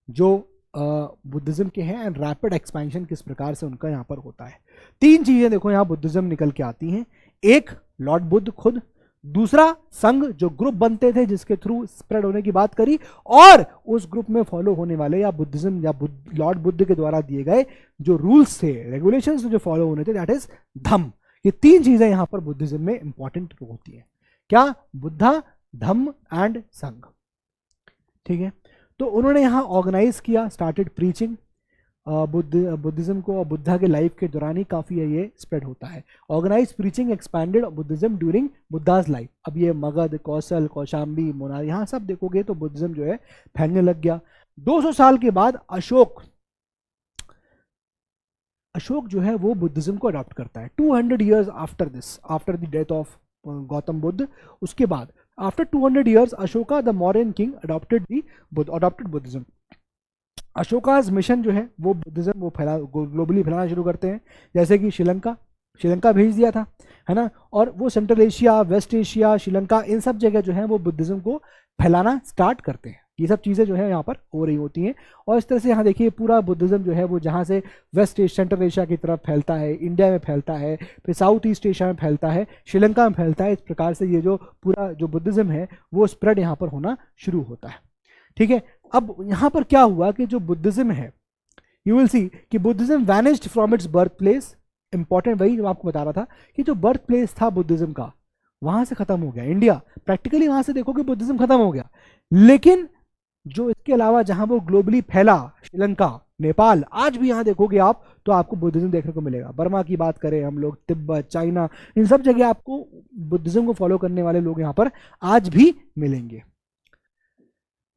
जो बुद्धिज्म के हैं, एंड रैपिड एक्सपेंशन किस प्रकार से उनका यहाँ पर होता है। 3 चीजें देखो यहाँ बुद्धिज्म निकल के आती हैं। एक, लॉर्ड बुद्ध खुद, दूसरा संघ जो ग्रुप बनते थे जिसके थ्रू स्प्रेड होने की बात करी, और उस ग्रुप में फॉलो होने वाले या बुद्धिज्म या लॉर्ड बुद्ध के द्वारा दिए गए जो रूल्स थे, रेगुलेशंस जो फॉलो होने थे, दैट इज धम्म। ये 3 चीजें यहाँ पर बुद्धिज्म में इंपॉर्टेंट होती है। क्या? बुद्धा, धम्म एंड संघ, ठीक है। तो उन्होंने यहाँ ऑर्गेनाइज किया, स्टार्टेड प्रीचिंग बुद्धिज्म को, और बुद्धा के लाइफ के दौरान ही काफी ये स्प्रेड होता है। Organise preaching expanded Buddhism during Buddha's life. अब ये मगध, कौशल, कौशाम्बी, मोनार, यहाँ सब देखोगे तो बुद्धिज्म जो है फैलने लग गया। 200 साल के बाद अशोक जो है वो बुद्धिज्म को अडॉप्ट करता है। 200 years after this, after the death of Gautam Buddha. उसके बाद after 200 years Ashoka the Mauryan king adopted Buddhism. Ashoka's mission जो है वो बुद्धिज्म वो ग्लोबली फैलाना शुरू करते हैं, जैसे कि श्रीलंका भेज दिया था, है ना, और वो Central Asia, West Asia, Sri Lanka, इन सब जगह जो है वो बुद्धिज्म को फैलाना स्टार्ट करते हैं। ये सब चीज़ें जो है यहाँ पर हो रही होती हैं। और इस तरह से यहाँ देखिए पूरा बुद्धिज्म जो है वो जहाँ से वेस्ट सेंट्रल एशिया की तरफ फैलता है, इंडिया में फैलता है, फिर साउथ ईस्ट एशिया में फैलता है, श्रीलंका में फैलता है। इस प्रकार से ये जो पूरा जो बुद्धिज्म है वो स्प्रेड यहाँ पर होना शुरू होता है। ठीक है, अब यहाँ पर क्या हुआ कि जो बुद्धिज्म है, यू विल सी कि Buddhism vanished from its birth place. Important वही जो आपको बता रहा था कि जो बर्थ प्लेस था बुद्धिज्म का वहां से खत्म हो गया, इंडिया प्रैक्टिकली वहां से देखो कि बुद्धिज्म खत्म हो गया। लेकिन जो इसके अलावा जहां वो ग्लोबली फैला, श्रीलंका, नेपाल, आज भी यहाँ देखोगे आप तो आपको बुद्धिज्म देखने को मिलेगा। बर्मा की बात करें हम लोग, तिब्बत, चाइना, इन सब जगह आपको बुद्धिज्म को फॉलो करने वाले लोग यहाँ पर आज भी मिलेंगे।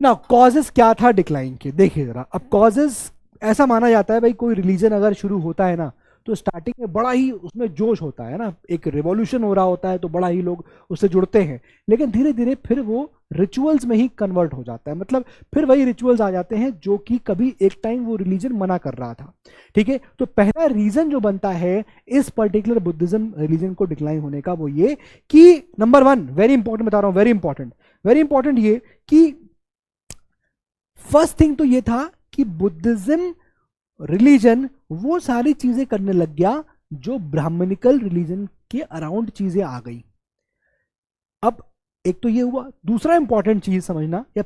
ना कॉजेस क्या था डिक्लाइन के, देखिए जरा। अब कॉजेस ऐसा माना जाता है भाई कोई रिलीजन अगर शुरू होता है ना तो स्टार्टिंग में बड़ा ही उसमें जोश होता है ना, एक रिवॉल्यूशन हो रहा होता है तो बड़ा ही लोग उससे जुड़ते हैं, लेकिन धीरे धीरे फिर वो रिचुअल्स में ही कन्वर्ट हो जाता है। मतलब फिर वही रिचुअल्स आ जाते हैं जो कि कभी एक टाइम वो रिलीजन मना कर रहा था। ठीक है, तो पहला रीजन जो बनता है इस पर्टिकुलर बुद्धिज्म रिलीजन को डिक्लाइन होने का वो ये कि नंबर 1 वेरी इंपॉर्टेंट बता रहा हूं, वेरी इंपॉर्टेंट ये कि फर्स्ट थिंग तो ये था कि बुद्धिज्म रिलीजन वो सारी चीजें करने लग गया जो ब्राह्मणिकल रिलीजन के अराउंड चीजें आ गई। अब एक तो ये हुआ, दूसरा इंपॉर्टेंट चीज समझना, या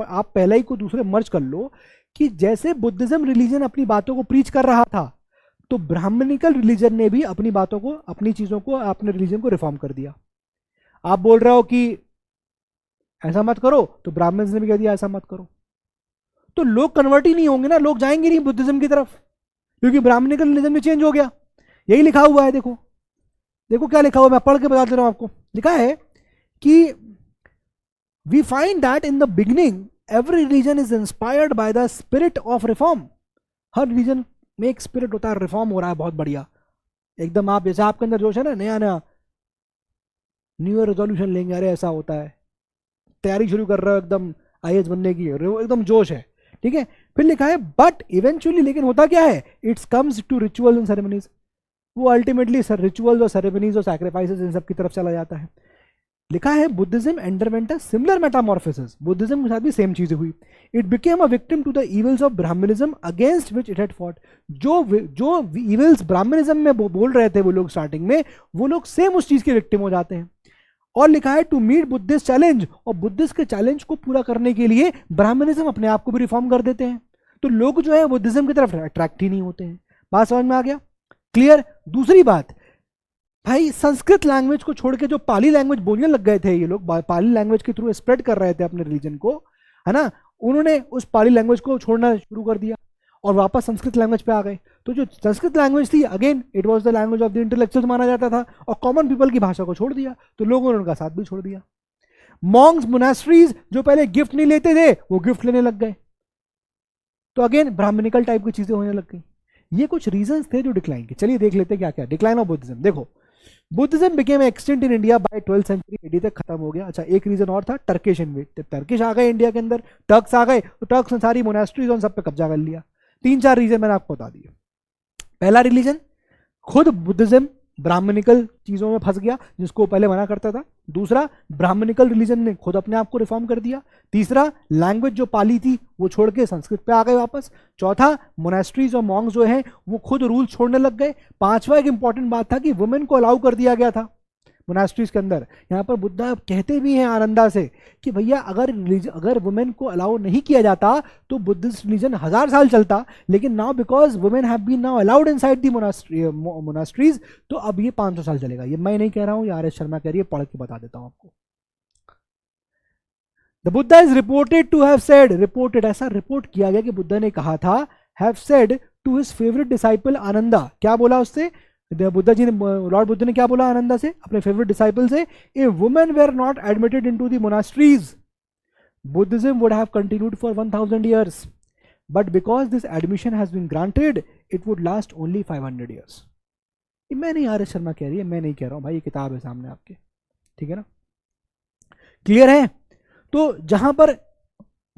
आप पहला ही को दूसरे मर्ज कर लो कि जैसे बुद्धिज्म रिलीजन अपनी बातों को प्रीच कर रहा था तो ब्राह्मणिकल रिलीजन ने भी अपनी बातों को, अपनी चीजों को, अपने रिलीजन को रिफॉर्म कर दिया। आप बोल रहे हो कि ऐसा मत करो तो ब्राह्मण्स ने भी कह दिया ऐसा मत करो, तो लोग कन्वर्ट ही नहीं होंगे ना, लोग जाएंगे नहीं बुद्धिज्म की तरफ, क्योंकि ब्राह्मणिकल रिलीजन में चेंज हो गया। यही लिखा हुआ है, देखो देखो क्या लिखा हुआ, मैं पढ़ के बता दे रहा हूं आपको। लिखा है कि we find that in the beginning every religion is inspired by the spirit of reform. हर रिलीजन में एक स्पिरिट होता है, रिफॉर्म हो रहा है बहुत बढ़िया एकदम। आप जैसे आपके अंदर जोश है ना, नया न्यू ईयर रेजोल्यूशन लेंगे, अरे ऐसा होता है, तैयारी शुरू कर रहे हो एकदम आईएएस बनने की, एकदम जोश है। ठीक है, फिर लिखा है बट इवेंचुअली, लेकिन होता क्या है, it's comes to ritual and ceremonies. वो अल्टीमेटली रिचुअल्स और सेरेमनीज और सैक्रिफाइसेस इन सब की तरफ चला जाता है। लिखा है Buddhism underwent a similar metamorphosis. Buddhism के साथ भी सेम चीजें हुई। It became a victim to the evils of Brahmanism against which it had fought. जो इविल्स ब्राह्मणिज्म में बोल रहे थे वो लोग स्टार्टिंग में, वो लोग सेम उस चीज के विक्टिम हो जाते हैं। और लिखा है टू मीट बुद्धिस्ट चैलेंज, और बुद्धिस्ट के चैलेंज को पूरा करने के लिए ब्राह्मणिज्म अपने आप को भी रिफॉर्म कर देते हैं, तो लोग जो है बुद्धिज्म की तरफ अट्रैक्ट ही नहीं होते हैं। बात समझ में आ गया, क्लियर। दूसरी बात भाई, संस्कृत लैंग्वेज को छोड़ के जो पाली लैंग्वेज बोलने लग गए थे ये लोग, पाली लैंग्वेज के थ्रू स्प्रेड कर रहे थे अपने रिलीजन को, है ना, उन्होंने उस पाली लैंग्वेज को छोड़ना शुरू कर दिया और वापस संस्कृत लैंग्वेज पे आ गए। तो जो संस्कृत लैंग्वेज थी again it was the language of the intellectuals माना जाता था, और कॉमन पीपल की भाषा को छोड़ दिया, तो लोगों ने उनका साथ भी छोड़ दिया। मॉन्क्स मोनास्ट्रीज जो पहले गिफ्ट नहीं लेते थे वो गिफ्ट लेने लग गए, तो अगेन ब्राह्मणिकल टाइप की चीजें होने लग गई। ये कुछ रीजंस थे जो डिक्लाइन के। चलिए देख लेते हैं क्या क्या। डिक्लाइन ऑफ बुद्धिज्म, देखो Buddhism became extant in India by 12th century AD तक खत्म हो गया। अच्छा, एक रीजन और था, टर्किश इन्वेड। टर्किश आ गए इंडिया के अंदर, टर्क्स आ गए, तो टर्क्स ने सारी मोनास्ट्रीज और सब पे कब्जा कर लिया। 3-4 रीजन मैंने आपको बता दिए। पहला रिलीजन, खुद बुद्धिज्म ब्राह्मणिकल चीजों में फंस गया जिसको पहले मना करता था। दूसरा, ब्राह्मणिकल रिलीजन ने खुद अपने आप को रिफॉर्म कर दिया। तीसरा, लैंग्वेज जो पाली थी वो छोड़ के संस्कृत पे आ गए वापस। चौथा, मोनास्ट्रीज और मॉन्क्स जो हैं वो खुद रूल छोड़ने लग गए। पांचवा, एक इंपॉर्टेंट बात था कि वुमेन को अलाउ कर दिया गया था मोनास्ट्रीज के अंदर। यहाँ पर बुद्धा कहते भी हैं आनंदा से कि भैया अगर वुमेन को अलाउ नहीं किया जाता तो बुद्धिस्ट रिलीजन 1000 साल चलता, लेकिन now because women have been now allowed inside the monasteries, तो अब ये 500 साल चलेगा। ये मैं नहीं कह रहा हूँ, ये आर एस शर्मा कह रही है, पढ़ के बता देता हूँ आपको। The Buddha is reported to have said, reported ऐसा रिपोर्ट किया गया कि बुद्धा ने कहा था, have said to his favourite disciple Ananda. क्या बोला उससे? बुद्धा जी ने, लॉर्ड बुद्ध ने क्या बोला आनंदा से, अपने फेवरेट डिसाइपल से? A women were not admitted into the monasteries, Buddhism would have continued for 1000 years, but because this admission has been granted it would last only 500 years। मैं नहीं, आर एस शर्मा कह रही है, मैं नहीं कह रहा हूं भाई, ये किताब है सामने आपके। ठीक है ना, क्लियर है। तो जहां पर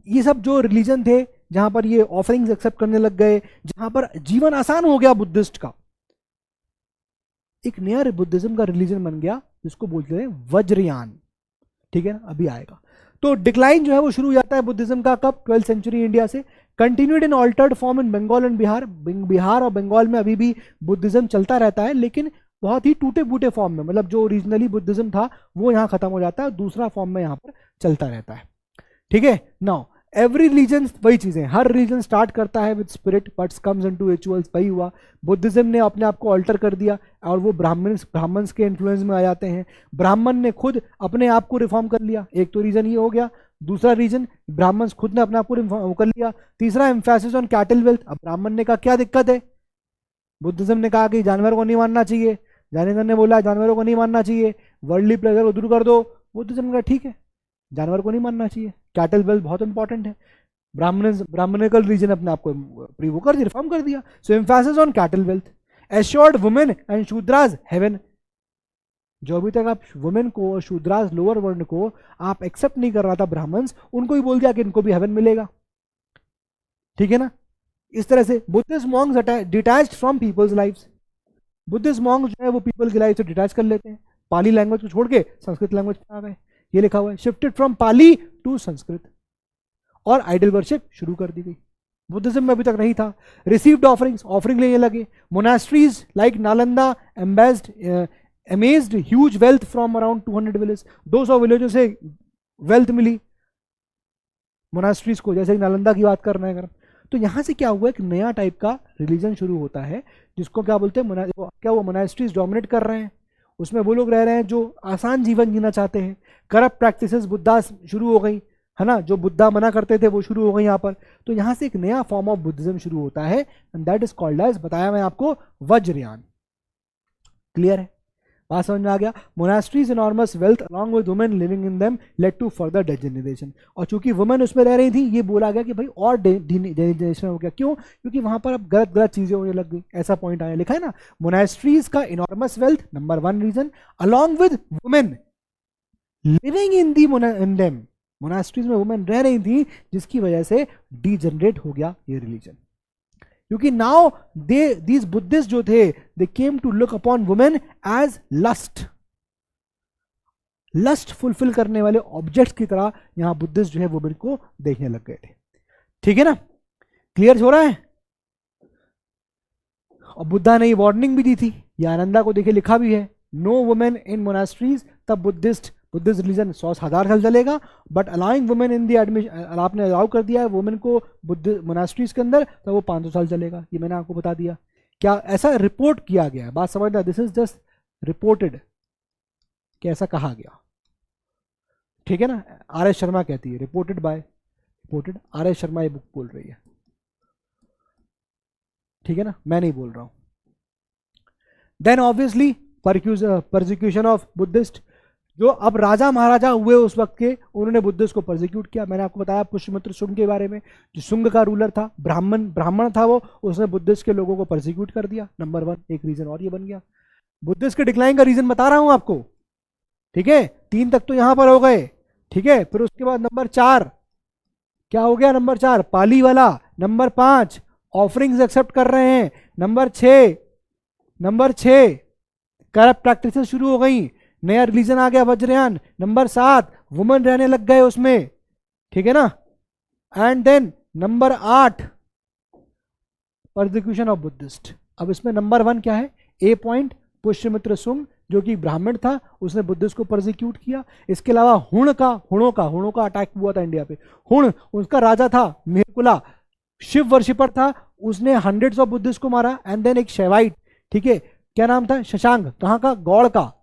ये सब जो रिलीजन थे, जहां पर ये ऑफरिंग्स एक्सेप्ट करने लग गए, जहां पर जीवन आसान हो गया बुद्धिस्ट का, एक नया बुद्धिज्म का रिलीजन बन गया जिसको बोलते हैं वज्रयान, ठीक है ना, अभी आएगा। तो डिक्लाइन जो है वो शुरू हो जाता है बुद्धिज्म का कब, 12th सेंचुरी इंडिया से, continued in altered form in Bengal and Bihar. Bihar और बंगाल में अभी भी बुद्धिज्म चलता रहता है, लेकिन बहुत ही टूटे फूटे फॉर्म में, मतलब जो ओरिजिनली बुद्धिज्म था वो यहाँ खत्म हो जाता है, दूसरा फॉर्म में यहाँ पर चलता रहता है, ठीक है। नाउ एवरी रिलीजन, वही चीजें, हर रिलीजन स्टार्ट करता है with spirit but comes into rituals, वही हुआ। बुद्धिज्म ने अपने आप को ऑल्टर कर दिया और वो ब्राह्मण्स के इन्फ्लुएंस में आ जाते हैं। ब्राह्मण ने खुद अपने आप को रिफॉर्म कर लिया, एक तो रीजन ये हो गया। दूसरा रीजन, ब्राह्मण्स खुद ने अपने आप को रिफॉर्म कर लिया। तीसरा, एम्फेसिस ऑन कैटल वेल्थ। अब ब्राह्मण ने कहा क्या दिक्कत है, बुद्धिज्म ने कहा कि जानवर को नहीं मानना चाहिए, जैनिज्म ने बोला जानवरों को नहीं मानना चाहिए, वर्ल्डली प्लेजर को दूर कर दो। बुद्धिज्म ने कहा ठीक है, जानवर को नहीं मानना चाहिए, कैटल वेल्थ बहुत इंपॉर्टेंट है। ब्राह्मणिकल रीजन अपने आप को वो कर दिया, रिफॉर्म कर दिया। So emphasis on cattle wealth, assured women and Shudras heaven. जो अभी तक आप वुमेन को और शूद्रास लोअर वर्ण को आप एक्सेप्ट नहीं कर रहा था ब्राह्मण्स, उनको ही बोल दिया कि इनको भी हेवन मिलेगा, ठीक है ना। इस तरह से Buddhist monks detached from people's lives. Buddhist monks जो है वो पीपल की लाइफ से डिटैच कर लेते हैं, पाली लैंग्वेज को छोड़ के संस्कृत लैंग्वेज पे आ गए। ये लिखा हुआ है, shifted from Pali to Sanskrit, और आइडल वर्शिप शुरू कर दी गई। बुद्धिज्म में अभी तक नहीं था। रिसीव्ड ऑफरिंग्स, ऑफरिंग लेने लगे। Monasteries like Nalanda amazed huge wealth from around 200 village. 200 विलेजों से वेल्थ मिली मोनास्ट्रीज को, जैसे नालंदा की बात कर रहे हैं अगर। तो यहां से क्या हुआ, एक नया टाइप का रिलीजन शुरू होता है जिसको क्या बोलते हैं, क्या वो मोनास्ट्रीज डोमिनेट कर रहे हैं, उसमें वो लोग रह रहे हैं जो आसान जीवन जीना चाहते हैं। करप्ट प्रैक्टिसेस बुद्धा शुरू हो गई, है ना, जो बुद्धा मना करते थे वो शुरू हो गई यहाँ पर। तो यहाँ से एक नया फॉर्म ऑफ बुद्धिज्म शुरू होता है and that is called age, बताया मैं आपको, वज्रयान। क्लियर है, बात समझ में आ गया। Monasteries enormous wealth along with women living in them led to further degeneration. और चूंकि वुमेन उसमें रह रही थी, ये बोला गया कि भाई और डेजेनरेशन हो गया। क्यों? क्योंकि वहां पर अब गलत गलत चीजें होने लग गई, ऐसा पॉइंट आया, लिखा है ना। मोनास्ट्रीज का enormous wealth number 1 reason, along with women living in the in them, monasteries में वुमेन रह रही थी, जिसकी वजह से डीजनरेट हो गया ये रिलीजन। क्योंकि नाउ दीज बुद्धिस्ट जो थे, they came to look upon women as lust fulfil करने वाले ऑब्जेक्ट्स की तरह यहां बुद्धिस्ट जो है वुमेन को देखने लग गए थे, ठीक है ना। क्लियर हो रहा है। और बुद्धा ने वार्निंग भी दी थी, ये आनंदा को देखिए लिखा भी है, नो वुमेन इन मोनास्ट्रीज। तब बुद्धिस्ट रिलीजन 100,000 साल चलेगा, but allowing women in the admission, आपने अलाउ कर दिया है वुमेन को बुद्ध मोनास्ट्रीज के अंदर, तो वो 500 साल चलेगा। ये मैंने आपको बता दिया, क्या ऐसा रिपोर्ट किया गया है, बात समझना, दिस इज जस्ट रिपोर्टेड कि ऐसा कहा गया, ठीक है ना। आर एस शर्मा कहती है, reported by, reported R S Sharma ये बुक बोल रही है, ठीक है ना, मैं नहीं बोल रहा हूं। Then obviously persecution of Buddhist, जो अब राजा महाराजा हुए उस वक्त के, उन्होंने बुद्धिस्ट को परसिक्यूट किया। मैंने आपको बताया पुष्यमित्र शुंग के बारे में, जो शुंग का रूलर था, ब्राह्मण था वो, उसने बुद्धिस्ट के लोगों को परसिक्यूट कर दिया। नंबर 1 एक रीजन और ये बन गया। बुद्धिस्ट के डिक्लाइन का रीजन बता रहा हूं आपको, ठीक है। 3 तक तो यहां पर हो गए, ठीक है। फिर उसके बाद नंबर 4 क्या हो गया, नंबर 4 पाली वाला। नंबर 5 ऑफरिंग्स एक्सेप्ट कर रहे हैं। नंबर 6 करप्ट प्रैक्टिसेस शुरू हो गई, नया रिलीजन आ गया वज्रयान। नंबर 7 वुमेन रहने लग गए उसमें, ठीक है ना। And then number 8 persecution of Buddhist. अब इसमें नंबर 1 क्या है, ए पॉइंट, पुष्यमित्र शुंग जो कि ब्राह्मण था, उसने बुद्धिस्ट को परसिक्यूट किया। इसके अलावा हुणों का अटैक हुआ था इंडिया पे। हुण उसका राजा था मेहकुला, शिव वर्शिपर था, उसने हंड्रेड्स ऑफ बुद्धिस्ट को मारा। एंड देन एक शैवाइट, ठीक है, क्या नाम था, शशांक, कहाँ का,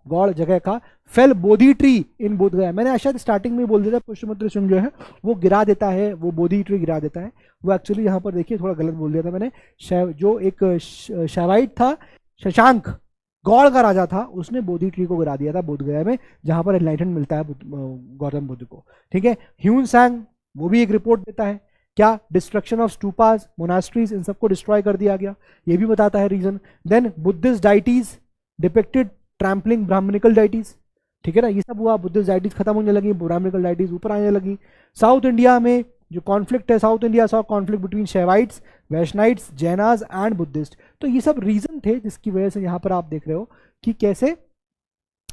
गौड़ जगह का, फेल बोधि ट्री इन बोध गया। मैंने शायद स्टार्टिंग में बोल दिया था, पुष्यमित्र शुंग जो है वो गिरा देता है, वो बोधि ट्री गिरा देता है। वो एक्चुअली यहाँ पर देखिए थोड़ा गलत बोल दिया था मैंने। जो एक शैवाइट था, शशांक, गौड़ का राजा था, उसने बोधि ट्री को गिरा दिया था बोध गया में, जहां पर एनलाइटन मिलता है गौतम बुद्ध को, ठीक है। ह्यून सैंग वो भी एक रिपोर्ट देता है, क्या, डिस्ट्रक्शन ऑफ स्टूपास, मोनास्ट्रीज, इन सबको डिस्ट्रॉय कर दिया गया, ये भी बताता है reason. Then Buddhist deities depicted trampling Brahmanical deities, ठीक है ना, ये सब हुआ, बुद्धिस्ट डाइटीज खत्म होने लगी, ब्राह्मणिकल डाइटीज ऊपर आने लगी। साउथ इंडिया में जो कॉन्फ्लिक्ट है, South India saw conflict between Shaivites, Vaishnavites, Jainas and Buddhist. तो ये सब रीजन थे जिसकी वजह से यहाँ पर आप देख रहे हो कि कैसे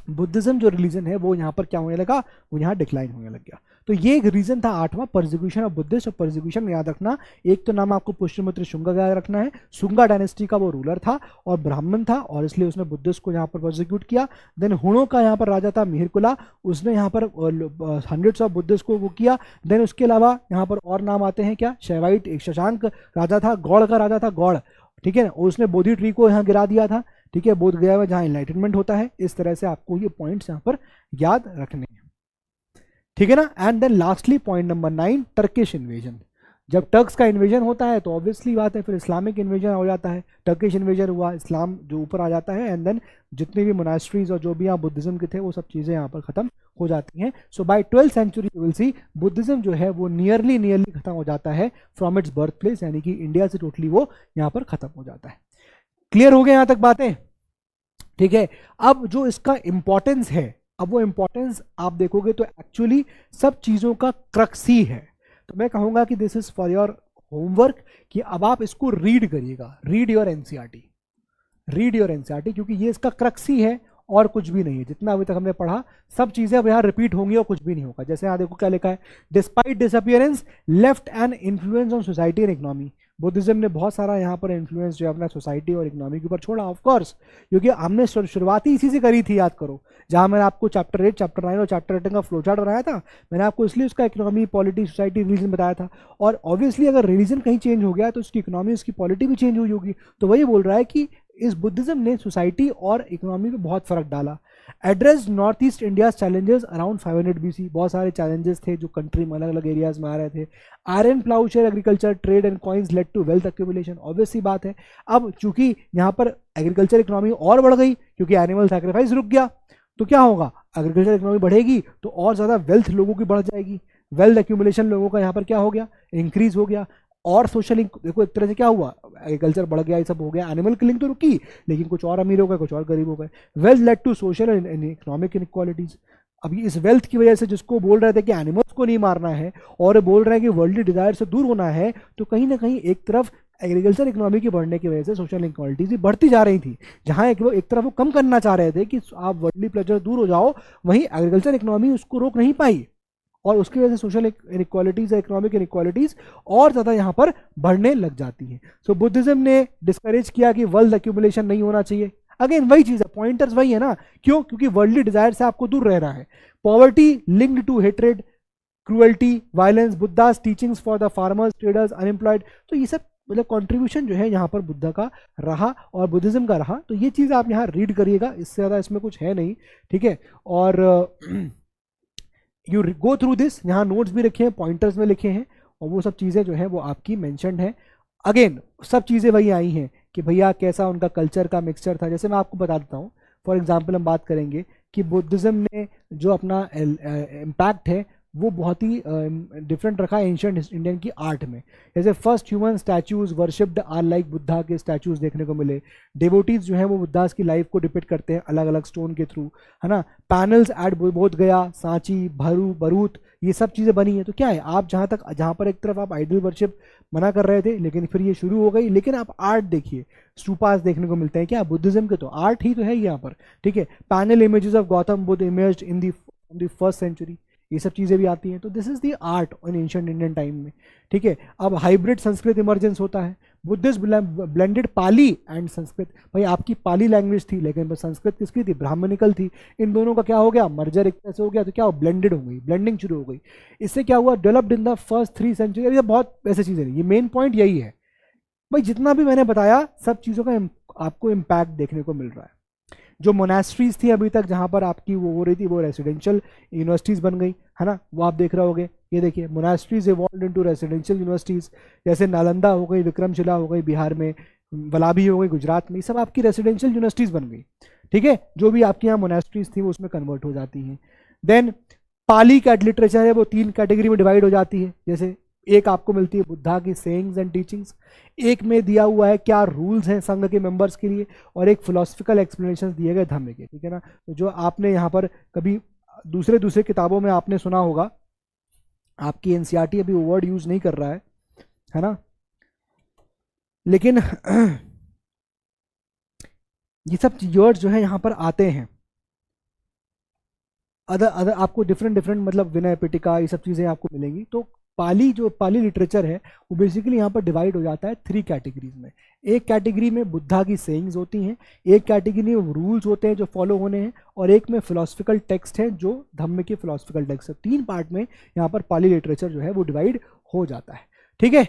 बुद्धिज्म जो रिलीजन है वो यहाँ पर क्या होने लगा, वो यहाँ डिक्लाइन होने लग गया। तो ये एक रीजन था आठवां, परसिक्यूशन ऑफ बुद्धिस्ट। और परसिक्यूशन में याद रखना, एक तो नाम आपको पुष्यमित्र शुंगा का याद रखना है, शुंगा डायनेस्टी का वो रूलर था और ब्राह्मण था और इसलिए उसने बुद्धिस्ट को यहाँ पर परसिक्यूट किया। देन हुणों का यहाँ पर राजा था मिहिरकुला, उसने यहाँ पर हंड्रेड्स ऑफ बुद्धिस्ट को वो किया। देन उसके अलावा यहाँ पर और नाम आते हैं क्या, शैवाइट एक शशांक राजा था, गौड़ का राजा था गौड़, ठीक है ना, उसने बोधि ट्री को यहाँ गिरा दिया था, ठीक है, बोध गया में जहाँ एनलाइटनमेंट होता है। इस तरह से आपको ये पॉइंट्स यहाँ पर याद रखने हैं, ठीक है ना। And then lastly point number 9, Turkish invasion. जब टर्क्स का इन्वेजन होता है तो ऑब्वियसली बात है फिर इस्लामिक इन्वेजन हो जाता है, टर्किश इन्वेजन हुआ, इस्लाम जो ऊपर आ जाता है एंड देन जितने भी मोनास्ट्रीज और जो भी यहाँ बुद्धिज्म के थे वो सब चीज़ें यहाँ पर खत्म हो जाती हैं। So by 12th century you will see Buddhism जो है वो नियरली खत्म हो जाता है फ्रॉम इट्स बर्थ प्लेस, यानी कि इंडिया से टोटली वो यहाँ पर खत्म हो जाता है। क्लियर हो गए यहाँ तक बातें, ठीक है। अब जो इसका इंपॉर्टेंस है, अब वो इंपॉर्टेंस आप देखोगे तो एक्चुअली सब चीज़ों का क्रक्स ही है। तो मैं कहूँगा कि this is for your homework कि अब आप इसको रीड करिएगा, read your NCERT, read your NCERT, क्योंकि ये इसका क्रक्स ही है और कुछ भी नहीं है। जितना अभी तक हमने पढ़ा सब चीज़ें अब यहाँ रिपीट होंगी और कुछ भी नहीं होगा। जैसे यहाँ देखो क्या लिखा है, despite disappearance left an influence on society and economy. Buddhism ने बहुत सारा यहाँ पर इन्फ्लुएंस जो है अपना सोसाइटी और इकोनॉमी के ऊपर छोड़ा, ऑफ कोर्स, क्योंकि हमने शुरुआत ही इसी से करी थी, याद करो। जहाँ मैंने आपको चैप्टर 8, चैप्टर 9 और चैप्टर 8 का फ्लो चार्ट बनाया था, मैंने आपको इसलिए उसका इकोनॉमी, पॉलिटी, सोसाइटी, रिलीजन बताया था। और ऑब्वियसली अगर रिलीजन कहीं चेंज हो गया तो उसकी इकोनॉमी, उसकी पॉलिटी भी चेंज हुई होगी। तो वही बोल रहा है कि इस बुद्धिज्म ने सोसाइटी और इकोनॉमी में बहुत फर्क डाला। Address north east India challenges around 500 BC, बहुत सारे चैलेंजेस थे जो कंट्री में अलग अलग एरियाज में आ रहे थे। Iron ploughshare, agriculture, trade and coins led to wealth accumulation, obvious सी बात है। अब चूंकि यहाँ पर एग्रीकल्चर इकोनॉमी और बढ़ गई क्योंकि एनिमल सैक्रिफाइस रुक गया, तो क्या होगा, एग्रीकल्चर इकोनॉमी बढ़ेगी तो और ज़्यादा वेल्थ लोगों की बढ़ जाएगी, वेल्थ एक्यूमुलेशन लोगों का यहाँ पर क्या हो गया, इंक्रीज हो गया। और सोशल, देखो एक तरह से क्या हुआ, एग्रीकल्चर बढ़ गया, ये सब हो गया, एनिमल किलिंग तो रुकी लेकिन कुछ और अमीर हो गए, कुछ और गरीब हो गए। Wealth led to social and economic inequalities. अभी इस वेल्थ की वजह से जिसको बोल रहे थे कि एनिमल्स को नहीं मारना है और बोल रहे हैं कि वर्ल्डली डिजायर से दूर होना है, तो कहीं ना कहीं एक तरफ एग्रीकल्चर इकोनॉमी के बढ़ने की वजह से सोशल इनइक्वालिटीज भी बढ़ती जा रही थी। जहां एक तरफ वो कम करना चाह रहे थे कि आप वर्ल्डली प्लेजर दूर हो जाओ, वहीं एग्रीकल्चर इकोनॉमी उसको रोक नहीं पाई और उसकी वजह से सोशल इनइक्वालिटीज, इकोनॉमिक इनइक्वालिटीज और ज़्यादा यहाँ पर बढ़ने लग जाती हैं। सो बुद्धिज्म ने डिस्करेज किया कि वेल्थ एक्यूमुलेशन नहीं होना चाहिए। अगेन वही चीज़ है, पॉइंटर्स वही है ना, क्यों, क्योंकि वर्ल्डली डिजायर से आपको दूर रहना है। Poverty linked to hatred, cruelty, violence, Buddha's teachings for the farmers, traders, unemployed, तो ये सब मतलब कंट्रीब्यूशन जो है यहाँ पर बुद्धा का रहा और बुद्धिज्म का रहा। तो ये चीज़ आप यहाँ रीड करिएगा, इससे ज़्यादा इसमें कुछ है नहीं, ठीक है। और यू गो थ्रू दिस, यहाँ नोट्स भी रखे हैं, पॉइंटर्स में लिखे हैं और वो सब चीज़ें जो है वो आपकी मेंशन्ड है। अगेन सब चीज़ें वही आई हैं कि भैया कैसा उनका कल्चर का मिक्सचर था। जैसे मैं आपको बता देता हूँ, फॉर एग्जांपल हम बात करेंगे कि बुद्धिज्म ने जो अपना इम्पैक्ट है वो बहुत ही डिफरेंट रखा है एंशिएंट इंडियन की आर्ट में। जैसे first human statues worshipped are like Buddha के स्टैचूज देखने को मिले। डेवोटीज जो है वो बुद्धास की लाइफ को डिपिक्ट करते हैं अलग अलग स्टोन के थ्रू, है ना। पैनल्स एट बोध गया, सांची, भरूत, ये सब चीज़ें बनी है। तो क्या है, आप जहाँ पर एक तरफ आप आइडल वर्शिप मना कर रहे थे लेकिन फिर ये शुरू हो गई, लेकिन आप आर्ट देखिए, स्टूपास देखने को मिलते हैं, क्या बुद्धिज्म के, तो आर्ट ही तो है यहाँ पर, ठीक है। Panel images of Gautam Buddha imaged in the first century, ये सब चीज़ें भी आती हैं। तो this is the art in ancient Indian time में, ठीक है। अब हाइब्रिड संस्कृत इमर्जेंस होता है, Buddhist blended Pali and Sanskrit. भाई आपकी पाली लैंग्वेज थी लेकिन संस्कृत किसकी थी, ब्राह्मणिकल थी। इन दोनों का क्या हो गया, मर्जर एक तरह से हो गया, तो क्या हो, ब्लेंडेड हो गई, ब्लेंडिंग शुरू हो गई। इससे क्या हुआ, developed in the first 3 century. ये बहुत ऐसी चीज़ें नहीं, ये मेन पॉइंट यही है भाई, जितना भी मैंने बताया सब चीज़ों का आपको इम्पैक्ट देखने को मिल रहा है। जो मोनास्ट्रीज थी अभी तक जहाँ पर आपकी वो हो रही थी, वो रेसिडेंशियल यूनिवर्सिटीज़ बन गई, है ना, वो आप देख रहे होगे। ये देखिए, monasteries evolve into residential universities, जैसे नालंदा हो गई, विक्रमशिला हो गई बिहार में, वलाभी हो गई गुजरात में, ये सब आपकी रेसिडेंशियल यूनिवर्सिटीज़ बन गई, ठीक है। जो भी आपके यहाँ मोनास्ट्रीज थी वो उसमें कन्वर्ट हो जाती हैं। देन पाली का लिटरेचर है वो 3 कैटेगरी में डिवाइड हो जाती है, जैसे एक आपको मिलती है बुद्धा की सेइंग्स एंड टीचिंग्स, एक में दिया हुआ है क्या रूल्स हैं संघ के मेंबर्स के लिए, और एक फिलोसफिकल एक्सप्लेनेशन दिए गए धम्म के, ठीक है ना। तो जो आपने यहाँ पर कभी दूसरे किताबों में आपने सुना होगा, आपकी एनसीईआरटी अभी वो वर्ड यूज नहीं कर रहा है ना, लेकिन ये सब वर्ड जो है यहाँ पर आते हैं। अदर आपको डिफरेंट मतलब विनय पिटिका ये सब चीज़ें आपको मिलेंगी। तो पाली लिटरेचर है वो बेसिकली यहाँ पर डिवाइड हो जाता है 3 कैटेगरीज में। एक कैटेगरी में बुद्धा की सेइंग्स होती हैं, एक कैटेगरी में रूल्स होते हैं जो फॉलो होने हैं, और एक में फिलोसफिकल टेक्स्ट है जो धम्म के फिलोसफिकल टेक्स्ट है। 3 पार्ट में यहाँ पर पाली लिटरेचर जो है वो डिवाइड हो जाता है, ठीक है।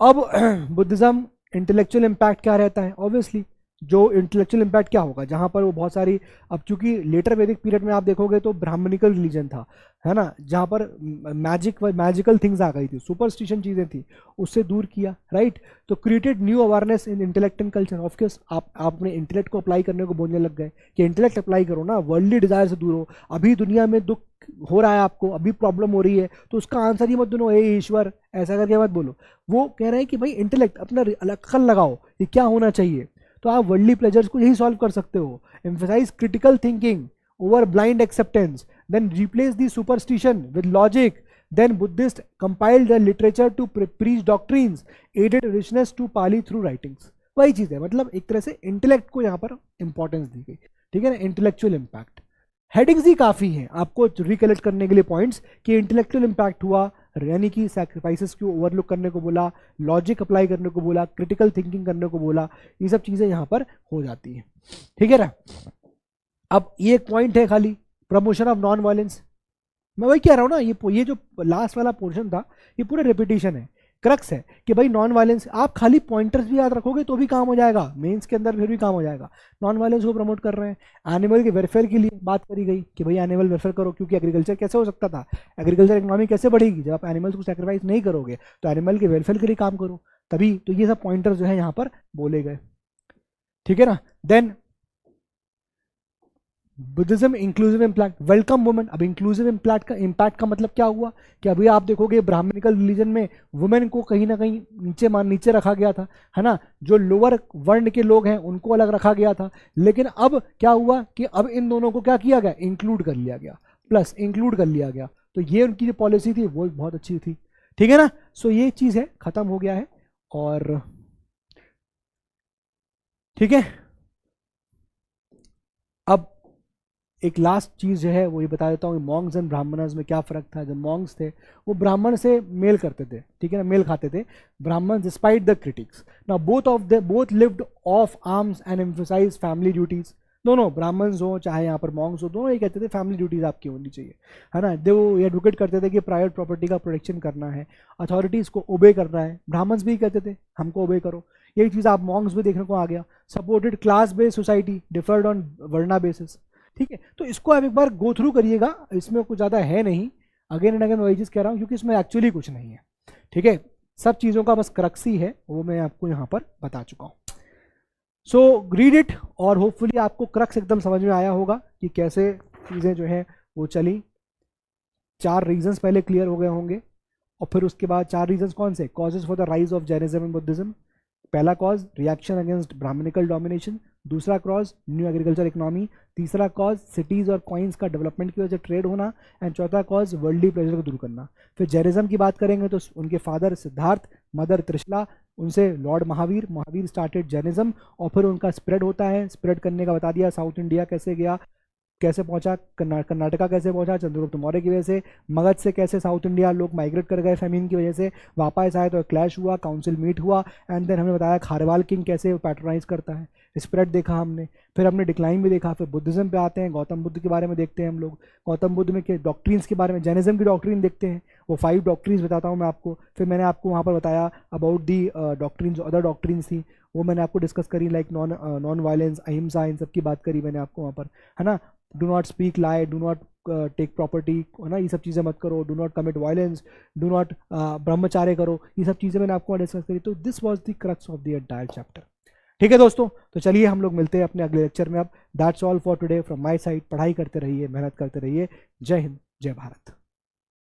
अब बुद्धिज्म इंटेलेक्चुअल इम्पैक्ट क्या रहता है, ऑब्वियसली जो इंटेलेक्चुअल इम्पैक्ट क्या होगा, जहाँ पर वो बहुत सारी, अब चूंकि लेटर वैदिक पीरियड में आप देखोगे तो ब्राह्मणिकल रिलीजन था, है ना, जहाँ पर मैजिकल थिंग्स आ गई थी, सुपरस्टिशन चीज़ें थी, उससे दूर किया, राइट। तो created new awareness in intellect and culture. Of course आप अपने इंटेलेक्ट को अप्लाई करने को बोलने लग गए कि इंटेलेक्ट अप्लाई करो ना, वर्ल्डली डिजायर से दूर हो। अभी दुनिया में दुख हो रहा है आपको, अभी प्रॉब्लम हो रही है, तो उसका आंसर ही मत दो ए ईश्वर ऐसा करके मत बोलो। वो कह रहे हैं कि भाई इंटेलेक्ट अपना अक्ल लगाओ कि क्या होना चाहिए, तो आप वर्ल्डली प्लेजर्स को यही सॉल्व कर सकते हो। Emphasise critical thinking over blind acceptance, then replace the superstition with logic, then Buddhist compiled the literature to preach doctrines, added richness to Pali through writings. वही चीज है, मतलब एक तरह से इंटेलेक्ट को यहाँ पर इंपॉर्टेंस दी गई, ठीक है ना। इंटेलेक्चुअल इम्पैक्ट हेडिंग्स ही काफी हैं आपको रिकलेक्ट करने के लिए पॉइंट्स कि इंटेलेक्चुअल इम्पैक्ट हुआ, यानी कि सैक्रिफाइसेस को ओवरलुक करने को बोला, लॉजिक अप्लाई करने को बोला, क्रिटिकल थिंकिंग करने को बोला, ये सब चीजें यहाँ पर हो जाती हैं, ठीक है ना। अब ये एक पॉइंट है खाली, प्रमोशन ऑफ नॉन वायलेंस। मैं वही कह रहा हूँ ना, ये जो लास्ट वाला पोर्शन था ये पूरा रिपीटिशन है, क्रक्स है कि भाई नॉन वायलेंस, आप खाली पॉइंटर्स भी याद रखोगे तो भी काम हो जाएगा, मेंस के अंदर फिर भी काम हो जाएगा। नॉन वायलेंस को प्रमोट कर रहे हैं। एनिमल के वेलफेयर के लिए बात करी गई कि भाई एनिमल वेलफेयर करो, क्योंकि एग्रीकल्चर कैसे हो सकता था, एग्रीकल्चर इकोनॉमी कैसे बढ़ेगी जब आप एनिमल्स को सेक्रीफाइस नहीं करोगे, तो एनिमल के वेलफेयर के लिए काम करो तभी। तो ये सब पॉइंटर्स जो है यहाँ पर बोले गए, ठीक है ना। Then Buddhism inclusive impact, welcome women. अब इंक्लूसिव इम्पैक्ट का मतलब क्या हुआ कि अभी आप देखोगे ब्राह्मणिकल रिलीजन में वुमेन को कहीं ना कहीं नीचे रखा गया था, है ना। जो लोअर वर्ण के लोग हैं उनको अलग रखा गया था, लेकिन अब क्या हुआ कि अब इन दोनों को क्या किया गया, इंक्लूड कर लिया गया, प्लस इंक्लूड कर लिया गया। तो ये उनकी जो पॉलिसी थी वो बहुत अच्छी थी, ठीक है ना। सो ये चीज़ है, खत्म हो गया है। और ठीक है, अब एक लास्ट चीज़ जो है वो ये बता देता हूँ, मॉन्ग्स एंड ब्राह्मणस में क्या फ़र्क था। जब मॉन्ग्स थे वो ब्राह्मण से मेल करते थे, ठीक है ना, मेल खाते थे Brahmin despite the critics. Now both lived off arms and emphasise family duties. दोनों ब्राह्मण्स हो चाहे यहाँ पर मॉन्ग्स हो, दोनों ये कहते थे फैमिली ड्यूटीज़ आपकी होनी चाहिए, है ना। वो ये एडवोकेट करते थे कि प्राइवेट प्रॉपर्टी का प्रोटेक्शन करना है, अथॉरिटीज़ को ओबे करना है। ब्राह्मण्स भी कहते थे हमको ओबे करो, यही चीज़ आप मॉन्ग्स में देखने को आ गया। Supported class based society, deferred on varna basis, ठीक है। तो इसको आप एक बार गो थ्रू करिएगा, इसमें कुछ ज़्यादा है नहीं, अगेन एंड अगेन वही चीज़ कह रहा हूँ क्योंकि इसमें एक्चुअली कुछ नहीं है, ठीक है। सब चीज़ों का बस क्रक्सी है, वो मैं आपको यहाँ पर बता चुका हूँ। सो रीड इट, और होपफुली आपको क्रक्स एकदम समझ में आया होगा कि कैसे चीज़ें जो है वो चली। 4 रीजंस पहले क्लियर हो गए होंगे, और फिर उसके बाद 4 रीजंस कौन से, causes for the rise of Jainism and Buddhism. पहला cause reaction against brahmanical domination, दूसरा कॉज न्यू एग्रीकल्चर इकोनॉमी, तीसरा कॉज सिटीज़ और कॉइन्स का डेवलपमेंट की वजह से ट्रेड होना, एंड चौथा कॉज वर्ल्डली प्लेजर को दूर करना। फिर जैनिज्म की बात करेंगे तो उनके फादर सिद्धार्थ, मदर त्रिशला, उनसे लॉर्ड महावीर स्टार्टेड जैनिज्म, और फिर उनका स्प्रेड होता है। स्प्रेड करने का बता दिया, साउथ इंडिया कैसे गया, कैसे पहुंचा, कर्नाटका कैसे पहुंचा चंद्रगुप्त मौर्य की वजह से, मगध से कैसे साउथ इंडिया लोग माइग्रेट कर गए फेमिन की वजह से, वापस आए तो क्लैश हुआ, काउंसिल मीट हुआ, एंड देन हमने बताया खारवाल किंग कैसे पैट्रोनाइज करता है, स्प्रेड देखा हमने। फिर हमने डिक्लाइन भी देखा। फिर बुद्धिज्म पे आते हैं, गौतम बुद्ध के बारे में देखते हैं हम लोग, गौतम बुद्ध में के डॉक्ट्रिन्स के बारे में, जैनिज्म की डॉक्ट्रिन देखते हैं, वो 5 डॉक्ट्रिन्स बताता हूँ मैं आपको। फिर मैंने आपको वहाँ पर बताया about the doctrines, other doctrines थी वो मैंने आपको डिस्कस करी, लाइक नॉन वायलेंस, अहिंसा, इन सब की बात करी मैंने आपको वहाँ पर, है ना। Do not speak lie, do not take property, है ना, ये सब चीज़ें मत करो, do not commit violence, do not ब्रह्मचार्य करो, ये सब चीज़ें मैंने आपको डिस्कस करी। तो this was the crux of the entire chapter, ठीक है दोस्तों। तो चलिए हम लोग मिलते हैं अपने अगले लेक्चर में। अब that's all for today from my side. पढ़ाई करते रहिए, मेहनत करते रहिए। जय हिंद, जय भारत।